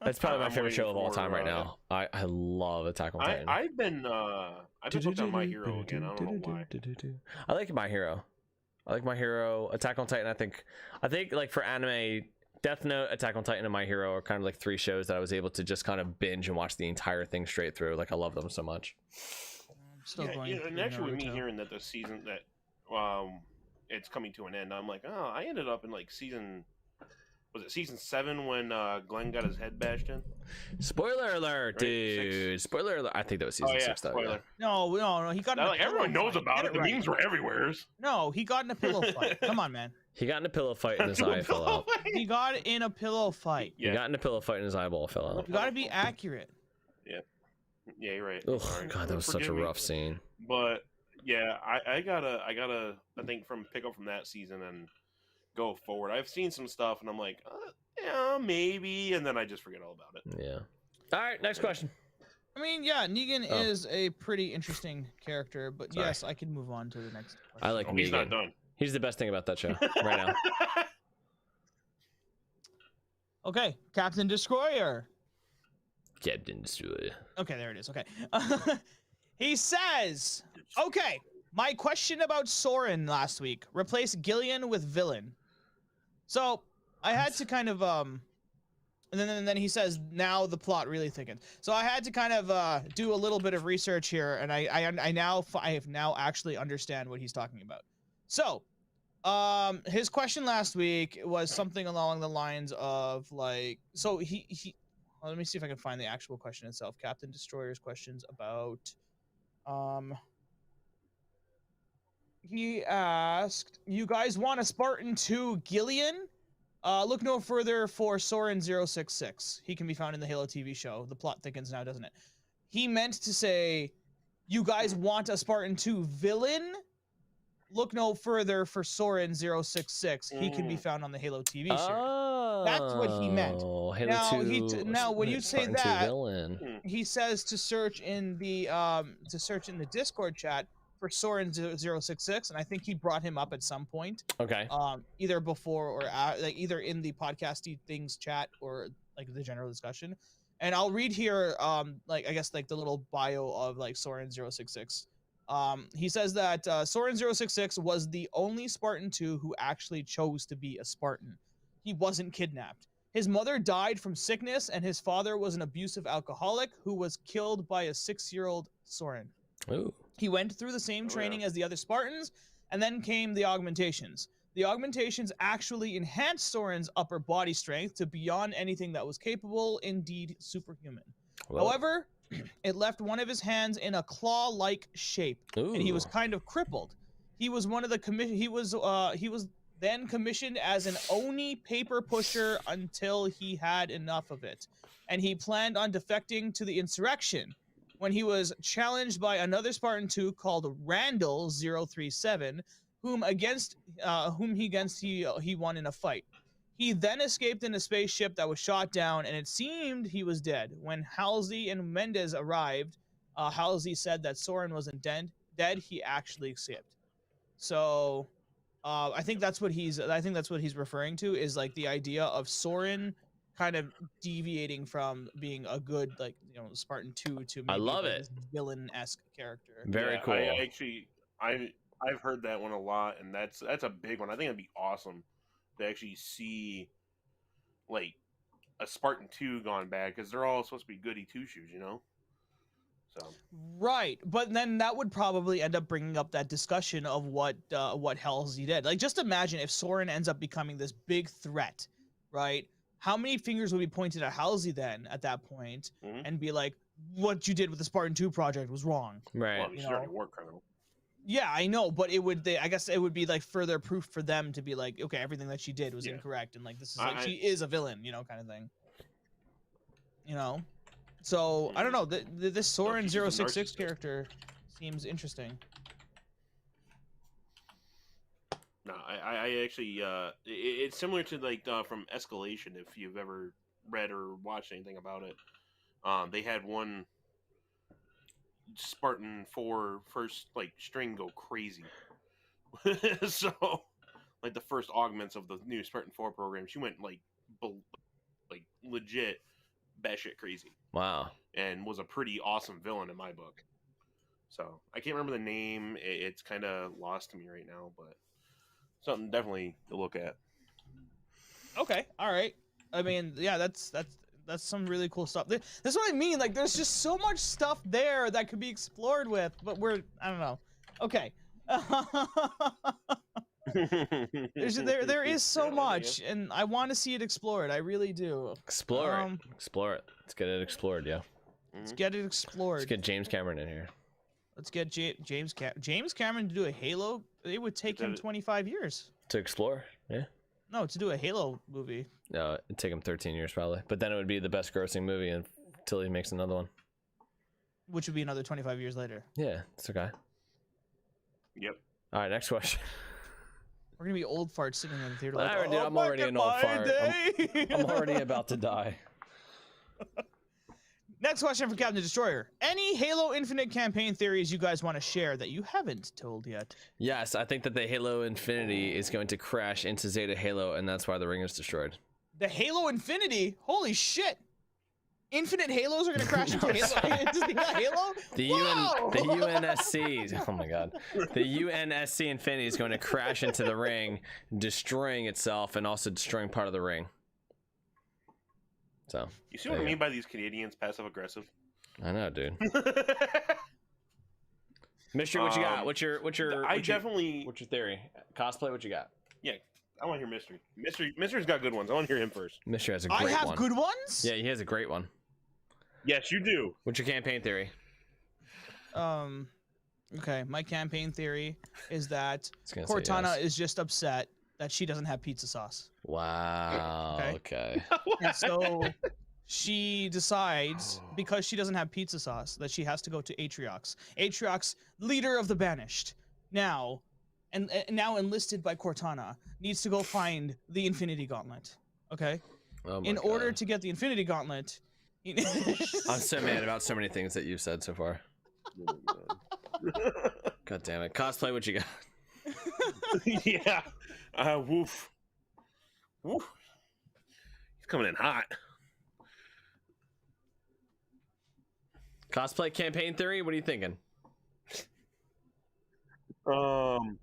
[SPEAKER 1] That's probably my favorite show of all time right now. I love Attack on Titan.
[SPEAKER 3] I've been hooked on My Hero again. I don't know why.
[SPEAKER 1] I like My Hero. Attack on Titan. I think like for anime, Death Note, Attack on Titan, and My Hero are kind of like 3 shows that I was able to just kind of binge and watch the entire thing straight through. Like I love them so much.
[SPEAKER 2] Still
[SPEAKER 3] Yeah,
[SPEAKER 2] going.
[SPEAKER 3] and
[SPEAKER 2] through
[SPEAKER 3] actually, with me
[SPEAKER 2] Naruto.
[SPEAKER 3] hearing that the season that it's coming to an end, I'm like, oh, I ended up in like season. Was it season 7 when Glenn got his head bashed in?
[SPEAKER 1] Spoiler alert,
[SPEAKER 3] Right?
[SPEAKER 1] dude.
[SPEAKER 3] 6.
[SPEAKER 1] Spoiler alert. I think that was
[SPEAKER 3] Oh
[SPEAKER 1] season
[SPEAKER 3] yeah,
[SPEAKER 1] 6, though.
[SPEAKER 3] spoiler.
[SPEAKER 2] No. He got in
[SPEAKER 3] Now,
[SPEAKER 2] a
[SPEAKER 3] like
[SPEAKER 2] pillow
[SPEAKER 3] everyone knows
[SPEAKER 2] fight.
[SPEAKER 3] about
[SPEAKER 2] Get
[SPEAKER 3] it. The
[SPEAKER 2] right.
[SPEAKER 3] memes were everywhere.
[SPEAKER 2] No, he got in a pillow fight. Come on, man.
[SPEAKER 1] He got in a pillow fight and his eye fell out.
[SPEAKER 2] He got in a pillow fight.
[SPEAKER 1] He got in a pillow fight and his eyeball fell out.
[SPEAKER 2] You gotta be accurate.
[SPEAKER 3] Yeah, you're right.
[SPEAKER 1] Oh
[SPEAKER 3] Sorry.
[SPEAKER 1] god, that was such a
[SPEAKER 3] Forgive me.
[SPEAKER 1] rough scene.
[SPEAKER 3] But yeah, I gotta I think pick up from that season and go forward. I've seen some stuff and I'm like, yeah, maybe, and then I just forget all about it.
[SPEAKER 1] Yeah. All right, next question.
[SPEAKER 2] I mean, yeah, Negan
[SPEAKER 1] Oh.
[SPEAKER 2] is a pretty interesting character, but
[SPEAKER 1] Sorry.
[SPEAKER 2] yes, I can move on to the next question.
[SPEAKER 1] I like
[SPEAKER 3] Oh, he's not
[SPEAKER 1] Negan.
[SPEAKER 3] done.
[SPEAKER 1] He's the best thing about that show right now.
[SPEAKER 2] Okay, Captain Destroyer.
[SPEAKER 1] Captain Destroyer.
[SPEAKER 2] Okay, there it is. Okay. He says, okay, my question about Soren last week. Replace Gillian with villain. So I had to kind of and then he says now the plot really thickens. So I had to kind of do a little bit of research here, and I have now actually understand what he's talking about. So his question last week was something along the lines of like, so he well, let me see if I can find the actual question itself. Captain Destroyer's questions about he asked, you guys want a Spartan 2 Gillian? Look no further for Soren 066. He can be found in the Halo TV show. The plot thickens now, doesn't it? He meant to say, you guys want a Spartan 2 villain? Look no further for Soren 066. He can be found on the Halo TV show.
[SPEAKER 1] Oh,
[SPEAKER 2] That's what he meant.
[SPEAKER 1] Halo
[SPEAKER 2] Now,
[SPEAKER 1] 2,
[SPEAKER 2] now when you say
[SPEAKER 1] Spartan 2
[SPEAKER 2] that,
[SPEAKER 1] villain.
[SPEAKER 2] he says to search in the Discord chat for Soren 066, and I think he brought him up at some point.
[SPEAKER 1] Okay.
[SPEAKER 2] Either before or like either in the podcasty things chat or like the general discussion. And I'll read here like I guess like the little bio of like Soren 066. He says that Soren 066 was the only Spartan 2 who actually chose to be a Spartan. He wasn't kidnapped. His mother died from sickness, and his father was an abusive alcoholic who was killed by a 6-year-old Soren.
[SPEAKER 1] Ooh.
[SPEAKER 2] He went through the same training as the other Spartans, and then came the augmentations. The augmentations actually enhanced Soren's upper body strength to beyond anything that was capable, indeed superhuman.
[SPEAKER 1] Well,
[SPEAKER 2] However, it left one of his hands in a claw-like shape, and he was kind of crippled. He was one of the he was then commissioned as an Oni paper pusher until he had enough of it, and he planned on defecting to the insurrection. When he was challenged by another Spartan 2 called Randall 037, whom he won in a fight. He then escaped in a spaceship that was shot down, and it seemed he was dead. When Halsey and Mendez arrived, Halsey said that Soren wasn't dead. He actually escaped. So, I think that's what he's referring to, is like the idea of Soren kind of deviating from being a good, like, you know, Spartan 2 to maybe
[SPEAKER 1] I love
[SPEAKER 2] like
[SPEAKER 1] it.
[SPEAKER 2] this villain-esque character.
[SPEAKER 1] Very cool.
[SPEAKER 3] I've heard that one a lot, and that's a big one. I think it'd be awesome to actually see like a Spartan 2 gone bad, because they're all supposed to be goody two shoes, you know. So
[SPEAKER 2] Right, but then that would probably end up bringing up that discussion of what Halsey did. Like, just imagine if Soren ends up becoming this big threat, right? How many fingers would be pointed at Halsey then at that point, and be like, what you did with the Spartan 2 project was wrong.
[SPEAKER 1] Right.
[SPEAKER 3] well, he's certainly a war criminal.
[SPEAKER 2] Yeah, I know, but I guess it would be like further proof for them to be like, okay, everything that she did was incorrect, and like this is like she is a villain, you know, kind of thing. You know, so I don't know. This Soren 066 character seems interesting.
[SPEAKER 3] No, I actually it's similar to like from Escalation, if you've ever read or watched anything about it. They had one Spartan 4 first like string go crazy. So like the first augments of the new Spartan 4 program, she went like legit batshit crazy.
[SPEAKER 1] Wow.
[SPEAKER 3] And was a pretty awesome villain in my book. So I can't remember the name. It's kind of lost to me right now, but something definitely to look at.
[SPEAKER 2] Okay, all right. I mean, yeah, that's That's some really cool stuff. That's what I mean. Like, there's just so much stuff there that could be explored with, but I don't know. Okay. there is so much, and I want to see it explored. I really do.
[SPEAKER 1] Explore it. Explore it. Let's get it explored, yeah.
[SPEAKER 2] Let's get it explored.
[SPEAKER 1] Let's get James Cameron in here.
[SPEAKER 2] Let's get James Cameron to do a Halo. It would take him 25 years.
[SPEAKER 1] To explore, yeah.
[SPEAKER 2] No, to do a Halo movie.
[SPEAKER 1] No, it'd take him 13 years probably. But then it would be the best grossing movie until he makes another one.
[SPEAKER 2] Which would be another 25 years later.
[SPEAKER 1] Yeah, it's okay.
[SPEAKER 3] Yep.
[SPEAKER 1] All right, next question.
[SPEAKER 2] We're gonna be old farts sitting in the theater.
[SPEAKER 1] Like, dude, I'm already an old fart. I'm already about to die.
[SPEAKER 2] Next question for Captain the Destroyer. Any Halo Infinite campaign theories you guys want to share that you haven't told yet?
[SPEAKER 1] Yes, I think that the Halo Infinity is going to crash into Zeta Halo, and that's why the ring is destroyed.
[SPEAKER 2] The Halo Infinity? Holy shit! Infinite Halos are gonna crash into Halo?
[SPEAKER 1] The UNSC, oh my god. The UNSC Infinity is going to crash into the ring, destroying itself and also destroying part of the ring. So
[SPEAKER 3] you see what I mean by these Canadians passive aggressive?
[SPEAKER 1] I know, dude. Mystery, what you got? What's your theory? Cosplay, what you got?
[SPEAKER 3] Yeah, I want to hear Mystery. Mystery's got good ones. I want to hear him first.
[SPEAKER 1] Mystery has a great one.
[SPEAKER 2] I have good ones?
[SPEAKER 1] Yeah, he has a great one.
[SPEAKER 3] Yes, you do.
[SPEAKER 1] What's your campaign theory?
[SPEAKER 2] Okay, my campaign theory is that Cortana is just upset that she doesn't have pizza sauce.
[SPEAKER 1] Wow. Okay.
[SPEAKER 2] And so she decides, because she doesn't have pizza sauce, that she has to go to Atriox. Atriox, leader of the Banished, now enlisted by Cortana, needs to go find the Infinity Gauntlet. Okay?
[SPEAKER 1] Oh my
[SPEAKER 2] In
[SPEAKER 1] God.
[SPEAKER 2] order to get the Infinity Gauntlet...
[SPEAKER 1] I'm so mad about so many things that you've said so far. God damn it. Cosplay, what you got?
[SPEAKER 3] Yeah. Woof. Woof. He's coming in hot.
[SPEAKER 1] Cosplay campaign theory, what are you thinking?
[SPEAKER 3] Well,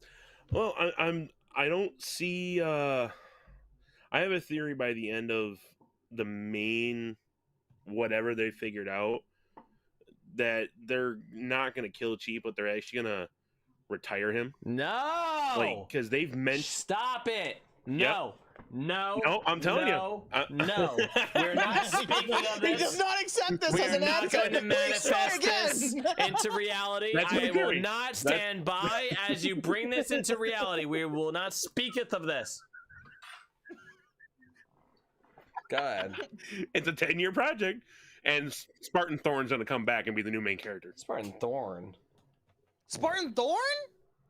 [SPEAKER 3] I don't see I have a theory by the end of the main whatever they figured out that they're not gonna kill Chief, but they're actually gonna retire him.
[SPEAKER 1] No,
[SPEAKER 3] like, because they've mentioned.
[SPEAKER 1] Stop it! No,
[SPEAKER 3] Yep.
[SPEAKER 1] no,
[SPEAKER 3] I'm telling you.
[SPEAKER 1] No, we're not speaking of this.
[SPEAKER 2] He does not accept this as
[SPEAKER 1] We're
[SPEAKER 2] an
[SPEAKER 1] not
[SPEAKER 2] answer.
[SPEAKER 1] going to
[SPEAKER 2] Please
[SPEAKER 1] manifest
[SPEAKER 2] try
[SPEAKER 1] this
[SPEAKER 2] again.
[SPEAKER 1] into reality.
[SPEAKER 3] That's my
[SPEAKER 1] I will
[SPEAKER 3] theory.
[SPEAKER 1] not stand by as you bring this into reality. We will not speaketh of this. Go ahead.
[SPEAKER 3] It's a 10-year project, and Spartan Thorn's gonna come back and be the new main character.
[SPEAKER 1] Spartan Thorn.
[SPEAKER 2] Spartan Thorn?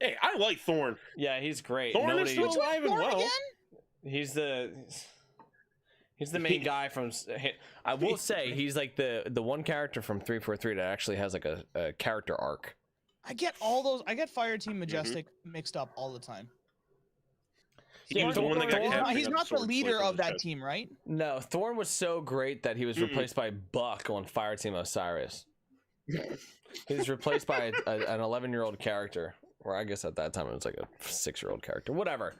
[SPEAKER 3] Hey, I like Thorn.
[SPEAKER 1] Yeah, he's great.
[SPEAKER 3] Thorn is still alive and
[SPEAKER 2] Thorn
[SPEAKER 3] well.
[SPEAKER 2] again?
[SPEAKER 1] He's the main guy from. I will say he's like the one character from 343 that actually has like a character arc.
[SPEAKER 2] I get all those. I get Fireteam Majestic mixed up all the time.
[SPEAKER 3] He was the one that got captured
[SPEAKER 2] He's
[SPEAKER 3] up
[SPEAKER 2] not the
[SPEAKER 3] sword
[SPEAKER 2] leader
[SPEAKER 3] slice on
[SPEAKER 2] of
[SPEAKER 3] his
[SPEAKER 2] that
[SPEAKER 3] chest.
[SPEAKER 2] team, right?
[SPEAKER 1] No, Thorn was so great that he was replaced by Buck on Fireteam Osiris. He was replaced by an 11-year-old character, or I guess at that time it was like a 6-year-old character. Whatever.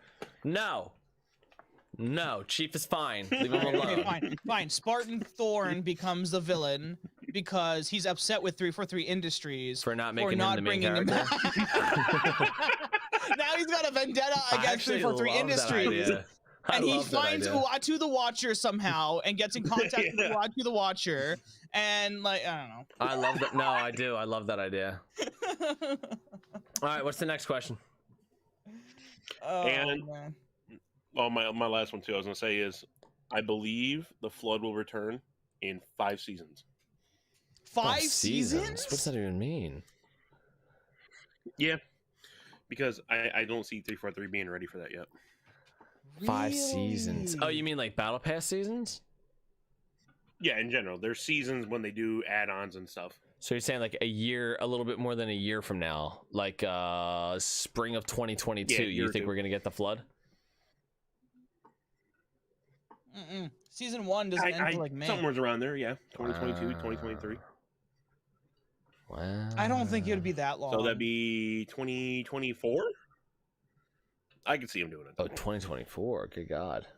[SPEAKER 1] No, Chief is fine. Leave him alone.
[SPEAKER 2] Okay, fine. Spartan Thorn becomes the villain because he's upset with 343 Industries
[SPEAKER 1] For not making him the main
[SPEAKER 2] bringing him
[SPEAKER 1] character.
[SPEAKER 2] back. Now he's got a vendetta against 343 Industries. And he finds Uatu the Watcher somehow and gets in contact with Uatu the Watcher. And, like, I don't know.
[SPEAKER 1] I love that. No, I do. I love that idea. All right, what's the next question?
[SPEAKER 2] Man.
[SPEAKER 3] Well, my last one too. I was gonna say is, I believe the Flood will return in 5 seasons.
[SPEAKER 2] 5 seasons?
[SPEAKER 1] What's that even mean?
[SPEAKER 3] Yeah, because I don't see 343 being ready for that yet.
[SPEAKER 1] 5 seasons. Oh, you mean like Battle Pass seasons?
[SPEAKER 3] Yeah, in general, there's seasons when they do add-ons and stuff.
[SPEAKER 1] So you're saying like a year, a little bit more than a year from now, like spring of 2022.
[SPEAKER 3] Yeah,
[SPEAKER 1] You think we're gonna get the Flood?
[SPEAKER 2] Season 1 doesn't end until like May.
[SPEAKER 3] Somewhere's around there, yeah. 2022, 2023.
[SPEAKER 1] Wow.
[SPEAKER 2] I don't think it would be that long.
[SPEAKER 3] So that'd be 2024? I could see him doing it.
[SPEAKER 1] Oh, 2024. Good God.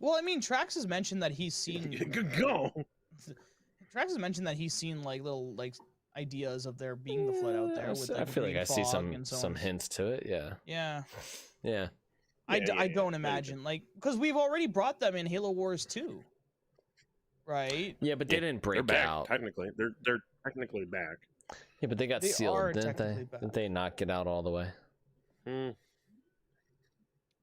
[SPEAKER 2] Well, I mean, Trax has mentioned that he's seen.
[SPEAKER 3] Go.
[SPEAKER 2] Trax has mentioned that he's seen like little like ideas of there being the flood out there. With,
[SPEAKER 1] I
[SPEAKER 2] like,
[SPEAKER 1] feel like I see
[SPEAKER 2] and
[SPEAKER 1] some hints to it. Yeah.
[SPEAKER 2] Yeah.
[SPEAKER 1] Yeah.
[SPEAKER 2] I don't imagine like because we've already brought them in Halo Wars 2. Right.
[SPEAKER 1] Yeah, but they didn't break
[SPEAKER 3] back,
[SPEAKER 1] out.
[SPEAKER 3] Technically, they're technically back.
[SPEAKER 1] Yeah, but they got
[SPEAKER 2] They
[SPEAKER 1] sealed,
[SPEAKER 2] are
[SPEAKER 1] didn't they?
[SPEAKER 2] technically back.
[SPEAKER 1] Didn't they not get out all the way?
[SPEAKER 3] Hmm.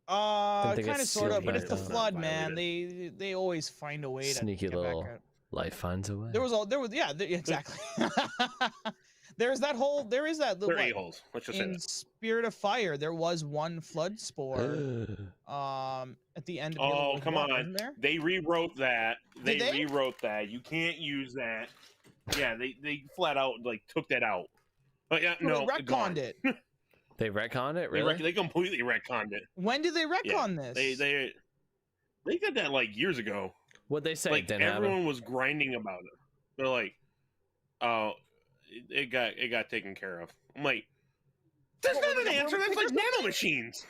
[SPEAKER 1] Didn't they get
[SPEAKER 2] Kind of, sort of,
[SPEAKER 1] sealed
[SPEAKER 2] but
[SPEAKER 1] back
[SPEAKER 2] it's the
[SPEAKER 1] out?
[SPEAKER 2] flood, man. They always find a way to
[SPEAKER 1] Sneaky
[SPEAKER 2] get
[SPEAKER 1] little
[SPEAKER 2] back out.
[SPEAKER 1] life finds a way.
[SPEAKER 2] There was exactly. There is that
[SPEAKER 3] They're a-holes. Let's just say
[SPEAKER 2] in
[SPEAKER 3] that.
[SPEAKER 2] Spirit of Fire. There was one flood spore at the end of Halo
[SPEAKER 3] Oh,
[SPEAKER 2] Wars
[SPEAKER 3] come
[SPEAKER 2] 1,
[SPEAKER 3] on.
[SPEAKER 2] wasn't there?
[SPEAKER 3] They rewrote that.
[SPEAKER 2] Did they?
[SPEAKER 3] Rewrote that. You can't use that. Yeah, they flat out like took that out. But yeah,
[SPEAKER 2] So
[SPEAKER 3] no,
[SPEAKER 2] they retconned it.
[SPEAKER 1] They retconned it,
[SPEAKER 3] They,
[SPEAKER 1] really?
[SPEAKER 3] they completely retconned it.
[SPEAKER 2] When did they retcon this?
[SPEAKER 3] They did that like years ago.
[SPEAKER 1] What'd they say?
[SPEAKER 3] Like
[SPEAKER 1] Didn't
[SPEAKER 3] everyone
[SPEAKER 1] happen?
[SPEAKER 3] was grinding about it. They're like, oh, it got taken care of. I'm like, that's not an answer. That's like nanomachines.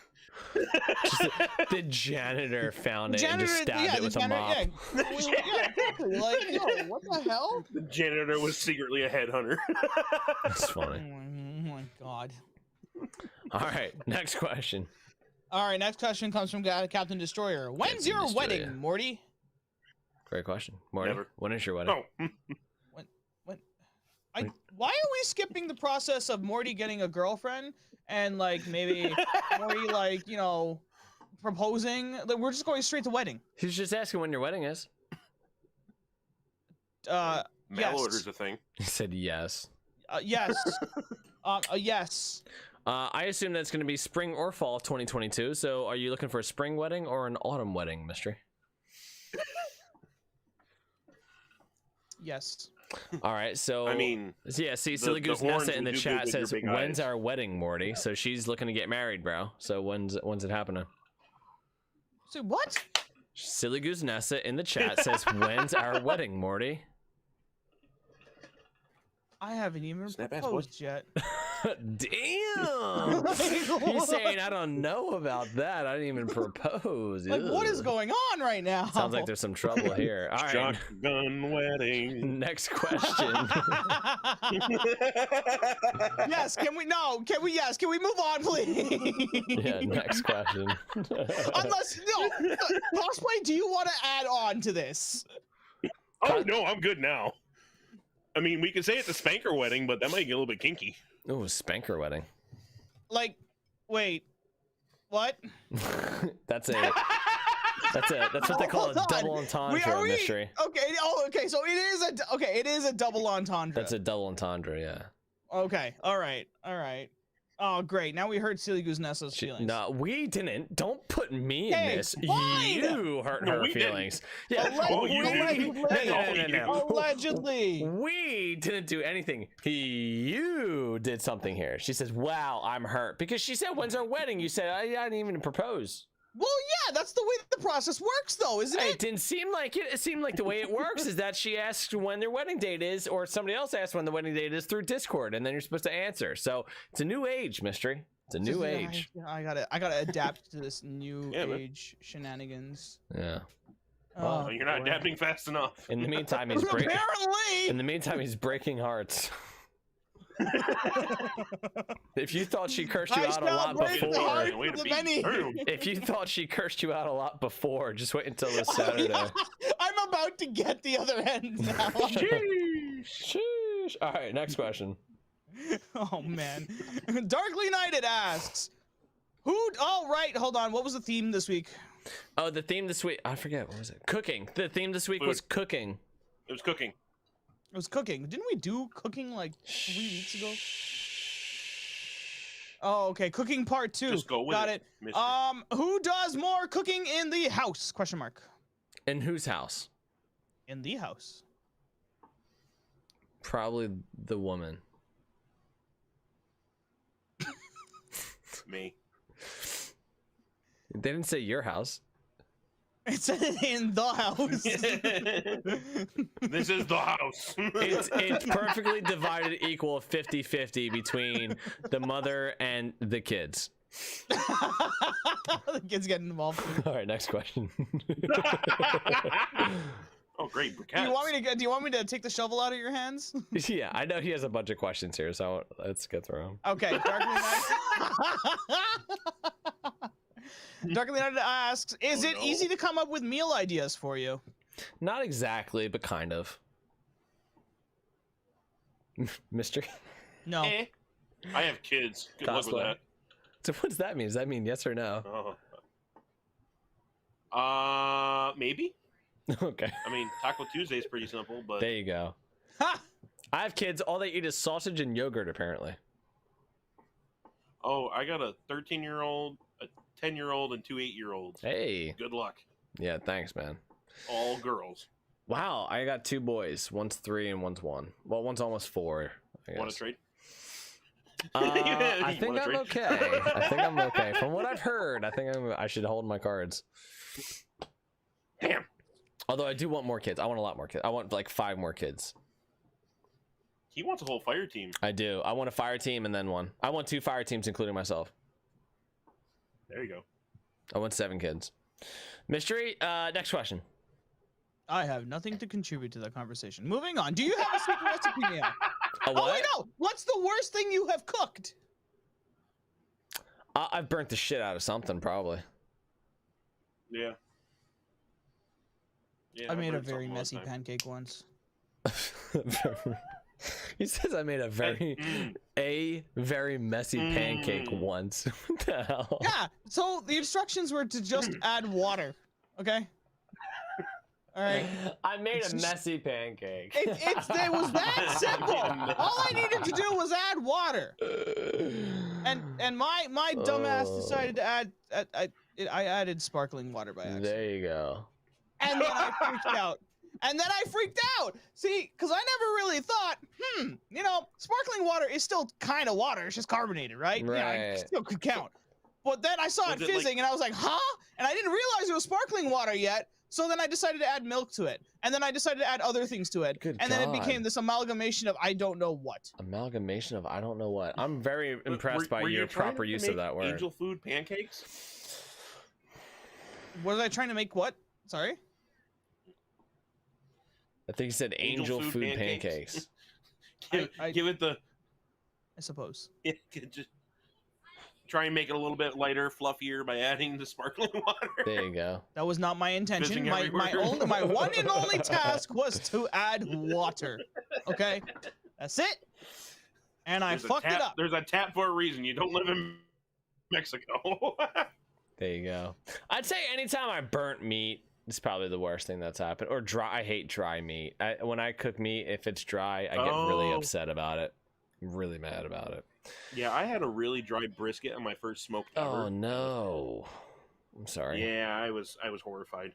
[SPEAKER 1] The janitor found it and
[SPEAKER 2] Janitor,
[SPEAKER 1] just stabbed it with a mop.
[SPEAKER 2] Yeah, exactly. Like, yo, what the hell?
[SPEAKER 3] The janitor was secretly a headhunter.
[SPEAKER 1] That's
[SPEAKER 2] Oh
[SPEAKER 1] funny.
[SPEAKER 2] my god.
[SPEAKER 1] All right, next question.
[SPEAKER 2] All right, next question comes from Captain Destroyer. When's
[SPEAKER 1] Captain
[SPEAKER 2] your
[SPEAKER 1] Destroyer.
[SPEAKER 2] wedding, Morty?
[SPEAKER 1] Great question. Morty,
[SPEAKER 3] Never.
[SPEAKER 1] when is your wedding?
[SPEAKER 3] Oh,
[SPEAKER 2] Why are we skipping the process of Morty getting a girlfriend and like maybe Morty like, you know, proposing? Like, we're just going straight to wedding.
[SPEAKER 1] He's just asking when your wedding is.
[SPEAKER 3] mail
[SPEAKER 2] Yes.
[SPEAKER 3] order's a thing.
[SPEAKER 1] He said yes.
[SPEAKER 2] Yes. Yes.
[SPEAKER 1] I assume that's going to be spring or fall 2022. So are you looking for a spring wedding or an autumn wedding, Mystery?
[SPEAKER 2] Yes.
[SPEAKER 1] All right, so
[SPEAKER 3] I mean,
[SPEAKER 1] yeah, see,
[SPEAKER 3] the
[SPEAKER 1] Silly Goose
[SPEAKER 3] orange
[SPEAKER 1] Nessa in the
[SPEAKER 3] will do
[SPEAKER 1] chat
[SPEAKER 3] good with your
[SPEAKER 1] says,
[SPEAKER 3] big
[SPEAKER 1] "When's
[SPEAKER 3] eyes."
[SPEAKER 1] our wedding, Morty?" So she's looking to get married, bro. So when's it happening?
[SPEAKER 2] So what?
[SPEAKER 1] Silly Goose Nessa in the chat says, "When's our wedding, Morty?"
[SPEAKER 2] I haven't even
[SPEAKER 3] Snap ass
[SPEAKER 2] proposed yet.
[SPEAKER 1] Damn! He's saying, "I don't know about that. I didn't even propose."
[SPEAKER 2] Like, what is
[SPEAKER 1] Ugh.
[SPEAKER 2] going on right now?
[SPEAKER 1] Sounds like there's some trouble here. All right,
[SPEAKER 3] shotgun wedding.
[SPEAKER 1] next question.
[SPEAKER 2] Yes, can we move on, please?
[SPEAKER 1] Yeah, next question.
[SPEAKER 2] Unless, no, Cosplay, do you want to add on to this?
[SPEAKER 3] Oh no, I'm good now. I mean, we could say it's a spanker wedding, but that might get a little bit kinky.
[SPEAKER 1] Ooh, spanker wedding.
[SPEAKER 2] Like, wait, what?
[SPEAKER 1] That's what they call a
[SPEAKER 2] Hold on.
[SPEAKER 1] double entendre mystery.
[SPEAKER 2] Okay, okay, so it is a double entendre.
[SPEAKER 1] That's a double entendre, yeah.
[SPEAKER 2] Okay, all right. Oh, great. Now we hurt Silly Goose Nessa's feelings.
[SPEAKER 1] No, we didn't. Don't put me
[SPEAKER 2] Hey,
[SPEAKER 1] in this.
[SPEAKER 2] fine.
[SPEAKER 1] You hurt
[SPEAKER 3] No,
[SPEAKER 1] her
[SPEAKER 3] we didn't.
[SPEAKER 1] feelings. Yeah.
[SPEAKER 2] Allegedly.
[SPEAKER 1] We didn't do anything. You did something here. She says, "Wow, I'm hurt," because she said, "When's our wedding?" You said, "I didn't even propose."
[SPEAKER 2] Well, yeah, that's the way the process works, though, isn't
[SPEAKER 1] It
[SPEAKER 2] it?
[SPEAKER 1] didn't seem like it. It seemed like the way it works is that she asks when their wedding date is, or somebody else asks when the wedding date is through Discord, and then you're supposed to answer. So it's a new age, Mystery. It's a new age.
[SPEAKER 2] I gotta adapt to this new
[SPEAKER 3] Yeah, man.
[SPEAKER 2] age shenanigans.
[SPEAKER 1] Yeah.
[SPEAKER 2] Oh,
[SPEAKER 3] You're not
[SPEAKER 2] boy.
[SPEAKER 3] adapting fast enough.
[SPEAKER 1] In the meantime, he's breaking.
[SPEAKER 2] Apparently.
[SPEAKER 1] In the meantime, he's breaking hearts. If you thought she cursed you
[SPEAKER 2] I
[SPEAKER 1] out a
[SPEAKER 2] shall
[SPEAKER 1] lot
[SPEAKER 2] break the
[SPEAKER 1] before,
[SPEAKER 2] heart
[SPEAKER 3] Way to
[SPEAKER 2] of the
[SPEAKER 3] be
[SPEAKER 2] many.
[SPEAKER 3] rude.
[SPEAKER 1] if you thought she cursed you out a lot before, just wait until this
[SPEAKER 2] Oh,
[SPEAKER 1] Saturday.
[SPEAKER 2] yeah. I'm about to get the other end now.
[SPEAKER 1] Sheesh. All right, next question.
[SPEAKER 2] Oh man. Darkly Knighted asks, oh right, hold on. What was the theme this week?
[SPEAKER 1] Oh, the theme this week, I forget, what was it? Cooking. The theme this week was cooking.
[SPEAKER 3] It was cooking.
[SPEAKER 2] It was cooking. Didn't we do cooking like 3 weeks ago? Oh, okay. Cooking part 2.
[SPEAKER 3] Just go with
[SPEAKER 2] Got
[SPEAKER 3] it,
[SPEAKER 2] it.
[SPEAKER 3] Mystery.
[SPEAKER 2] Who does more cooking in the house? Question mark.
[SPEAKER 1] In whose house?
[SPEAKER 2] In the house.
[SPEAKER 1] Probably the woman.
[SPEAKER 3] Me.
[SPEAKER 1] They didn't say your house.
[SPEAKER 2] It said in the house.
[SPEAKER 3] This is the house.
[SPEAKER 1] It's perfectly divided equal 50-50 between the mother and the kids.
[SPEAKER 2] The kids getting involved.
[SPEAKER 1] All right, next question.
[SPEAKER 3] Oh, great.
[SPEAKER 2] Do you want me to take the shovel out of your hands?
[SPEAKER 1] Yeah, I know he has a bunch of questions here, so let's get through them.
[SPEAKER 2] Okay, Darkly Knight. Darkly Knight asks, is it easy to come up with meal ideas for you?
[SPEAKER 1] Not exactly, but kind of. Mystery?
[SPEAKER 2] No.
[SPEAKER 3] I have kids. Good luck with
[SPEAKER 1] Cosplay.
[SPEAKER 3] that.
[SPEAKER 1] So what does that mean? Does that mean yes or no?
[SPEAKER 3] Maybe.
[SPEAKER 1] Okay.
[SPEAKER 3] I mean, Taco Tuesday is pretty simple, but
[SPEAKER 1] There you go.
[SPEAKER 2] Ha!
[SPEAKER 1] I have kids. All they eat is sausage and yogurt, apparently.
[SPEAKER 3] oh, I got a 13-year-old, a 10-year-old, and 2 8-year-olds.
[SPEAKER 1] Hey.
[SPEAKER 3] Good luck.
[SPEAKER 1] Yeah, thanks, man.
[SPEAKER 3] All girls.
[SPEAKER 1] Wow, I got 2 boys. One's 3 and one's 1. Well, one's almost 4.
[SPEAKER 3] Want to trade?
[SPEAKER 1] I
[SPEAKER 3] You
[SPEAKER 1] think
[SPEAKER 3] wanna
[SPEAKER 1] I'm
[SPEAKER 3] trade?
[SPEAKER 1] okay. I think I'm okay. From what I've heard, I think I should hold my cards.
[SPEAKER 3] Damn.
[SPEAKER 1] Although I do want more kids. I want a lot more kids. I want like 5 more kids.
[SPEAKER 3] He wants a whole fire team.
[SPEAKER 1] I do. I want a fire team and then 1. I want 2 fire teams, including myself.
[SPEAKER 3] There you go.
[SPEAKER 1] I want 7 kids. Mystery. Next question.
[SPEAKER 2] I have nothing to contribute to the conversation. Moving on. Do you have a secret recipe meal?
[SPEAKER 1] A what?
[SPEAKER 2] Oh, wait, no. What's the worst thing you have cooked?
[SPEAKER 1] I've burnt the shit out of something, probably.
[SPEAKER 3] Yeah. Yeah,
[SPEAKER 2] I made a
[SPEAKER 3] burned
[SPEAKER 2] very
[SPEAKER 3] something one
[SPEAKER 2] messy
[SPEAKER 3] time.
[SPEAKER 2] pancake once.
[SPEAKER 1] He says I made a very messy pancake once. What the hell?
[SPEAKER 2] Yeah, so the instructions were to just add water, okay? All right.
[SPEAKER 1] I made a messy pancake.
[SPEAKER 2] It was that simple. All I needed to do was add water. And my dumbass decided to add, I added sparkling water by accident.
[SPEAKER 1] There you go.
[SPEAKER 2] And then I freaked out. See, because I never really thought, sparkling water is still kind of water. It's just carbonated, right? Yeah,
[SPEAKER 1] Right.
[SPEAKER 2] it still could count. But then I saw it
[SPEAKER 3] Was it
[SPEAKER 2] fizzing,
[SPEAKER 3] like-
[SPEAKER 2] and I was like, huh? And I didn't realize it was sparkling water yet. So then I decided to add milk to it. And then I decided to add other things to it.
[SPEAKER 1] Good
[SPEAKER 2] and then it
[SPEAKER 1] God.
[SPEAKER 2] became this amalgamation of I don't know what.
[SPEAKER 1] Amalgamation of I don't know what. I'm very impressed by
[SPEAKER 3] Were you
[SPEAKER 1] your
[SPEAKER 3] trying
[SPEAKER 1] proper
[SPEAKER 3] to
[SPEAKER 1] use
[SPEAKER 3] make
[SPEAKER 1] of that word.
[SPEAKER 3] Angel food pancakes?
[SPEAKER 2] Was I trying to make what? Sorry?
[SPEAKER 1] I think you said angel food pancakes.
[SPEAKER 3] Give it the
[SPEAKER 2] I suppose.
[SPEAKER 3] just try and make it a little bit lighter, fluffier by adding the sparkling water.
[SPEAKER 1] There you go.
[SPEAKER 2] That was not my intention.
[SPEAKER 3] Fizzing
[SPEAKER 2] My
[SPEAKER 3] everywhere.
[SPEAKER 2] my one and only task was to add water. Okay? That's it. And I fucked it up.
[SPEAKER 3] There's a tap for a reason. You don't live in Mexico.
[SPEAKER 1] There you go. I'd say anytime I burnt meat, it's probably the worst thing that's happened. Or dry. I hate dry meat. When I cook meat, if it's dry, I get really upset about it. I'm really mad about it.
[SPEAKER 3] Yeah, I had a really dry brisket on my first smoke ever.
[SPEAKER 1] Oh no. I'm sorry.
[SPEAKER 3] Yeah, I was horrified.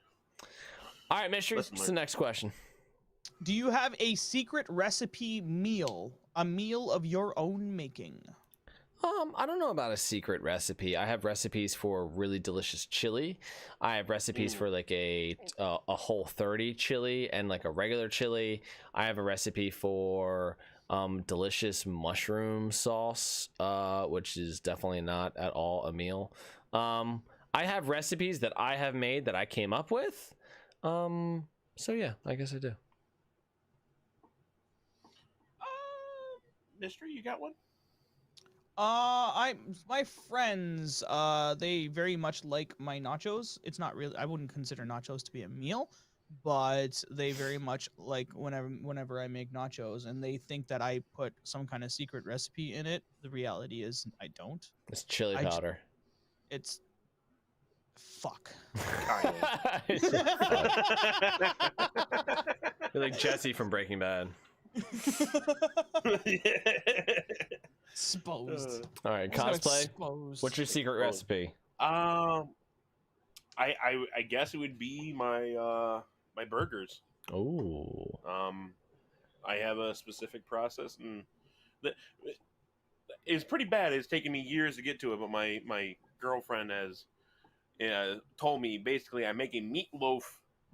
[SPEAKER 1] All right, Mystery.
[SPEAKER 3] Listen,
[SPEAKER 1] What's the next question?
[SPEAKER 2] Do you have a secret recipe meal? A meal of your own making?
[SPEAKER 1] I don't know about a secret recipe. I have recipes for really delicious chili. I have recipes for like a whole 30 chili and like a regular chili. I have a recipe for delicious mushroom sauce, which is definitely not at all a meal. I have recipes that I have made that I came up with. So yeah, I guess I do.
[SPEAKER 3] Mystery, you got one?
[SPEAKER 2] My friends, they very much like my nachos. It's not really, I wouldn't consider nachos to be a meal, but they very much like whenever I make nachos, and they think that I put some kind of secret recipe in it. The reality is I don't.
[SPEAKER 1] It's chili
[SPEAKER 2] I
[SPEAKER 1] powder.
[SPEAKER 2] It's fuck.
[SPEAKER 1] You're like Jesse from Breaking Bad.
[SPEAKER 2] Exposed.
[SPEAKER 1] All right, cosplay. What's your secret recipe?
[SPEAKER 3] I guess it would be my my burgers.
[SPEAKER 1] Oh.
[SPEAKER 3] I have a specific process, and it's pretty bad. It's taken me years to get to it, but my girlfriend has told me basically I make a meatloaf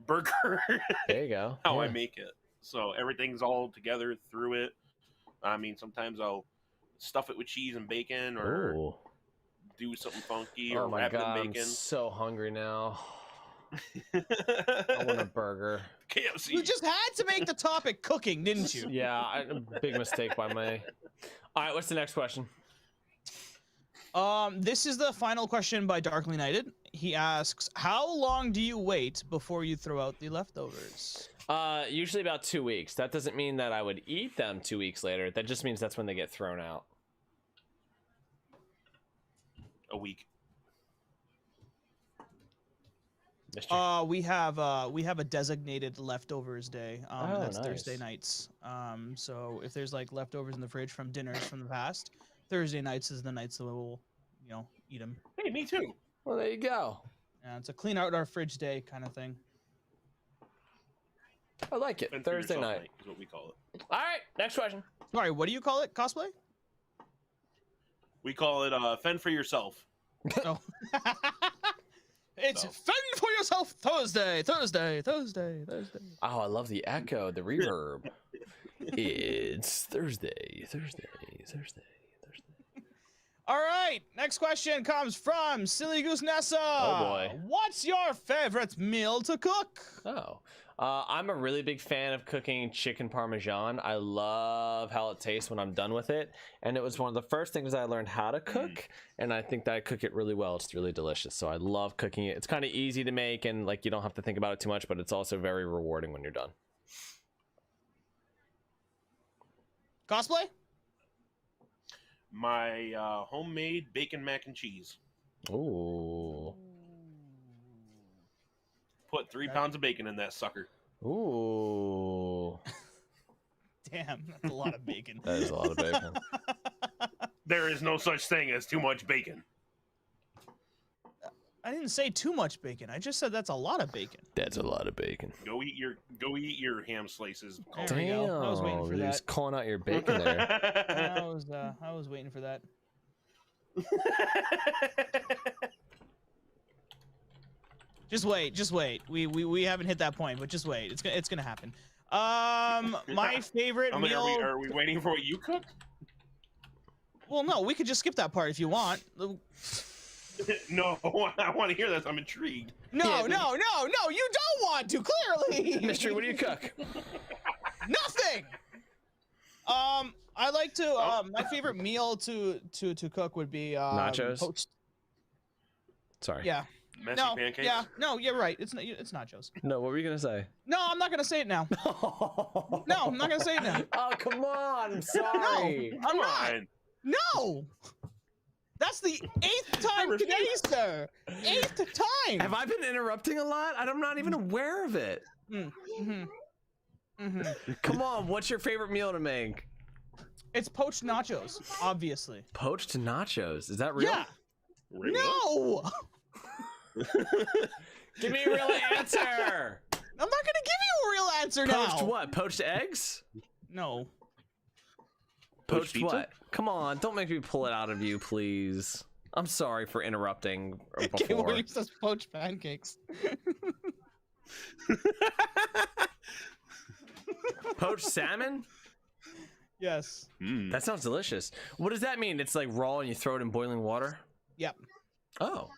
[SPEAKER 3] burger.
[SPEAKER 1] There you go.
[SPEAKER 3] How I make it. So everything's all together through it. I mean, sometimes I'll stuff it with cheese and bacon, or
[SPEAKER 1] Ooh.
[SPEAKER 3] do something funky
[SPEAKER 1] Oh
[SPEAKER 3] or
[SPEAKER 1] my
[SPEAKER 3] wrap it in
[SPEAKER 1] god, I'm
[SPEAKER 3] bacon.
[SPEAKER 1] so hungry now. I want a burger.
[SPEAKER 3] KFC.
[SPEAKER 2] You just had to make the topic cooking, didn't you?
[SPEAKER 1] Yeah, big mistake by me. All right, what's the next question?
[SPEAKER 2] This is the final question by Darkly Knighted. He asks, how long do you wait before you throw out the leftovers?
[SPEAKER 1] Usually about 2 weeks. That doesn't mean that I would eat them 2 weeks later. That just means that's when they get thrown out.
[SPEAKER 3] A week.
[SPEAKER 2] We have a designated leftovers day.
[SPEAKER 1] Oh,
[SPEAKER 2] That's
[SPEAKER 1] nice.
[SPEAKER 2] Thursday nights. So if there's like leftovers in the fridge from dinners from the past, Thursday nights is the nights that we'll, eat them.
[SPEAKER 3] Hey, me too.
[SPEAKER 1] Well, there you go.
[SPEAKER 2] And it's a clean out our fridge day kind of thing.
[SPEAKER 1] I like it.
[SPEAKER 3] Fend for
[SPEAKER 1] Thursday
[SPEAKER 3] yourself
[SPEAKER 1] night.
[SPEAKER 3] is what we call it.
[SPEAKER 1] All right, next question.
[SPEAKER 2] Sorry, what do you call it? Cosplay?
[SPEAKER 3] We call it fend for yourself.
[SPEAKER 2] Oh. It's
[SPEAKER 3] So.
[SPEAKER 2] Fend for Yourself Thursday.
[SPEAKER 1] Oh, I love the echo, the reverb. It's Thursday.
[SPEAKER 2] All right, next question comes from Silly Goose Nessa.
[SPEAKER 1] Oh, boy.
[SPEAKER 2] What's your favorite meal to cook?
[SPEAKER 1] Oh, I'm a really big fan of cooking chicken parmesan. I love how it tastes when I'm done with it. And it was one of the first things I learned how to cook. And I think that I cook it really well. It's really delicious. So I love cooking it. It's kind of easy to make and like you don't have to think about it too much, but it's also very rewarding when you're done.
[SPEAKER 2] Cosplay?
[SPEAKER 3] My homemade bacon mac and cheese.
[SPEAKER 1] Ooh.
[SPEAKER 3] Put 3 pounds of bacon in that sucker.
[SPEAKER 1] Ooh.
[SPEAKER 2] Damn, that's a lot of bacon.
[SPEAKER 1] That is a lot of bacon.
[SPEAKER 3] There is no such thing as too much bacon.
[SPEAKER 2] I didn't say too much bacon. I just said that's a lot of bacon.
[SPEAKER 1] That's a lot of bacon.
[SPEAKER 3] Go eat your ham slices.
[SPEAKER 2] There we go. I was waiting for
[SPEAKER 1] Damn, he's
[SPEAKER 2] that.
[SPEAKER 1] calling out your bacon there.
[SPEAKER 2] I was waiting for that. Just wait. We haven't hit that point, but just wait. It's gonna happen. My favorite
[SPEAKER 3] I mean,
[SPEAKER 2] meal.
[SPEAKER 3] are we waiting for what you cook?
[SPEAKER 2] Well, no, we could just skip that part if you want.
[SPEAKER 3] No, I want to hear this. I'm intrigued.
[SPEAKER 2] No, you don't want to, clearly.
[SPEAKER 1] Mystery, what do you cook?
[SPEAKER 2] Nothing. I like to. My favorite meal to cook would be
[SPEAKER 1] Nachos?
[SPEAKER 2] poached.
[SPEAKER 1] Sorry.
[SPEAKER 2] Yeah.
[SPEAKER 3] Messy
[SPEAKER 2] No.
[SPEAKER 3] pancakes?
[SPEAKER 2] Yeah. No, you're right. It's nachos.
[SPEAKER 1] No, what were you gonna say?
[SPEAKER 2] No, I'm not gonna say it now. No, I'm not gonna say it now.
[SPEAKER 1] Oh, come on. I'm sorry.
[SPEAKER 2] No, I'm
[SPEAKER 3] Come
[SPEAKER 2] not.
[SPEAKER 3] on.
[SPEAKER 2] No. That's the 8th time today, sir. 8th time.
[SPEAKER 1] Have I been interrupting a lot? I'm not even aware of it. Come on, what's your favorite meal to make?
[SPEAKER 2] It's poached nachos, obviously.
[SPEAKER 1] Poached nachos. Is that real?
[SPEAKER 2] Yeah.
[SPEAKER 3] Really?
[SPEAKER 2] No.
[SPEAKER 1] Give me a real answer.
[SPEAKER 2] I'm not gonna give you a real answer now.
[SPEAKER 1] Poached what? Poached eggs?
[SPEAKER 2] No.
[SPEAKER 1] Poached
[SPEAKER 3] pizza?
[SPEAKER 1] what? Come on, don't make me pull it out of you, please. I'm sorry for interrupting
[SPEAKER 2] Okay,
[SPEAKER 1] before.
[SPEAKER 2] well, says poached pancakes.
[SPEAKER 1] Poached salmon?
[SPEAKER 2] Yes.
[SPEAKER 1] That sounds delicious. What does that mean? It's like raw and you throw it in boiling water?
[SPEAKER 2] Yep.
[SPEAKER 1] Oh.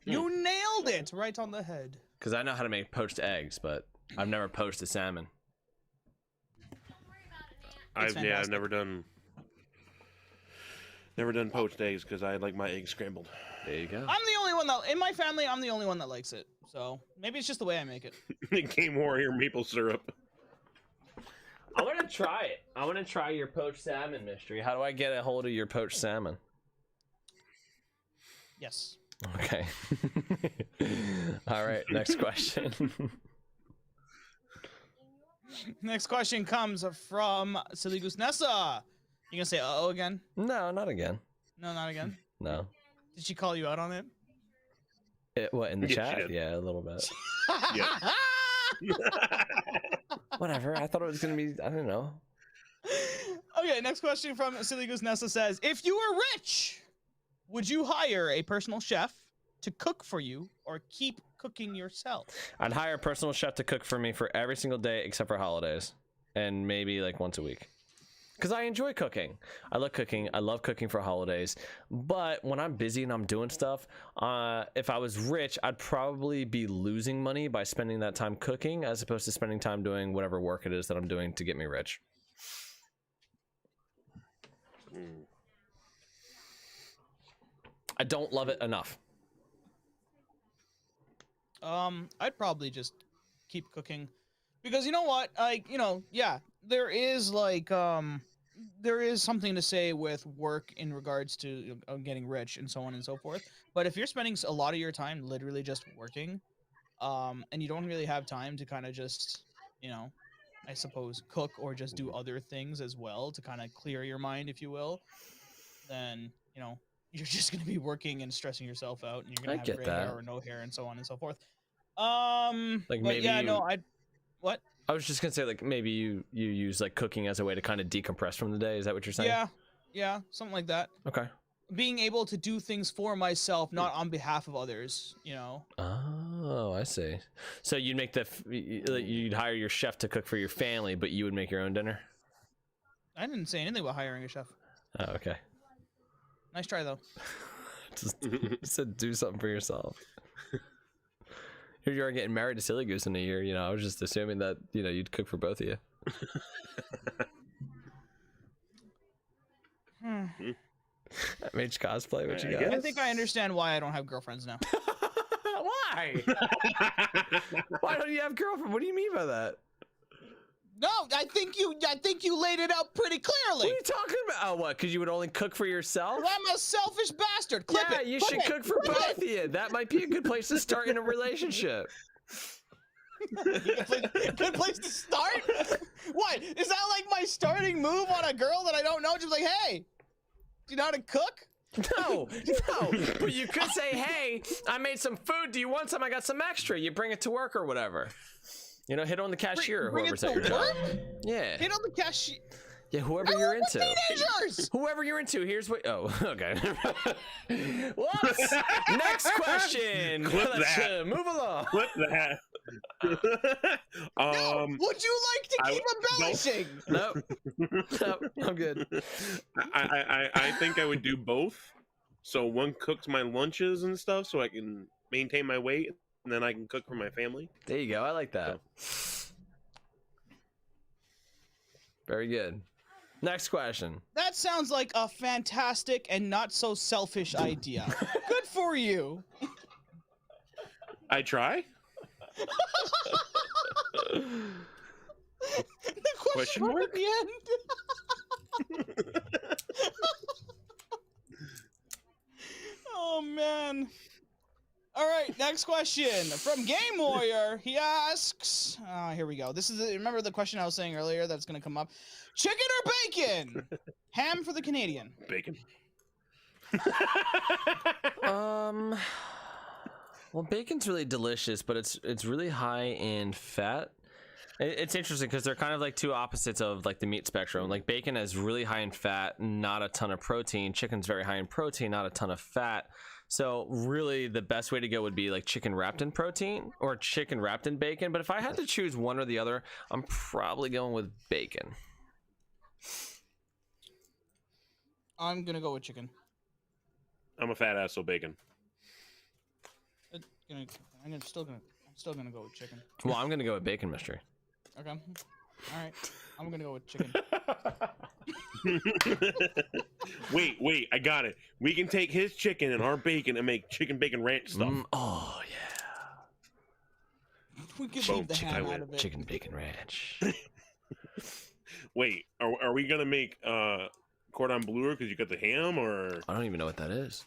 [SPEAKER 2] You nailed it right on the head.
[SPEAKER 1] Because I know how to make poached eggs, but I've never poached a salmon.
[SPEAKER 3] I've
[SPEAKER 2] fantastic.
[SPEAKER 3] never done poached eggs because I like my eggs scrambled.
[SPEAKER 1] There you go.
[SPEAKER 2] I'm the only one that in my family. I'm the only one that likes it. So maybe it's just the way I make it.
[SPEAKER 3] Game Warrior maple syrup.
[SPEAKER 1] I want to try it. I want to try your poached salmon, Mystery. How do I get a hold of your poached salmon?
[SPEAKER 2] Yes.
[SPEAKER 1] Okay. All right, next question.
[SPEAKER 2] Next question comes from Silly Goose Nessa. You gonna say uh-oh again?
[SPEAKER 1] No, not again.
[SPEAKER 2] No, not again.
[SPEAKER 1] No.
[SPEAKER 2] Did she call you out on it?
[SPEAKER 1] What, in the
[SPEAKER 3] Yeah, she
[SPEAKER 1] chat?
[SPEAKER 3] did.
[SPEAKER 1] Yeah, a little bit.
[SPEAKER 3] Yeah.
[SPEAKER 1] Whatever. I thought it was going to be, I don't know.
[SPEAKER 2] Okay, next question from Silly Goose Nessa says, if you were rich, would you hire a personal chef to cook for you or keep cooking yourself?
[SPEAKER 1] I'd hire a personal chef to cook for me for every single day except for holidays. And maybe like once a week. because I enjoy cooking. I love cooking. I love cooking for holidays. But when I'm busy and I'm doing stuff, if I was rich, I'd probably be losing money by spending that time cooking as opposed to spending time doing whatever work it is that I'm doing to get me rich. I don't love it enough.
[SPEAKER 2] I'd probably just keep cooking, because you know what, like, you know, yeah, there is like there is something to say with work in regards to getting rich and so on and so forth. But if you're spending a lot of your time literally just working, and you don't really have time to kind of just, you know, I suppose cook or just do other things as well to kind of clear your mind, if you will, then, you know, you're just going to be working and stressing yourself out, and you're going to have gray hair or no hair and so on and so forth.
[SPEAKER 1] Like,
[SPEAKER 2] but
[SPEAKER 1] maybe
[SPEAKER 2] yeah, no, what?
[SPEAKER 1] I was just gonna say, like, maybe you use like cooking as a way to kind of decompress from the day. Is that what you're saying?
[SPEAKER 2] Yeah, something like that.
[SPEAKER 1] Okay.
[SPEAKER 2] Being able to do things for myself, not on behalf of others, you know.
[SPEAKER 1] Oh, I see. So you'd make you'd hire your chef to cook for your family, but you would make your own dinner?
[SPEAKER 2] I didn't say anything about hiring a chef.
[SPEAKER 1] Oh, okay.
[SPEAKER 2] Nice try, though.
[SPEAKER 1] Just said do something for yourself. Here you are getting married to Silly Goose in a year. You know, I was just assuming that, you know, you'd cook for both of you. MH Cosplay, what you got?
[SPEAKER 2] I think I understand why I don't have girlfriends now.
[SPEAKER 1] Why? Why don't you have girlfriend? What do you mean by that?
[SPEAKER 2] No, I think you laid it out pretty clearly.
[SPEAKER 1] What are you talking about? Oh, what? Because you would only cook for yourself?
[SPEAKER 2] Well, I'm a selfish bastard. Clip
[SPEAKER 1] yeah,
[SPEAKER 2] it.
[SPEAKER 1] you
[SPEAKER 2] Clip
[SPEAKER 1] should
[SPEAKER 2] it.
[SPEAKER 1] cook for both of you. That might be a good place to start in a relationship.
[SPEAKER 2] Good place to start? What? Is that like my starting move on a girl that I don't know? Just like, hey, do you know how to cook?
[SPEAKER 1] No, but you could say, hey, I made some food. Do you want some? I got some extra. You bring it to work or whatever. You know, hit on the cashier or whoever's at your job. Yeah.
[SPEAKER 2] Hit on the cashier.
[SPEAKER 1] Yeah, whoever you're into.
[SPEAKER 2] Teenagers!
[SPEAKER 1] Whoever you're into, here's what. Oh, okay. Whoops. Next question.
[SPEAKER 3] Clip
[SPEAKER 1] Let's
[SPEAKER 3] that.
[SPEAKER 1] move along.
[SPEAKER 3] Clip that.
[SPEAKER 2] No, would you like to keep embellishing?
[SPEAKER 1] Nope. Nope. I'm good.
[SPEAKER 3] I think I would do both. So one cooks my lunches and stuff, so I can maintain my weight, and then I can cook for my family.
[SPEAKER 1] There you go. I like that. Very good. Next question.
[SPEAKER 2] That sounds like a fantastic and not so selfish idea. Good for you.
[SPEAKER 3] I try.
[SPEAKER 2] The question mark at the end. Oh man. All right, next question from Game Warrior. He asks, here we go. This is remember the question I was saying earlier that's going to come up. Chicken or bacon? Ham for the Canadian.
[SPEAKER 3] Bacon.
[SPEAKER 1] Well, bacon's really delicious, but it's really high in fat. It's interesting because they're kind of like two opposites of like the meat spectrum. Like bacon is really high in fat, not a ton of protein. Chicken's very high in protein, not a ton of fat. So really the best way to go would be like chicken wrapped in protein or chicken wrapped in bacon. But if I had to choose one or the other, I'm probably going with bacon.
[SPEAKER 2] I'm going to go with chicken.
[SPEAKER 3] I'm a fat ass, so bacon.
[SPEAKER 2] I'm still gonna go with chicken.
[SPEAKER 1] Well, I'm gonna go with bacon mystery.
[SPEAKER 2] Okay. All right. I'm gonna go with chicken.
[SPEAKER 3] Wait, I got it. We can take his chicken and our bacon and make chicken bacon ranch stuff.
[SPEAKER 1] Oh yeah.
[SPEAKER 2] We can leave the ham out of it.
[SPEAKER 1] Chicken bacon ranch.
[SPEAKER 3] Wait, are we gonna make cordon bleu because you got the ham, or
[SPEAKER 1] I don't even know what that is.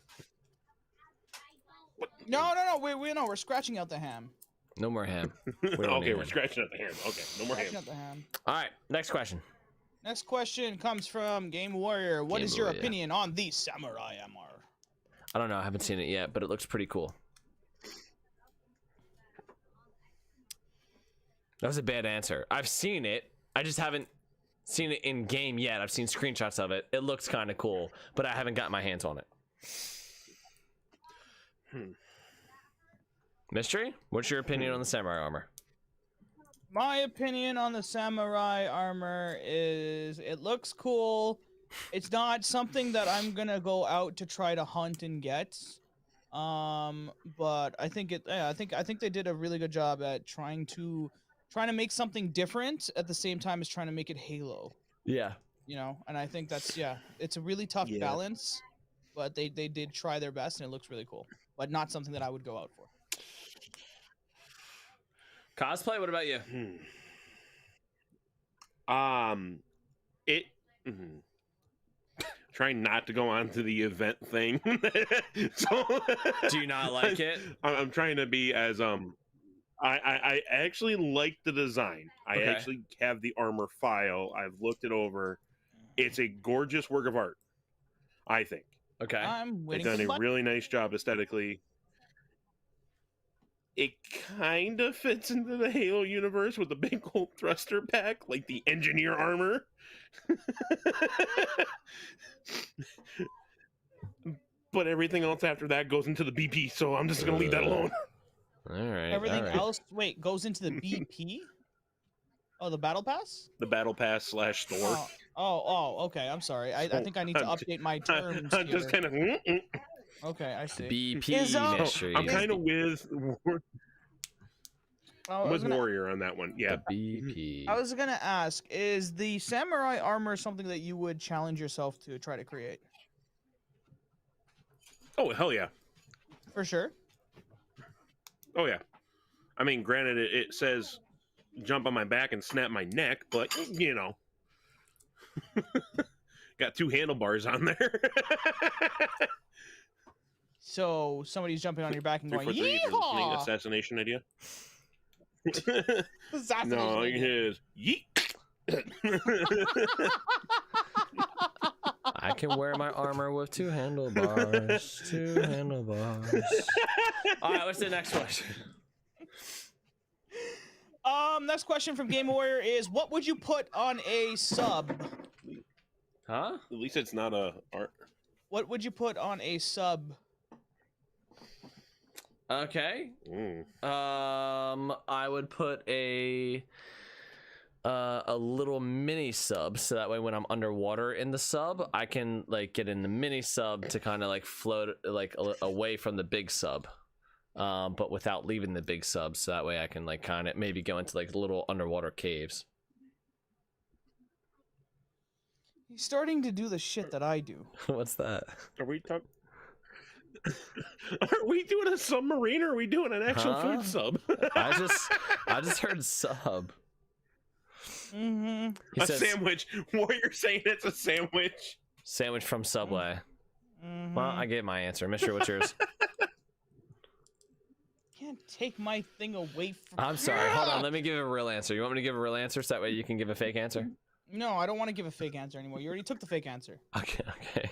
[SPEAKER 2] No. We're scratching out the ham.
[SPEAKER 1] No more ham.
[SPEAKER 3] Okay, we're scratching out the ham. Okay, no more ham.
[SPEAKER 2] Scratching out the ham.
[SPEAKER 1] All right, next question.
[SPEAKER 2] Next question comes from Game Warrior. What is your opinion on the Samurai MR?
[SPEAKER 1] I don't know. I haven't seen it yet, but it looks pretty cool. That was a bad answer. I've seen it. I just haven't seen it in game yet. I've seen screenshots of it. It looks kind of cool, but I haven't got my hands on it. Mystery, what's your opinion on the samurai armor?
[SPEAKER 2] My opinion on the samurai armor is it looks cool. It's not something that I'm gonna go out to try to hunt and get. But I think I think they did a really good job at trying to make something different at the same time as trying to make it Halo.
[SPEAKER 1] Yeah.
[SPEAKER 2] You know, and I think that's it's a really tough
[SPEAKER 3] Yeah.
[SPEAKER 2] balance, but they did try their best and it looks really cool. But not something that I would go out for.
[SPEAKER 1] Cosplay, what about you?
[SPEAKER 3] It. Trying not to go on to the event thing. So,
[SPEAKER 1] Do you not like it?
[SPEAKER 3] I'm trying to be as I actually like the design. I
[SPEAKER 1] Okay.
[SPEAKER 3] actually have the armor file. I've looked it over. It's a gorgeous work of art, I think.
[SPEAKER 1] Okay.
[SPEAKER 2] I'm
[SPEAKER 3] They've
[SPEAKER 2] waiting
[SPEAKER 3] done
[SPEAKER 2] for the
[SPEAKER 3] a
[SPEAKER 2] button.
[SPEAKER 3] really nice job aesthetically. It kind of fits into the Halo universe with the big old thruster pack, like the engineer armor. But everything else after that goes into the BP, so I'm just gonna leave that alone.
[SPEAKER 1] All right.
[SPEAKER 2] Everything
[SPEAKER 1] all right.
[SPEAKER 2] else, wait, goes into the BP? Oh, the battle pass?
[SPEAKER 3] The battle pass / store.
[SPEAKER 2] Okay. I'm sorry. I think I need to update my terms.
[SPEAKER 3] I'm just
[SPEAKER 2] here.
[SPEAKER 3] kind of.
[SPEAKER 2] Okay, I see.
[SPEAKER 1] BP
[SPEAKER 2] Is,
[SPEAKER 1] Mysteries.
[SPEAKER 3] I'm kind of with
[SPEAKER 2] I was gonna-
[SPEAKER 3] Warrior on that one. Yeah.
[SPEAKER 1] The BP.
[SPEAKER 2] I was gonna ask: is the samurai armor something that you would challenge yourself to try to create?
[SPEAKER 3] Oh hell yeah.
[SPEAKER 2] For sure.
[SPEAKER 3] Oh yeah. I mean, granted, it says jump on my back and snap my neck, but you know, got 2 handlebars on there.
[SPEAKER 2] So somebody's jumping on your back and
[SPEAKER 3] 3
[SPEAKER 2] going,
[SPEAKER 3] for 3 is a fleeting
[SPEAKER 2] yeehaw!
[SPEAKER 3] assassination idea.
[SPEAKER 2] Assassination
[SPEAKER 3] No, it
[SPEAKER 2] idea.
[SPEAKER 3] is yeet.
[SPEAKER 1] I can wear my armor with 2 handlebars. 2 handlebars. All right, what's the next question?
[SPEAKER 2] Next question from Game Warrior is: what would you put on a sub?
[SPEAKER 1] Huh?
[SPEAKER 3] At least it's not a art.
[SPEAKER 2] What would you put on a sub?
[SPEAKER 1] Okay.
[SPEAKER 3] Mm.
[SPEAKER 1] I would put a little mini sub, so that way when I'm underwater in the sub, I can like get in the mini sub to kind of like float like away from the big sub, but without leaving the big sub, so that way I can like kind of maybe go into like little underwater caves.
[SPEAKER 2] He's starting to do the shit that I do.
[SPEAKER 1] What's that?
[SPEAKER 3] Are we talking? Are we doing a submarine or are we doing an actual
[SPEAKER 1] Huh?
[SPEAKER 3] food sub?
[SPEAKER 1] I just heard sub.
[SPEAKER 2] Mm-hmm.
[SPEAKER 1] He
[SPEAKER 3] A
[SPEAKER 1] says
[SPEAKER 3] sandwich. Warrior saying it's a sandwich.
[SPEAKER 1] sandwich from Subway.
[SPEAKER 2] Mm-hmm.
[SPEAKER 1] Well, I gave my answer. Mister, what's yours?
[SPEAKER 2] Can't take my thing away from.
[SPEAKER 1] I'm sorry. Hold on. Let me give a real answer. You want me to give a real answer so that way you can give a fake answer?
[SPEAKER 2] No, I don't want to give a fake answer anymore. You already took the fake answer.
[SPEAKER 1] Okay. Okay.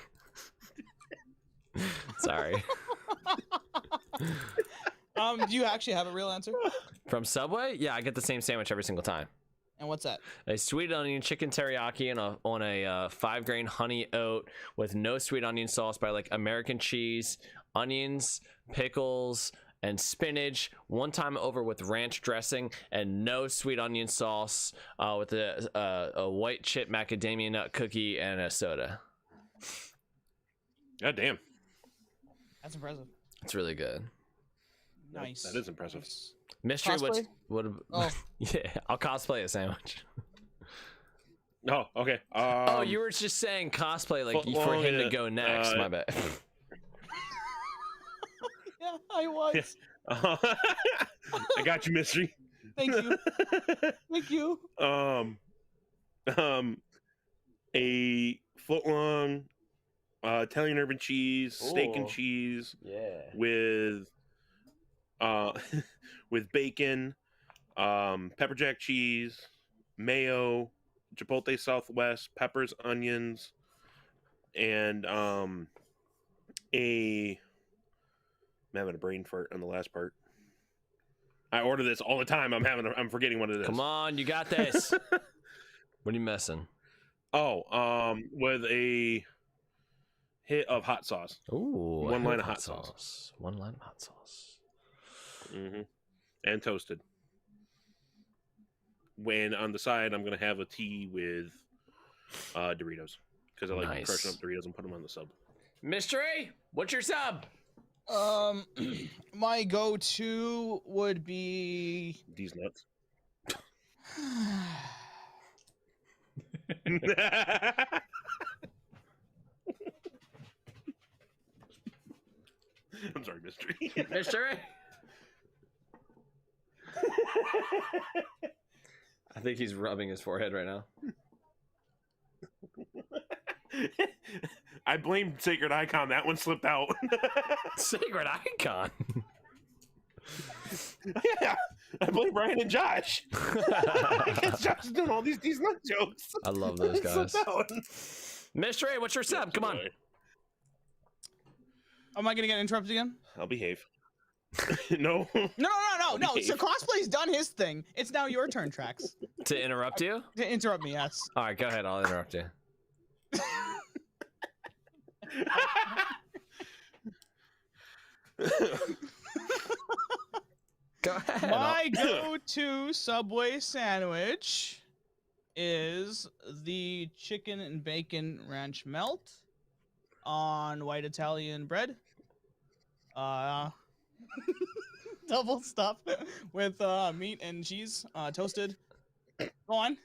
[SPEAKER 1] Sorry.
[SPEAKER 2] Do you actually have a real answer?
[SPEAKER 1] From Subway? Yeah, I get the same sandwich every single time.
[SPEAKER 2] And what's that?
[SPEAKER 1] A sweet onion chicken teriyaki on a 5-grain honey oat with no sweet onion sauce by like American cheese, onions, pickles, and spinach. One time over with ranch dressing and no sweet onion sauce with a white chip macadamia nut cookie and a soda.
[SPEAKER 3] God damn.
[SPEAKER 2] That's impressive.
[SPEAKER 1] It's really good.
[SPEAKER 2] Nice.
[SPEAKER 3] That is impressive.
[SPEAKER 2] Nice.
[SPEAKER 1] Mystery,
[SPEAKER 2] Cosplay?
[SPEAKER 1] what?
[SPEAKER 2] Oh.
[SPEAKER 1] Yeah, I'll cosplay a sandwich.
[SPEAKER 3] Oh, okay.
[SPEAKER 1] Oh, you were just saying cosplay like
[SPEAKER 3] well,
[SPEAKER 1] for him
[SPEAKER 3] yeah,
[SPEAKER 1] to go next. My bad.
[SPEAKER 2] Yeah, I was.
[SPEAKER 3] I got you, Mystery.
[SPEAKER 2] Thank you. Thank you.
[SPEAKER 3] A foot long Italian urban cheese, steak and
[SPEAKER 1] Ooh.
[SPEAKER 3] cheese
[SPEAKER 1] Yeah.
[SPEAKER 3] with with bacon, pepper jack cheese, mayo, chipotle southwest, peppers, onions, and I'm having a brain fart on the last part. I order this all the time. I'm forgetting what it is.
[SPEAKER 1] Come on, you got this. What are you missing?
[SPEAKER 3] Oh, with a hit of hot sauce.
[SPEAKER 1] Ooh,
[SPEAKER 3] One
[SPEAKER 1] I
[SPEAKER 3] line
[SPEAKER 1] heard
[SPEAKER 3] of hot sauce.
[SPEAKER 1] One line of hot sauce.
[SPEAKER 3] Mm-hmm. And toasted. when on the side I'm gonna have a tea with Doritos because I like crushing up Doritos and put them on the sub.
[SPEAKER 1] Mystery, what's your sub?
[SPEAKER 2] My go-to would be
[SPEAKER 3] These nuts. I'm sorry, Mystery.
[SPEAKER 1] Mystery. I think he's rubbing his forehead right now.
[SPEAKER 3] I blame Sacred Icon. That one slipped out.
[SPEAKER 1] Sacred Icon.
[SPEAKER 3] Yeah, I blame Brian and Josh. I guess Josh is doing all these nut jokes.
[SPEAKER 1] I love those guys. Mystery, what's your sub? Come on.
[SPEAKER 2] Am I gonna get interrupted again?
[SPEAKER 3] I'll behave. No.
[SPEAKER 2] No. So Cosplay's done his thing. It's now your turn, Trax.
[SPEAKER 1] To interrupt you?
[SPEAKER 2] To interrupt me, yes.
[SPEAKER 1] All right, go ahead. I'll interrupt you. Go ahead.
[SPEAKER 2] My go-to Subway sandwich is the chicken and bacon ranch melt on white Italian bread. Double stuffed with meat and cheese, toasted. Go on.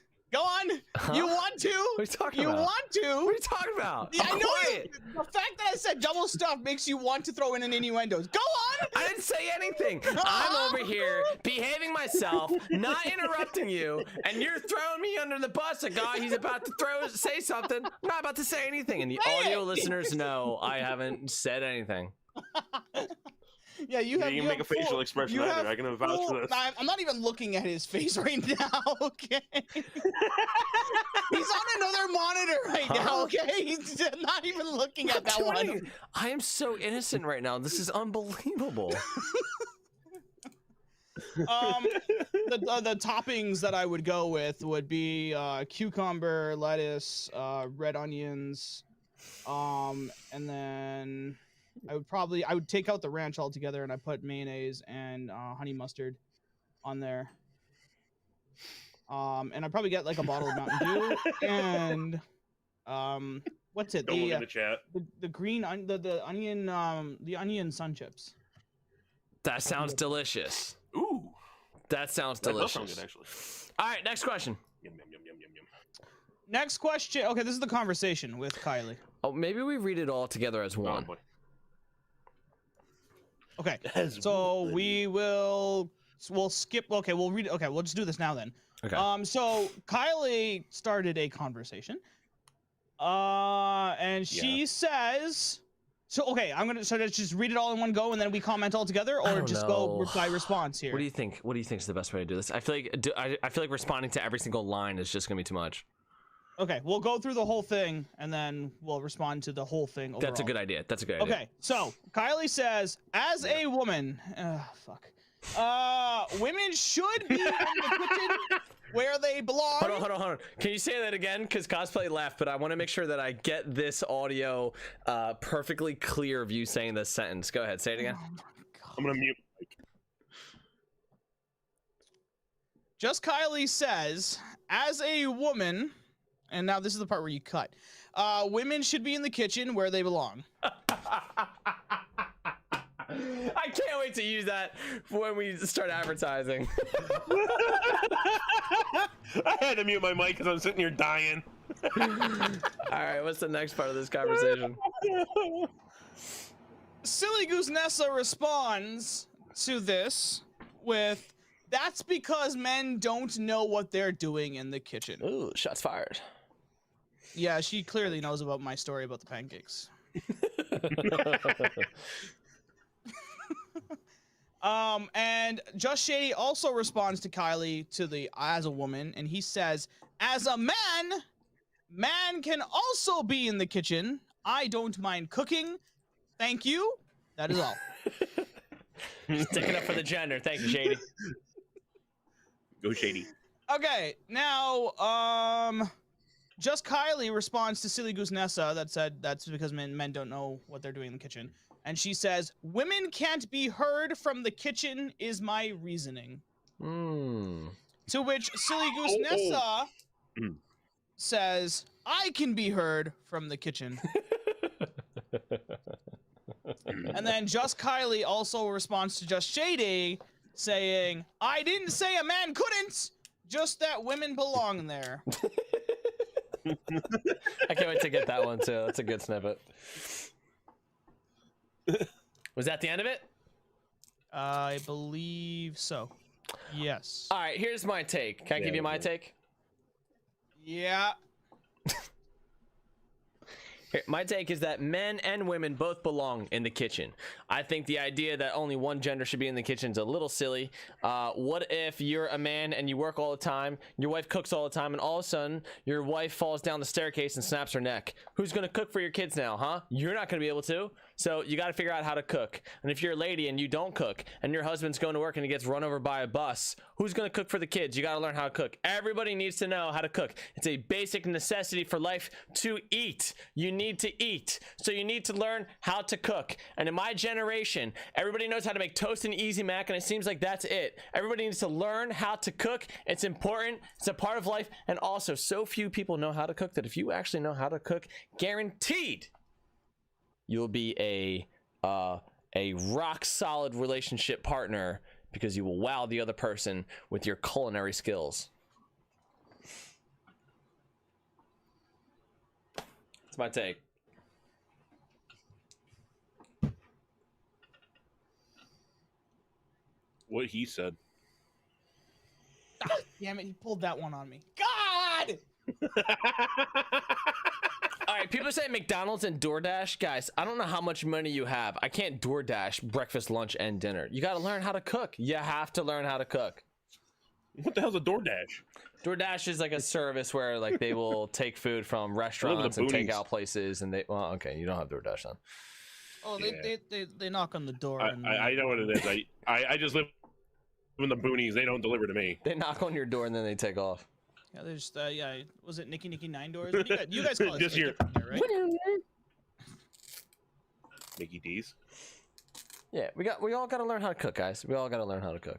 [SPEAKER 2] Huh? You want to?
[SPEAKER 1] What are you talking about?
[SPEAKER 2] You want to?
[SPEAKER 1] What are you talking about?
[SPEAKER 2] Yeah, I know you. The fact that I said double stuffed makes you want to throw in an innuendos. Go on.
[SPEAKER 1] I didn't say anything. I'm over here behaving myself, not interrupting you, and you're throwing me under the bus. A guy, he's about to say something. I'm not about to say anything, and the audio listeners know I haven't said anything.
[SPEAKER 2] Yeah, you
[SPEAKER 3] can make a facial expression either. I can vouch for this.
[SPEAKER 2] I'm not even looking at his face right now, okay? He's on another monitor right now, okay? He's not even looking at that one.
[SPEAKER 1] I am so innocent right now. This is unbelievable.
[SPEAKER 2] The toppings that I would go with would be cucumber, lettuce, red onions, and then I would take out the ranch altogether and I put mayonnaise and honey mustard on there. And I'd probably get like a bottle of Mountain Dew and what's it?
[SPEAKER 3] Don't look in the chat.
[SPEAKER 2] The green the onion sun chips.
[SPEAKER 1] That sounds delicious.
[SPEAKER 3] Ooh.
[SPEAKER 1] That sounds delicious. That does sound good, actually. All right, next question.
[SPEAKER 3] Yum, yum, yum, yum, yum, yum.
[SPEAKER 2] Next question. Okay, this is the conversation with Kylie.
[SPEAKER 1] Oh, maybe we read it all together as one.
[SPEAKER 3] Oh, boy.
[SPEAKER 2] Okay, so we'll skip. Okay, we'll read it. Okay, we'll just do this now then.
[SPEAKER 1] Okay.
[SPEAKER 2] So Kylie started a conversation. And she says, so okay, let's just read it all in one go and then we comment all together, or just go by response here.
[SPEAKER 1] What do you think? What do you think is the best way to do this? I feel like responding to every single line is just gonna be too much.
[SPEAKER 2] Okay, we'll go through the whole thing and then we'll respond to the whole thing overall.
[SPEAKER 1] That's a good idea. That's a good idea.
[SPEAKER 2] Okay, so Kylie says, as a woman, women should be in the kitchen where they belong.
[SPEAKER 1] Hold on. Can you say that again? Because Cosplay left, but I want to make sure that I get this audio perfectly clear of you saying this sentence. Go ahead, say it again.
[SPEAKER 2] Oh my God.
[SPEAKER 3] I'm gonna mute.
[SPEAKER 2] Just Kylie says, as a woman, and now this is the part where you cut. Women should be in the kitchen where they belong.
[SPEAKER 1] I can't wait to use that when we start advertising.
[SPEAKER 3] I had to mute my mic because I'm sitting here dying.
[SPEAKER 1] All right, what's the next part of this conversation?
[SPEAKER 2] Silly Goose Nessa responds to this with, that's because men don't know what they're doing in the kitchen.
[SPEAKER 1] Ooh, shots fired.
[SPEAKER 2] Yeah, she clearly knows about my story about the pancakes. And Just Shady also responds to Kylie as a woman, and he says, as a man can also be in the kitchen. I don't mind cooking. Thank you. That is all.
[SPEAKER 1] Sticking up for the gender. Thank you, Shady.
[SPEAKER 3] Go Shady.
[SPEAKER 2] Okay, now, Just Kylie responds to Silly Goose Nessa that said that's because men don't know what they're doing in the kitchen. And she says, women can't be heard from the kitchen is my reasoning. To which Silly Goose Nessa says, I can be heard from the kitchen. And then Just Kylie also responds to Just Shady, saying, I didn't say a man couldn't, just that women belong there.
[SPEAKER 1] I can't wait to get that one too. That's a good snippet. Was that the end of it?
[SPEAKER 2] I believe so. Yes.
[SPEAKER 1] All right, here's my take. Can I give you my take?
[SPEAKER 2] Yeah.
[SPEAKER 1] Here, my take is that men and women both belong in the kitchen. I think the idea that only one gender should be in the kitchen is a little silly. What if you're a man and you work all the time, your wife cooks all the time, and all of a sudden your wife falls down the staircase and snaps her neck? Who's gonna cook for your kids now, huh? You're not gonna be able to. So you got to figure out how to cook. And if you're a lady and you don't cook, and your husband's going to work and he gets run over by a bus, who's going to cook for the kids? You got to learn how to cook. Everybody needs to know how to cook. It's a basic necessity for life to eat. You need to eat. So you need to learn how to cook. And in my generation, everybody knows how to make toast and Easy Mac, and it seems like that's it. Everybody needs to learn how to cook. It's important. It's a part of life. And also, so few people know how to cook that if you actually know how to cook, guaranteed you'll be a rock solid relationship partner because you will wow the other person with your culinary skills. That's my take.
[SPEAKER 3] What he said.
[SPEAKER 2] Damn it, he pulled that one on me. God!
[SPEAKER 1] All right, people say McDonald's and DoorDash. Guys, I don't know how much money you have. I can't DoorDash breakfast, lunch, and dinner. You got to learn how to cook. You have to learn how to cook.
[SPEAKER 3] What the hell's a DoorDash?
[SPEAKER 1] DoorDash is like a service where like they will take food from restaurants and take out places, and they. Well, okay, you don't have DoorDash then.
[SPEAKER 2] Oh, they knock on the door.
[SPEAKER 3] I know what it is. I just live in the boonies. They don't deliver to me.
[SPEAKER 1] They knock on your door and then they take off.
[SPEAKER 2] Yeah, there's was it Nicky Nine Doors? You guys call it
[SPEAKER 3] Just
[SPEAKER 2] here, right?
[SPEAKER 3] Mickey D's.
[SPEAKER 1] Yeah, we all got to learn how to cook, guys. We all got to learn how to cook.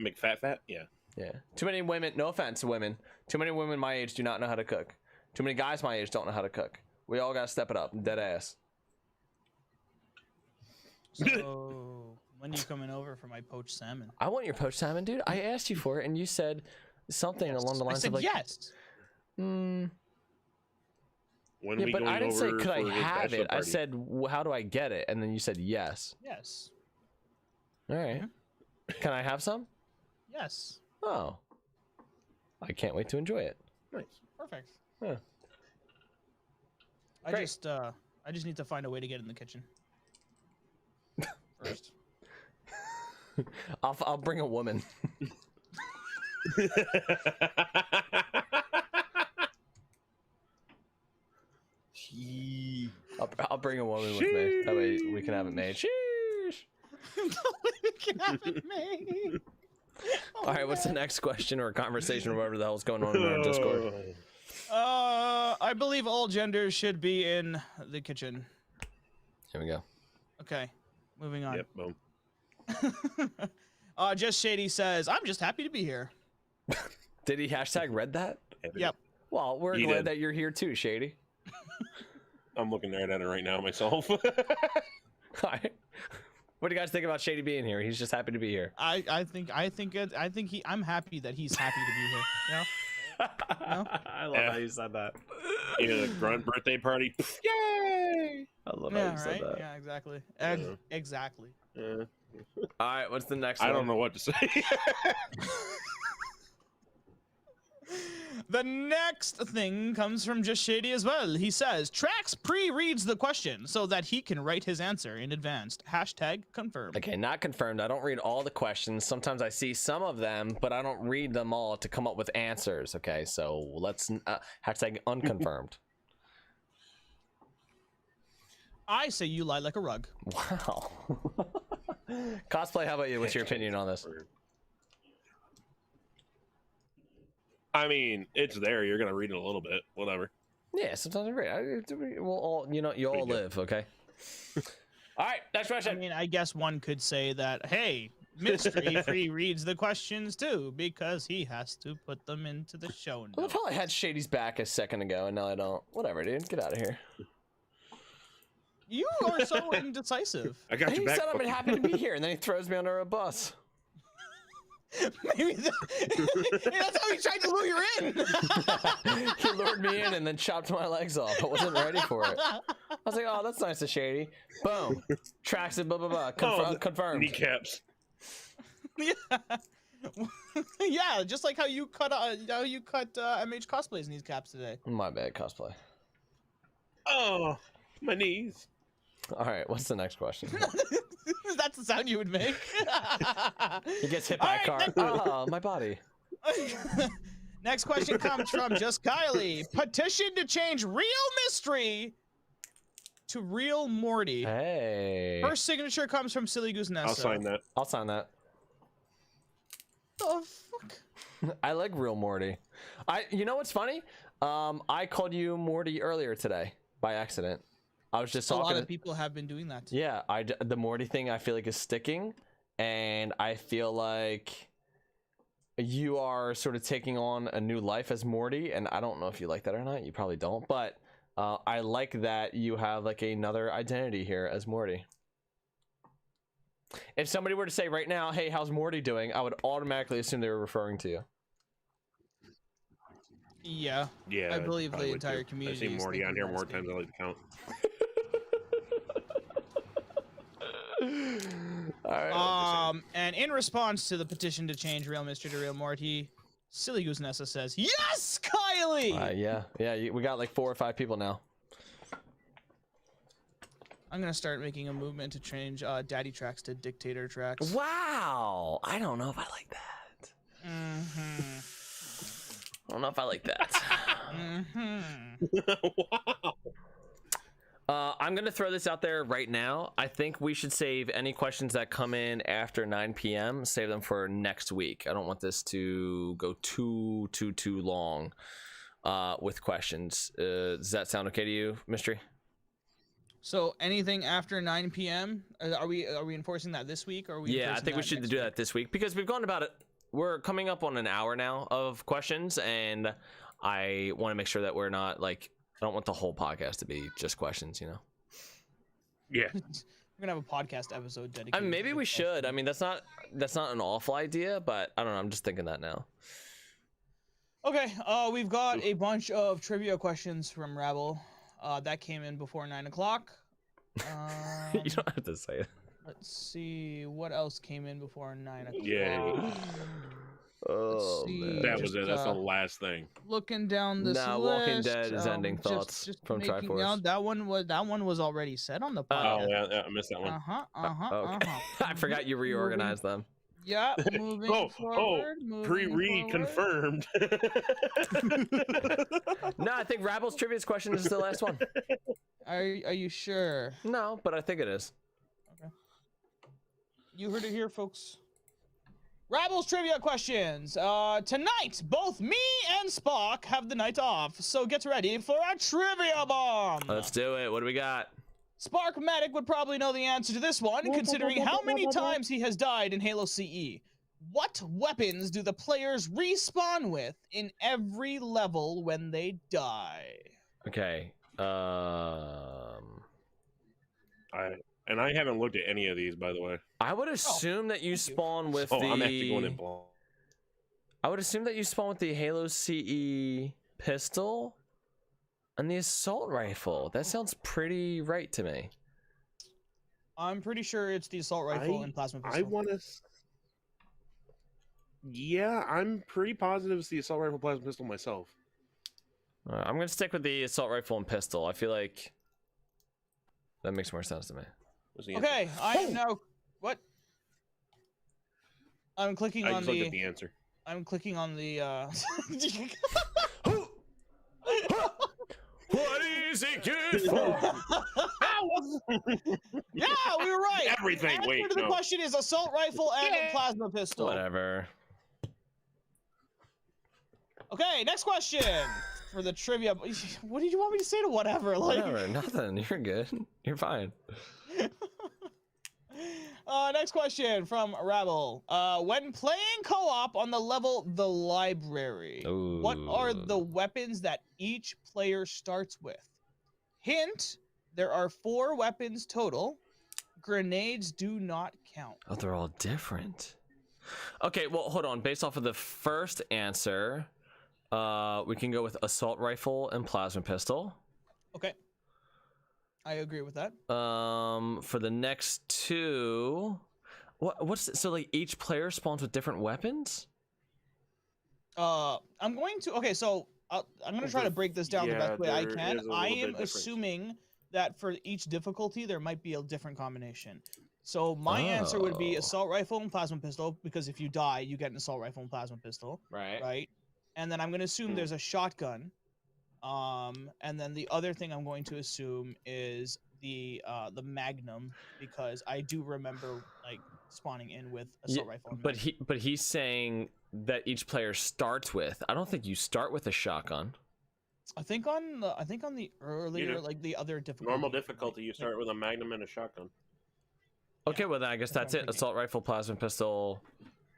[SPEAKER 3] McFat? Yeah.
[SPEAKER 1] Yeah. Too many women, no offense to women, too many women my age do not know how to cook. Too many guys my age don't know how to cook. We all got to step it up. Dead ass.
[SPEAKER 2] So, when are you coming over for my poached salmon?
[SPEAKER 1] I want your poached salmon, dude. I asked you for it and you said something along the lines of like,
[SPEAKER 2] yes.
[SPEAKER 3] When
[SPEAKER 1] yeah,
[SPEAKER 3] we
[SPEAKER 1] but
[SPEAKER 3] going
[SPEAKER 1] I didn't say
[SPEAKER 3] over
[SPEAKER 1] could I
[SPEAKER 3] for his
[SPEAKER 1] have
[SPEAKER 3] bachelor
[SPEAKER 1] it. I
[SPEAKER 3] party?
[SPEAKER 1] said how do I get it, and then you said yes.
[SPEAKER 2] Yes.
[SPEAKER 1] All right. Can I have some?
[SPEAKER 2] Yes.
[SPEAKER 1] Oh, I can't wait to enjoy it.
[SPEAKER 3] Nice.
[SPEAKER 2] Perfect.
[SPEAKER 1] Huh.
[SPEAKER 2] I
[SPEAKER 1] Great.
[SPEAKER 2] just need to find a way to get in the kitchen first.
[SPEAKER 1] I'll bring a woman. I'll bring a woman with me. That way we can have it made. Sheesh.
[SPEAKER 2] We can have it made.
[SPEAKER 1] All right, what's the next question or conversation or whatever the hell's going on in our Discord?
[SPEAKER 2] I believe all genders should be in the kitchen.
[SPEAKER 1] Here we go.
[SPEAKER 2] Okay, moving on.
[SPEAKER 3] Yep, boom.
[SPEAKER 2] Just Shady says, I'm just happy to be here.
[SPEAKER 1] Did he hashtag read that?
[SPEAKER 2] Yep.
[SPEAKER 1] Well, we're
[SPEAKER 3] He
[SPEAKER 1] glad
[SPEAKER 3] did.
[SPEAKER 1] that you're here too, Shady.
[SPEAKER 3] I'm looking right at it right now myself.
[SPEAKER 1] All right. What do you guys think about Shady being here? He's just happy to be here.
[SPEAKER 2] I'm happy that he's happy to be here. You know? No?
[SPEAKER 1] I love how you said that.
[SPEAKER 3] Grunt birthday party. Yay!
[SPEAKER 1] I love how you said that.
[SPEAKER 2] Yeah, exactly. Exactly.
[SPEAKER 3] Uh,
[SPEAKER 1] All right, what's the next
[SPEAKER 3] I
[SPEAKER 1] one?
[SPEAKER 3] don't know what to say.
[SPEAKER 2] The next thing comes from Just Shady as well. He says, Trax pre-reads the question so that he can write his answer in advance. Hashtag confirmed.
[SPEAKER 1] Okay, not confirmed. I don't read all the questions. Sometimes I see some of them, but I don't read them all to come up with answers. Okay, so let's hashtag unconfirmed.
[SPEAKER 2] I say you lie like a rug.
[SPEAKER 1] Wow. Cosplay, how about you? What's your opinion on this?
[SPEAKER 3] I mean, it's there. You're gonna read it a little bit. Whatever.
[SPEAKER 1] Yeah, sometimes I read. We'll all, you all
[SPEAKER 3] Pretty good.
[SPEAKER 1] live, okay? All right, next question.
[SPEAKER 2] I mean, I guess one could say that, hey, Mystery pre-reads the questions too because he has to put them into the show notes.
[SPEAKER 1] Well, I probably had Shady's back a second ago, and now I don't. Whatever, dude. Get out of here.
[SPEAKER 2] You are so indecisive.
[SPEAKER 3] I got
[SPEAKER 1] He
[SPEAKER 3] your back.
[SPEAKER 1] said I'm happy to be here, and then he throws me under a bus.
[SPEAKER 2] Maybe that's how he tried to lure you in.
[SPEAKER 1] He lured me in and then chopped my legs off. I wasn't ready for it. I was like, oh, that's nice of Shady. Boom. Tracks it, blah, blah, blah. Confirmed.
[SPEAKER 3] Kneecaps.
[SPEAKER 2] Yeah. Yeah, just like how you cut MH Cosplay's kneecaps today.
[SPEAKER 1] My bad, Cosplay.
[SPEAKER 3] Oh, my knees.
[SPEAKER 1] All right, what's the next question?
[SPEAKER 2] That's the sound you would make.
[SPEAKER 1] He gets hit by a car. Oh, my body.
[SPEAKER 2] Next question comes from Just Kylie. Petition to change Real Mystery to Real Morty.
[SPEAKER 1] Hey.
[SPEAKER 2] First signature comes from Silly Goose Nessa.
[SPEAKER 3] I'll sign that.
[SPEAKER 1] I'll sign that.
[SPEAKER 2] The fuck?
[SPEAKER 1] I like Real Morty. You know what's funny? I called you Morty earlier today by accident. I was just talking.
[SPEAKER 2] A lot of people have been doing that.
[SPEAKER 1] Yeah, the Morty thing I feel like is sticking, and I feel like you are sort of taking on a new life as Morty, and I don't know if you like that or not. You probably don't, but I like that you have like another identity here as Morty. If somebody were to say right now, hey, how's Morty doing? I would automatically assume they were referring to you.
[SPEAKER 2] Yeah.
[SPEAKER 3] Yeah.
[SPEAKER 2] I believe the
[SPEAKER 3] would
[SPEAKER 2] entire
[SPEAKER 3] too.
[SPEAKER 2] community.
[SPEAKER 3] I've seen
[SPEAKER 2] is
[SPEAKER 3] Morty on
[SPEAKER 2] thinking
[SPEAKER 3] here more
[SPEAKER 2] that's
[SPEAKER 3] times than I like to count.
[SPEAKER 1] All right.
[SPEAKER 2] And in response to the petition to change Real Mystery to Real Morty, Silly Goose Nessa says, "Yes, Kylie."
[SPEAKER 1] Yeah. We got like 4 or 5 people now.
[SPEAKER 2] I'm gonna start making a movement to change DaddyTrax to DictatorTrax.
[SPEAKER 1] Wow. I don't know if I like that.
[SPEAKER 2] Mm-hmm.
[SPEAKER 1] I don't know if I like that.
[SPEAKER 2] Mm-hmm.
[SPEAKER 3] Wow.
[SPEAKER 1] I'm gonna throw this out there right now. I think we should save any questions that come in after 9 p.m. Save them for next week. I don't want this to go too long with questions. Does that sound okay to you, Mystery?
[SPEAKER 2] So anything after 9 p.m. Are we enforcing that this week? Or are we?
[SPEAKER 1] Yeah, I think we should do that this week because we've gone about it. We're coming up on an hour now of questions, and I want to make sure that we're not like. I don't want the whole podcast to be just questions, you know.
[SPEAKER 3] Yeah.
[SPEAKER 2] We're gonna have a podcast episode dedicated.
[SPEAKER 1] I mean, maybe
[SPEAKER 2] to
[SPEAKER 1] we
[SPEAKER 2] this
[SPEAKER 1] should.
[SPEAKER 2] question.
[SPEAKER 1] I mean, that's not an awful idea, but I don't know. I'm just thinking that now.
[SPEAKER 2] Okay. We've got a bunch of trivia questions from Rabble. That came in before 9 o'clock.
[SPEAKER 1] You don't have to say it.
[SPEAKER 2] Let's see what else came in before 9 o'clock.
[SPEAKER 3] Yeah.
[SPEAKER 1] Oh,
[SPEAKER 2] see.
[SPEAKER 1] man.
[SPEAKER 3] That was it. That's the
[SPEAKER 2] uh,
[SPEAKER 3] last thing.
[SPEAKER 2] Looking down this
[SPEAKER 1] Nah,
[SPEAKER 2] list.
[SPEAKER 1] Walking Dead is ending thoughts from
[SPEAKER 2] making
[SPEAKER 1] Triforce.
[SPEAKER 2] out, that one was already said on the
[SPEAKER 3] Oh,
[SPEAKER 2] podcast.
[SPEAKER 3] yeah, I missed that one.
[SPEAKER 1] Okay. I forgot you reorganized them.
[SPEAKER 2] Yeah, moving forward. moving
[SPEAKER 3] Pre-read
[SPEAKER 2] forward.
[SPEAKER 3] confirmed.
[SPEAKER 1] No, I think Rabble's Trivia's question is the last one.
[SPEAKER 2] Are you sure?
[SPEAKER 1] No, but I think it is.
[SPEAKER 2] Okay. You heard it here, folks. Rabble's trivia questions. Tonight, both me and Spock have the night off, so get ready for a trivia bomb.
[SPEAKER 1] Let's do it. What do we got?
[SPEAKER 2] Spark Medic would probably know the answer to this one, considering how many times he has died in Halo CE. What weapons do the players respawn with in every level when they die?
[SPEAKER 1] Okay.
[SPEAKER 3] I haven't looked at any of these, by the way.
[SPEAKER 1] I would assume that you spawn with the.
[SPEAKER 3] I'm actually going in blind.
[SPEAKER 1] I would assume that you spawn with the Halo CE pistol and the assault rifle. That sounds pretty right to me.
[SPEAKER 2] I'm pretty sure it's the assault rifle and plasma pistol.
[SPEAKER 3] I want to. Yeah, I'm pretty positive it's the assault rifle plasma pistol myself.
[SPEAKER 1] I'm gonna stick with the assault rifle and pistol. I feel like that makes more sense to me.
[SPEAKER 3] What's the answer?
[SPEAKER 2] Okay, I am now. What? I'm clicking
[SPEAKER 3] I
[SPEAKER 2] on
[SPEAKER 3] just looked
[SPEAKER 2] the.
[SPEAKER 3] at the answer.
[SPEAKER 2] I'm clicking on the.
[SPEAKER 1] What is it good for?
[SPEAKER 2] Yeah, we were right.
[SPEAKER 3] Everything.
[SPEAKER 2] Answer
[SPEAKER 3] Wait,
[SPEAKER 2] to the
[SPEAKER 3] no.
[SPEAKER 2] question is assault rifle and a plasma pistol.
[SPEAKER 1] Whatever.
[SPEAKER 2] Okay, next question for the trivia. What did you want me to say to whatever? Like,
[SPEAKER 1] Whatever. Nothing. You're good. You're fine.
[SPEAKER 2] Next question from Rabble. When playing co-op on the level The Library, what are the weapons that each player starts with? Hint, there are 4 weapons total. Grenades do not count.
[SPEAKER 1] Oh, they're all different. Okay, well, hold on. Based off of the first answer, we can go with assault rifle and plasma pistol.
[SPEAKER 2] Okay. I agree with that.
[SPEAKER 1] For the next 2, so like each player spawns with different weapons?
[SPEAKER 2] I'm going to I'm going to try to break this down the best way I can. I am assuming that for each difficulty there might be a different combination. So my answer would be assault rifle and plasma pistol, because if you die, you get an assault rifle and plasma pistol. Right. And then I'm going to assume there's a shotgun. And then the other thing I'm going to assume is the Magnum, because I do remember like spawning in with assault rifle. And
[SPEAKER 1] but he's saying that each player starts with. I don't think you start with a shotgun.
[SPEAKER 2] I think on the earlier, like the other difficulty.
[SPEAKER 3] Normal difficulty, you start with a Magnum and a shotgun.
[SPEAKER 1] Okay, well then I guess that's it. Assault rifle, plasma pistol,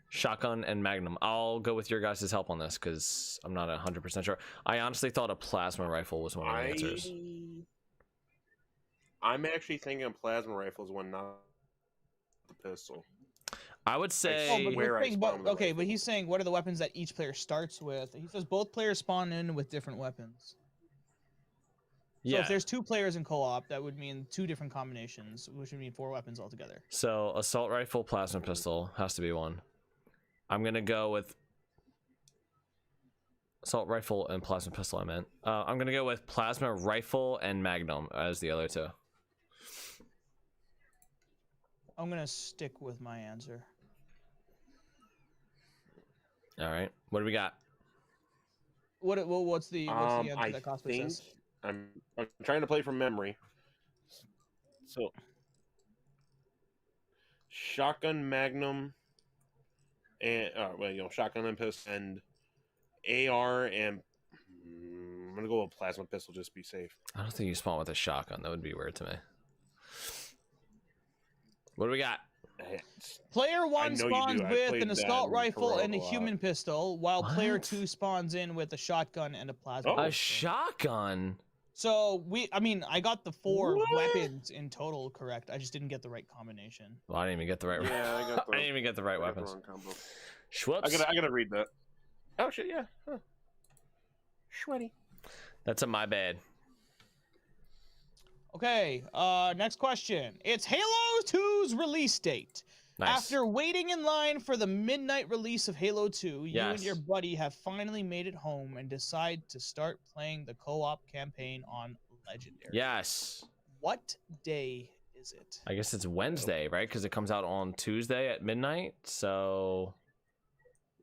[SPEAKER 1] shotgun, and Magnum. I'll go with your guys' help on this because I'm not 100% sure. I honestly thought a plasma rifle was one of the answers.
[SPEAKER 3] I'm actually thinking a plasma rifle is one, not the pistol.
[SPEAKER 1] I would say
[SPEAKER 2] but he's saying what are the weapons that each player starts with? He says both players spawn in with different weapons. So if there's 2 players in co-op, that would mean 2 different combinations, which would mean 4 weapons altogether.
[SPEAKER 1] So assault rifle, plasma pistol has to be one. I'm gonna go with assault rifle and plasma pistol. I'm gonna go with plasma rifle and Magnum as the other 2.
[SPEAKER 2] I'm gonna stick with my answer.
[SPEAKER 1] All right, what do we got?
[SPEAKER 2] What's the answer that Cosplay says?
[SPEAKER 3] I'm trying to play from memory. So shotgun, Magnum, and shotgun and pistol, and AR, and I'm gonna go with plasma pistol just to be safe.
[SPEAKER 1] I don't think you spawn with a shotgun. That would be weird to me. What do we got?
[SPEAKER 2] Player 1 spawns with an assault rifle and a human pistol, while player 2 spawns in with a shotgun and a plasma pistol.
[SPEAKER 1] A shotgun?
[SPEAKER 2] So I got the 4 weapons in total correct. I just didn't get the right combination.
[SPEAKER 1] Well, I didn't even get the right.
[SPEAKER 3] Yeah,
[SPEAKER 1] I didn't even get the right weapons.
[SPEAKER 3] Schwupps. I gotta read that. Oh shit! Yeah. Huh. Sweaty.
[SPEAKER 1] That's my bad.
[SPEAKER 2] Okay. Next question. It's Halo 2's release date.
[SPEAKER 1] Nice.
[SPEAKER 2] After waiting in line for the midnight release of Halo 2, you and your buddy have finally made it home and decide to start playing the co-op campaign on Legendary.
[SPEAKER 1] Yes.
[SPEAKER 2] What day is it?
[SPEAKER 1] I guess it's Wednesday, right? Because it comes out on Tuesday at midnight. So.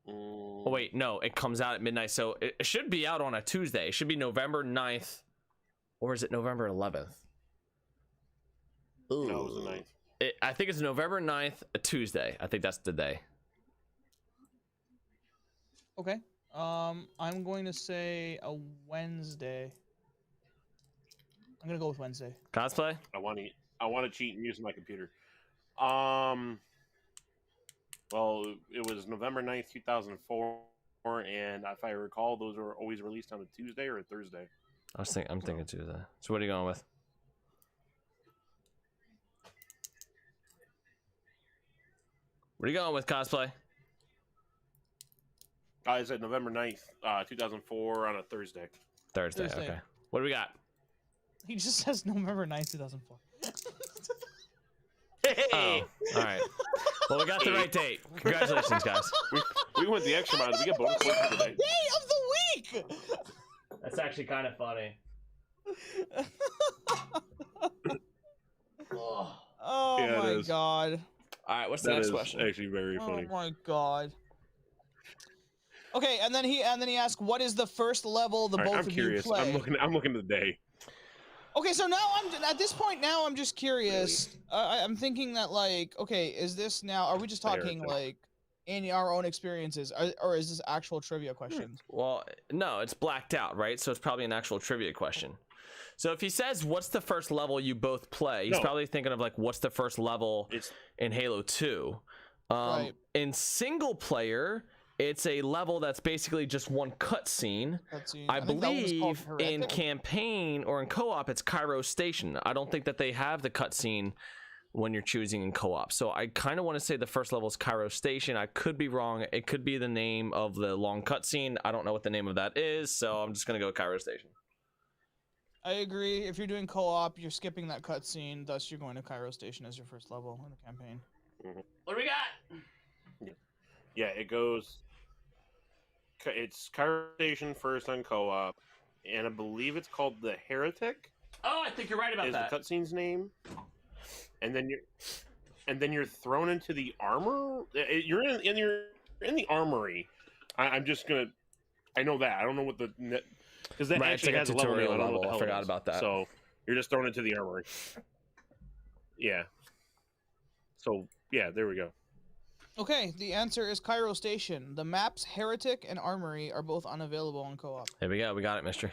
[SPEAKER 1] Oh, wait, no, it comes out at midnight. So it should be out on a Tuesday. It should be November 9th. Or is it November 11th?
[SPEAKER 3] Ooh. No, it was the 9th.
[SPEAKER 1] I think it's November 9th, a Tuesday. I think that's the day.
[SPEAKER 2] Okay. I'm going to say a Wednesday. I'm gonna go with Wednesday.
[SPEAKER 1] Cosplay?
[SPEAKER 3] I want to cheat and use my computer. Well, it was November 9th, 2004, and if I recall, those were always released on a Tuesday or a Thursday.
[SPEAKER 1] I'm thinking Tuesday. So what are you going with? What are you going with, Cosplay?
[SPEAKER 3] I said November 9th, 2004 on a Thursday.
[SPEAKER 1] Thursday, okay. What do we got?
[SPEAKER 2] He just says November 9th, 2004.
[SPEAKER 3] Hey!
[SPEAKER 1] Oh, all right. Well, we got the right date. Congratulations, guys.
[SPEAKER 3] We went the extra mile. We get bonus points for the day.
[SPEAKER 2] Day of the week!
[SPEAKER 1] That's actually kind of funny.
[SPEAKER 2] Oh
[SPEAKER 3] Yeah,
[SPEAKER 2] my god.
[SPEAKER 1] All right, what's the next question?
[SPEAKER 3] Actually, very funny.
[SPEAKER 2] Oh my god. Okay, and then he asked, "What is the first level the both of you play?"
[SPEAKER 3] I'm looking at the day.
[SPEAKER 2] Okay, so now at this point now I'm just curious. I'm thinking that like, okay, is this now? Are we just talking like in our own experiences, or is this actual trivia questions?
[SPEAKER 1] Well, no, it's blacked out, right? So it's probably an actual trivia question. So if he says, what's the first level you both play? He's probably thinking of like, what's the first level in Halo 2?
[SPEAKER 2] Right.
[SPEAKER 1] In single player, it's a level that's basically just one cutscene. I believe in campaign or in co-op, it's Cairo Station. I don't think that they have the cutscene when you're choosing in co-op. So I kind of want to say the first level is Cairo Station. I could be wrong. It could be the name of the long cutscene. I don't know what the name of that is, so I'm just going to go Cairo Station.
[SPEAKER 2] I agree. If you're doing co-op, you're skipping that cutscene, thus you're going to Cairo Station as your first level in the campaign.
[SPEAKER 1] What do we got?
[SPEAKER 3] Yeah, it goes. It's Cairo Station first on co-op, and I believe it's called the Heretic.
[SPEAKER 1] Oh, I think you're right about that.
[SPEAKER 3] Is the cutscene's name? And then you're thrown into the armor. You're in the armory. I'm just gonna. I know that. I don't know what the because that actually has a tutorial level.
[SPEAKER 1] I forgot about that.
[SPEAKER 3] So you're just thrown into the armory. Yeah. So yeah, there we go.
[SPEAKER 2] Okay, the answer is Cairo Station. The maps Heretic and Armory are both unavailable on co-op.
[SPEAKER 1] There we go. We got it, Mystery.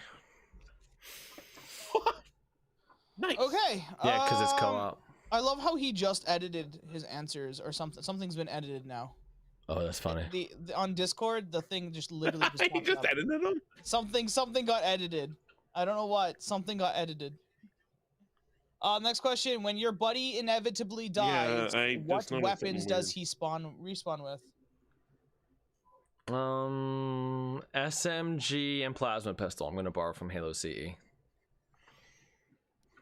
[SPEAKER 3] Nice.
[SPEAKER 2] Okay.
[SPEAKER 1] Yeah, because it's co-op.
[SPEAKER 2] I love how he just edited his answers or something. Something's been edited now.
[SPEAKER 1] Oh, that's funny.
[SPEAKER 2] The on Discord, the thing just literally just
[SPEAKER 3] He just edited them?
[SPEAKER 2] Something got edited. I don't know what. Something got edited. Next question. When your buddy inevitably dies, what weapons does he respawn with?
[SPEAKER 1] SMG and plasma pistol. I'm gonna borrow from Halo CE.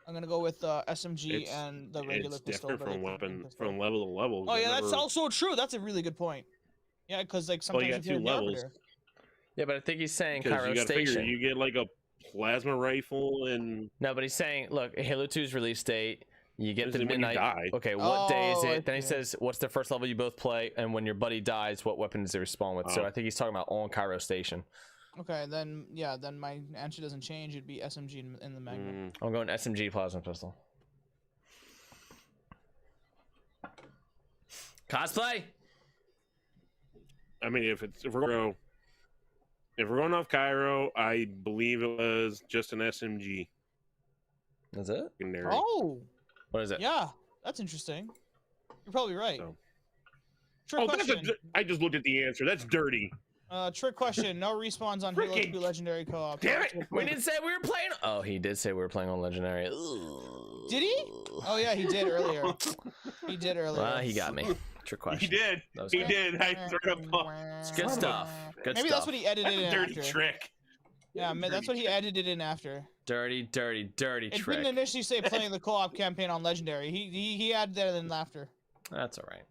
[SPEAKER 2] I'm gonna go with SMG and the regular pistol.
[SPEAKER 3] It's different from level to level.
[SPEAKER 2] Oh yeah, that's also true. That's a really good point. Yeah, because like sometimes
[SPEAKER 3] you got two levels.
[SPEAKER 1] Yeah, but I think he's saying Cairo Station.
[SPEAKER 3] You get like a plasma rifle and
[SPEAKER 1] no, but he's saying, look, Halo 2's release date. You get the midnight.
[SPEAKER 3] Die.
[SPEAKER 1] Okay, what day is it? Then he says, "What's the first level you both play?" And when your buddy dies, what weapon does he respawn with? So I think he's talking about on Cairo Station.
[SPEAKER 2] Okay, then then my answer doesn't change. It'd be SMG in the Magnum.
[SPEAKER 1] I'm going SMG plasma pistol. Cosplay.
[SPEAKER 3] I mean, if we're going off Cairo, I believe it was just an SMG.
[SPEAKER 1] That's it?
[SPEAKER 3] Secondary.
[SPEAKER 2] Oh.
[SPEAKER 1] What is it?
[SPEAKER 2] Yeah, that's interesting. You're probably right.
[SPEAKER 3] So.
[SPEAKER 2] Trick question.
[SPEAKER 3] I just looked at the answer. That's dirty.
[SPEAKER 2] Trick question. No respawns on Halo 2 Legendary Co-op.
[SPEAKER 1] Damn it! We didn't say we were playing. Oh, he did say we were playing on Legendary.
[SPEAKER 2] Did he? Oh yeah, he did earlier. He did earlier.
[SPEAKER 1] Well, he got me. Trick question.
[SPEAKER 3] He did. He did. I threw up.
[SPEAKER 1] It's good stuff. Good
[SPEAKER 2] Maybe
[SPEAKER 1] stuff.
[SPEAKER 2] that's what he edited in
[SPEAKER 3] dirty
[SPEAKER 2] after.
[SPEAKER 3] Trick.
[SPEAKER 2] Yeah, that's what he edited in after.
[SPEAKER 1] Dirty
[SPEAKER 2] It
[SPEAKER 1] trick.
[SPEAKER 2] didn't initially say playing the co-op campaign on Legendary. He added that in after.
[SPEAKER 1] That's all right.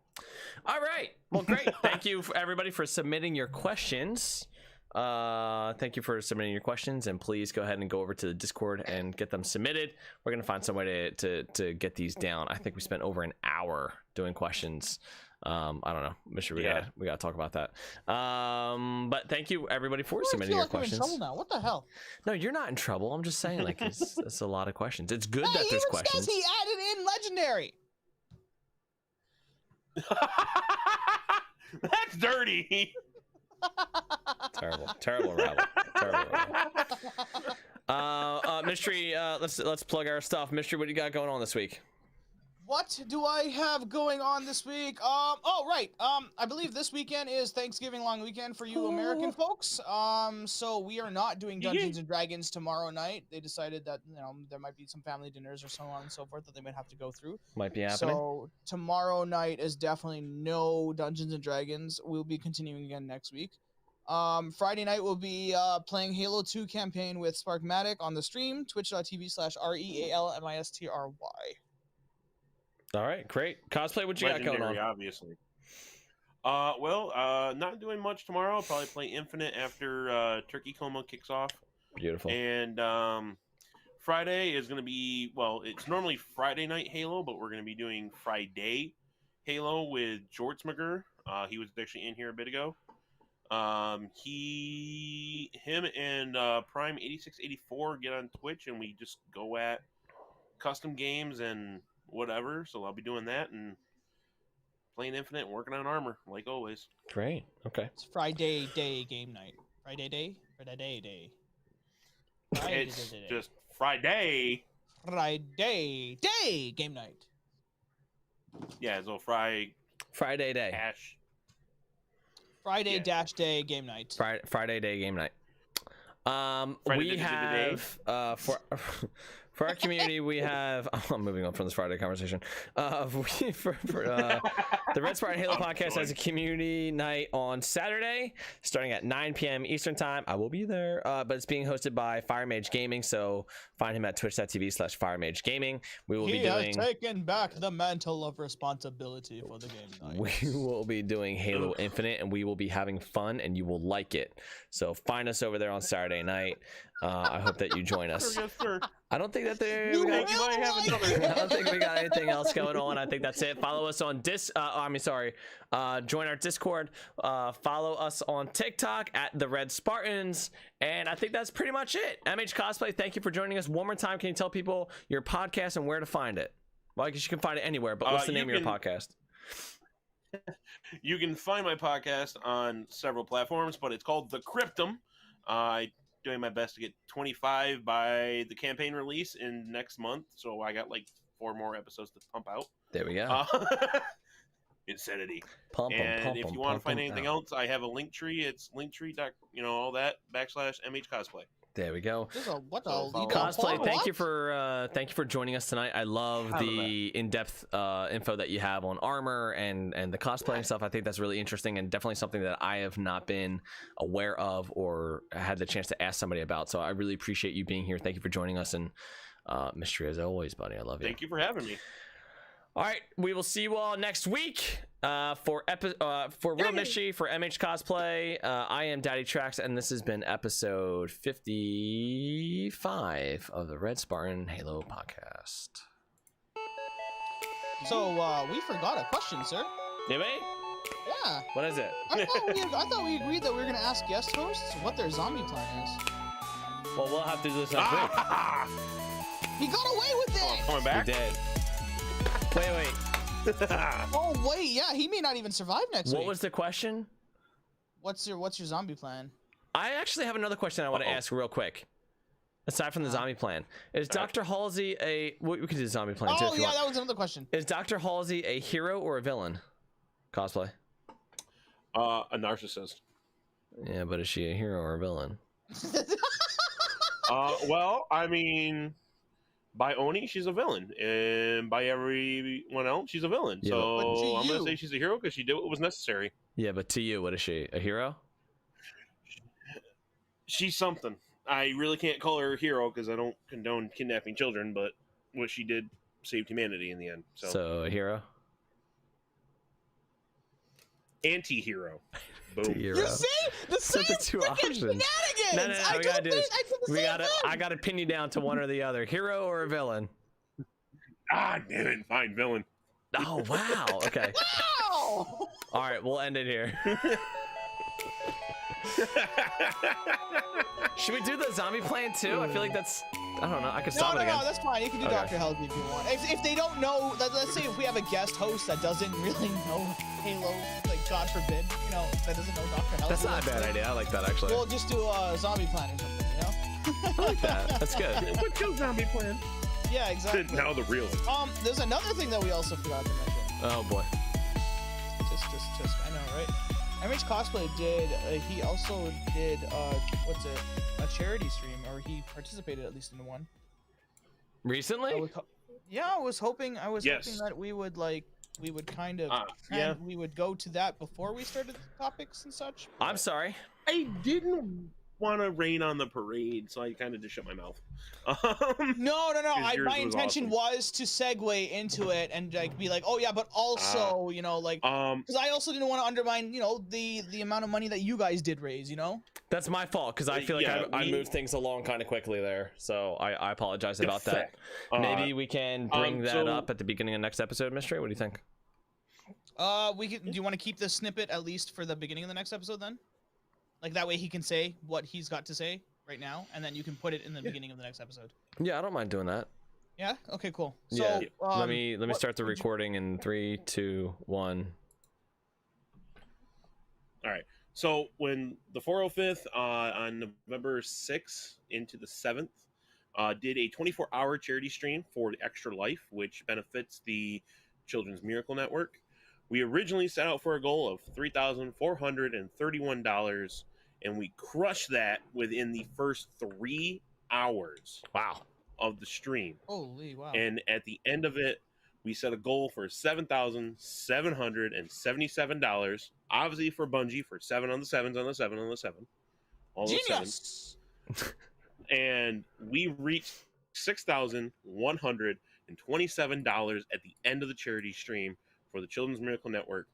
[SPEAKER 1] All right. Well, great. Thank you everybody for submitting your questions. Thank you for submitting your questions, and please go ahead and go over to the Discord and get them submitted. We're gonna find some way to get these down. I think we spent over an hour doing questions. I don't know. We gotta talk about that. But thank you everybody for submitting your questions.
[SPEAKER 2] I'm in trouble now. What the hell?
[SPEAKER 1] No, you're not in trouble. I'm just saying, like, it's a lot of questions. It's good that there's questions.
[SPEAKER 2] Says he added in Legendary.
[SPEAKER 3] That's dirty.
[SPEAKER 1] Terrible rabble. Mystery, let's plug our stuff. Mystery, what do you got going on this week?
[SPEAKER 2] What do I have going on this week? I believe this weekend is Thanksgiving long weekend for you American folks. So we are not doing Dungeons and Dragons tomorrow night. They decided that, there might be some family dinners or so on and so forth that they might have to go through.
[SPEAKER 1] Might be happening.
[SPEAKER 2] So tomorrow night is definitely no Dungeons and Dragons. We'll be continuing again next week. Friday night we'll be playing Halo 2 campaign with Sparkmatic on the stream, twitch.tv/RealMistry.
[SPEAKER 1] All right, great. Cosplay, what you got going on?
[SPEAKER 3] Obviously. Not doing much tomorrow. I'll probably play Infinite after Turkey Coma kicks off.
[SPEAKER 1] Beautiful.
[SPEAKER 3] And Friday is going to be, it's normally Friday night Halo, but we're going to be doing Friday Halo with Jortsmager. He was actually in here a bit ago. Him and Prime 8684 get on Twitch, and we just go at custom games and whatever. So I'll be doing that and playing Infinite and working on armor like always.
[SPEAKER 1] Great. Okay.
[SPEAKER 2] It's Friday day game night. Friday day.
[SPEAKER 3] It's just Friday.
[SPEAKER 2] Day game night.
[SPEAKER 3] Yeah, so Friday
[SPEAKER 1] day.
[SPEAKER 3] Ash.
[SPEAKER 2] Friday
[SPEAKER 3] Yeah.
[SPEAKER 2] dash day game night.
[SPEAKER 1] Friday day game night.
[SPEAKER 3] Friday
[SPEAKER 1] We
[SPEAKER 3] day.
[SPEAKER 1] have for our community, we have. Oh, I'm moving on from this Friday conversation. The Red Spartan Halo podcast has a community night on Saturday, starting at 9 p.m. Eastern time. I will be there, but it's being hosted by Fire Mage Gaming. So find him at twitch.tv/FireMage Gaming. We will be doing.
[SPEAKER 2] He has taken back the mantle of responsibility for the game night.
[SPEAKER 1] We will be doing Halo Infinite, and we will be having fun, and you will like it. So find us over there on Saturday night. I hope that you join us.
[SPEAKER 3] Yes, sir.
[SPEAKER 1] I don't think that there.
[SPEAKER 2] You
[SPEAKER 1] We got,
[SPEAKER 2] really
[SPEAKER 3] might have
[SPEAKER 2] like
[SPEAKER 3] another-
[SPEAKER 2] it.
[SPEAKER 1] I don't think we got anything else going on. I think that's it. Follow us on join our Discord. Follow us on TikTok at the Red Spartans, and I think that's pretty much it. MH Cosplay, thank you for joining us one more time. Can you tell people your podcast and where to find it? Well, I guess you can find it anywhere, but what's the name of your podcast?
[SPEAKER 3] You can find my podcast on several platforms, but it's called The Cryptum. I doing my best to get 25 by the campaign release in next month, so I got like 4 more episodes to pump out.
[SPEAKER 1] There we go.
[SPEAKER 3] Insanity.
[SPEAKER 1] Pump 'em,
[SPEAKER 3] And
[SPEAKER 1] pump
[SPEAKER 3] if
[SPEAKER 1] 'em,
[SPEAKER 3] you want to
[SPEAKER 1] pump
[SPEAKER 3] find
[SPEAKER 1] 'em
[SPEAKER 3] anything
[SPEAKER 1] out.
[SPEAKER 3] else, I have a link tree. It's linktree. All that /MH Cosplay.
[SPEAKER 1] There we go.
[SPEAKER 2] What the
[SPEAKER 3] So follow-
[SPEAKER 1] Cosplay, thank you
[SPEAKER 2] What?
[SPEAKER 1] for joining us tonight. I love the in-depth info that you have on armor and the cosplay and stuff. I think that's really interesting and definitely something that I have not been aware of or had the chance to ask somebody about. So I really appreciate you being here. Thank you for joining us, and Mystery as always, buddy. I love you.
[SPEAKER 3] Thank you for having me.
[SPEAKER 1] All right, we will see you all next week for Real Mystery, for MH Cosplay. I am DaddyTrax, and this has been episode 55 of the Red Spartan Halo podcast.
[SPEAKER 2] So we forgot a question, sir.
[SPEAKER 1] Did we?
[SPEAKER 2] Yeah.
[SPEAKER 1] What is it?
[SPEAKER 2] I thought we agreed that we were gonna ask guest hosts what their zombie plan is.
[SPEAKER 1] Well, we'll have to do this next week.
[SPEAKER 2] He got away with it.
[SPEAKER 3] Coming back.
[SPEAKER 1] We did. Wait.
[SPEAKER 2] Oh wait, yeah, he may not even survive next week.
[SPEAKER 1] What was the question?
[SPEAKER 2] What's your zombie plan?
[SPEAKER 1] I actually have another question I want to ask real quick. Aside from the zombie plan, is Dr. Halsey a? We could do the zombie plan too.
[SPEAKER 2] Oh
[SPEAKER 1] if you
[SPEAKER 2] yeah,
[SPEAKER 1] want.
[SPEAKER 2] that was another question.
[SPEAKER 1] Is Dr. Halsey a hero or a villain? Cosplay.
[SPEAKER 3] A narcissist.
[SPEAKER 1] Yeah, but is she a hero or a villain?
[SPEAKER 3] Well, I mean, by Oni, she's a villain, and by everyone else, she's a villain.
[SPEAKER 1] Yeah,
[SPEAKER 2] but
[SPEAKER 3] So
[SPEAKER 2] to
[SPEAKER 3] I'm gonna
[SPEAKER 2] you-
[SPEAKER 3] say she's a hero because she did what was necessary.
[SPEAKER 1] Yeah, but to you, what is she? A hero?
[SPEAKER 3] She's something. I really can't call her a hero because I don't condone kidnapping children, but what she did saved humanity in the end. So,
[SPEAKER 1] A hero?
[SPEAKER 3] anti-hero. Boom.
[SPEAKER 1] Hero.
[SPEAKER 2] You see the
[SPEAKER 1] So
[SPEAKER 2] same
[SPEAKER 1] the two
[SPEAKER 2] freaking
[SPEAKER 1] options.
[SPEAKER 2] shenanigans.
[SPEAKER 1] No, we gotta do this.
[SPEAKER 2] I did the same thing.
[SPEAKER 1] I gotta pin you down to one or the other. Hero or a villain?
[SPEAKER 3] Ah, damn it. Fine, villain.
[SPEAKER 1] Oh wow. Okay.
[SPEAKER 2] Wow.
[SPEAKER 1] All right, we'll end it here. Should we do the zombie plan too? I feel like that's. I don't know. I could stop it again.
[SPEAKER 2] No, that's fine. You can do
[SPEAKER 1] Okay.
[SPEAKER 2] Dr. Halsey if you want. If they don't know, let's say if we have a guest host that doesn't really know Halo, like God forbid, that doesn't know Dr. Halsey.
[SPEAKER 1] That's not a bad idea. I like that actually.
[SPEAKER 2] We'll just do a zombie plan or something,
[SPEAKER 1] I like that. That's good.
[SPEAKER 3] What's your zombie plan?
[SPEAKER 2] Yeah, exactly.
[SPEAKER 3] Now the real.
[SPEAKER 2] There's another thing that we also forgot to mention.
[SPEAKER 1] Oh boy.
[SPEAKER 2] Just, I know, right? MH Cosplay did, he also did, a charity stream, or he participated at least in one.
[SPEAKER 1] Recently?
[SPEAKER 2] I was hoping
[SPEAKER 3] Yes.
[SPEAKER 2] that we would kind of,
[SPEAKER 3] yeah.
[SPEAKER 2] we would go to that before we started the topics and such.
[SPEAKER 1] I'm sorry.
[SPEAKER 3] I didn't want to rain on the parade, so I kind of just shut my mouth.
[SPEAKER 2] No.
[SPEAKER 3] Yours
[SPEAKER 2] My
[SPEAKER 3] was
[SPEAKER 2] intention
[SPEAKER 3] awesome.
[SPEAKER 2] was to segue into it and be like, oh yeah, but also, because I also didn't want to undermine, the amount of money that you guys did raise,
[SPEAKER 1] That's my fault because I feel like
[SPEAKER 3] Yeah,
[SPEAKER 1] I moved things along kind of quickly there. So I apologize about that. Maybe we can bring that
[SPEAKER 3] so-
[SPEAKER 1] up at the beginning of next episode, Mystery. What do you think?
[SPEAKER 2] do you want to keep this snippet at least for the beginning of the next episode then? Like that way he can say what he's got to say right now, and then you can put it in the beginning of the next episode.
[SPEAKER 1] Yeah, I don't mind doing that.
[SPEAKER 2] Yeah. Okay. Cool. So
[SPEAKER 1] Yeah. Let me
[SPEAKER 2] what
[SPEAKER 1] start the
[SPEAKER 2] would you-
[SPEAKER 1] recording in 3, 2, 1.
[SPEAKER 3] All right. So when the 405th on November 6th into the 7th, did a 24-hour charity stream for the Extra Life, which benefits the Children's Miracle Network. We originally set out for a goal of $3,431, and we crushed that within the first 3 hours.
[SPEAKER 1] Wow.
[SPEAKER 3] Of the stream.
[SPEAKER 2] Holy wow.
[SPEAKER 3] And at the end of it, we set a goal for $7,777. Obviously for Bungie, for 7 on the 7s on the 7 on the 7. All those
[SPEAKER 2] Genius.
[SPEAKER 3] 7s. And we reached $6,127 at the end of the charity stream for the Children's Miracle Network.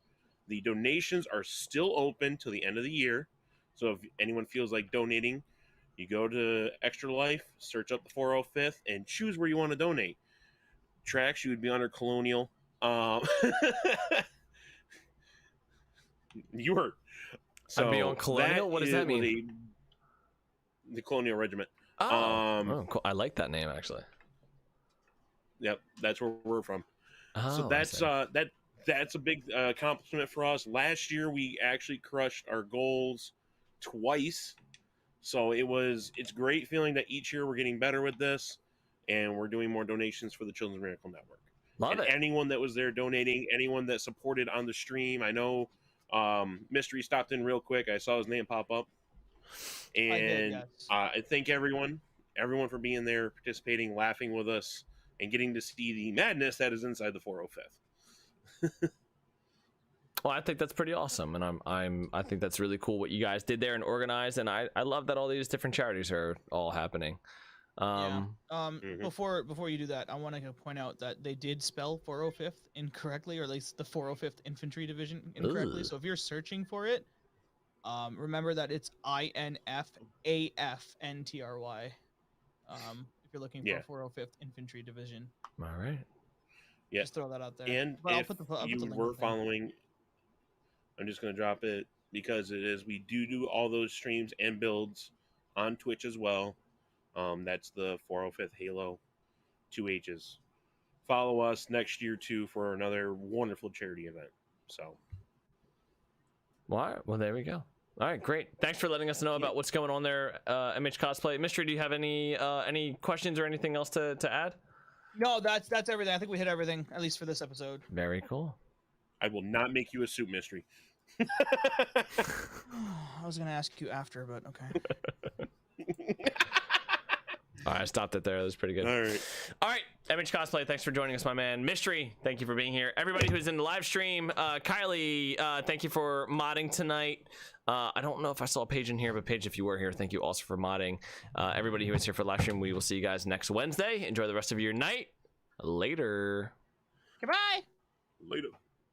[SPEAKER 3] The donations are still open till the end of the year. So if anyone feels like donating, you go to Extra Life, search up the 405th, and choose where you want to donate. Trax, you would be under Colonial. You heard. So
[SPEAKER 1] I'd be on Colonial? What does that mean?
[SPEAKER 3] The Colonial Regiment.
[SPEAKER 1] Oh, cool. I like that name, actually.
[SPEAKER 3] Yep, that's where we're from.
[SPEAKER 1] Oh,
[SPEAKER 3] So that's a big accomplishment for us. Last year, we actually crushed our goals twice. So it's great feeling that each year we're getting better with this, and we're doing more donations for the Children's Miracle Network.
[SPEAKER 1] Love it.
[SPEAKER 3] Anyone that was there donating, anyone that supported on the stream, I know Mystery stopped in real quick. I saw his name pop up, and I thank everyone for being there, participating, laughing with us, and getting to see the madness that is inside the 405th.
[SPEAKER 1] Well, I think that's pretty awesome, and I think that's really cool what you guys did there and organized, and I love that all these different charities are all happening.
[SPEAKER 2] Before you do that, I want to point out that they did spell 405th incorrectly, or at least the 405th Infantry Division incorrectly.
[SPEAKER 1] Ugh.
[SPEAKER 2] So if you're searching for it, remember that it's INFAFNTRY. If you're looking for 405th Infantry Division.
[SPEAKER 1] All right.
[SPEAKER 3] Yeah.
[SPEAKER 2] Just throw that out there.
[SPEAKER 3] And
[SPEAKER 2] but
[SPEAKER 3] if you were following, I'm just going to drop it because we do all those streams and builds on Twitch as well. That's the 405th Halo 2H's. Follow us next year too for another wonderful charity event. So,
[SPEAKER 1] Well, there we go. All right, great. Thanks for letting us know about what's going on there, MH Cosplay. Mystery, do you have any questions or anything else to add?
[SPEAKER 2] No, that's everything. I think we hit everything, at least for this episode.
[SPEAKER 1] Very cool.
[SPEAKER 3] I will not make you a suit, Mystery.
[SPEAKER 2] I was gonna ask you after, but okay.
[SPEAKER 1] All right, I stopped it there. That was pretty good. All right, MH Cosplay, thanks for joining us, my man. Mystery, thank you for being here. Everybody who's in the live stream, Kylie, thank you for modding tonight. I don't know if I saw Paige in here, but Paige, if you were here, thank you also for modding. Everybody who is here for the live stream, we will see you guys next Wednesday. Enjoy the rest of your night. Later.
[SPEAKER 2] Goodbye.
[SPEAKER 3] Later.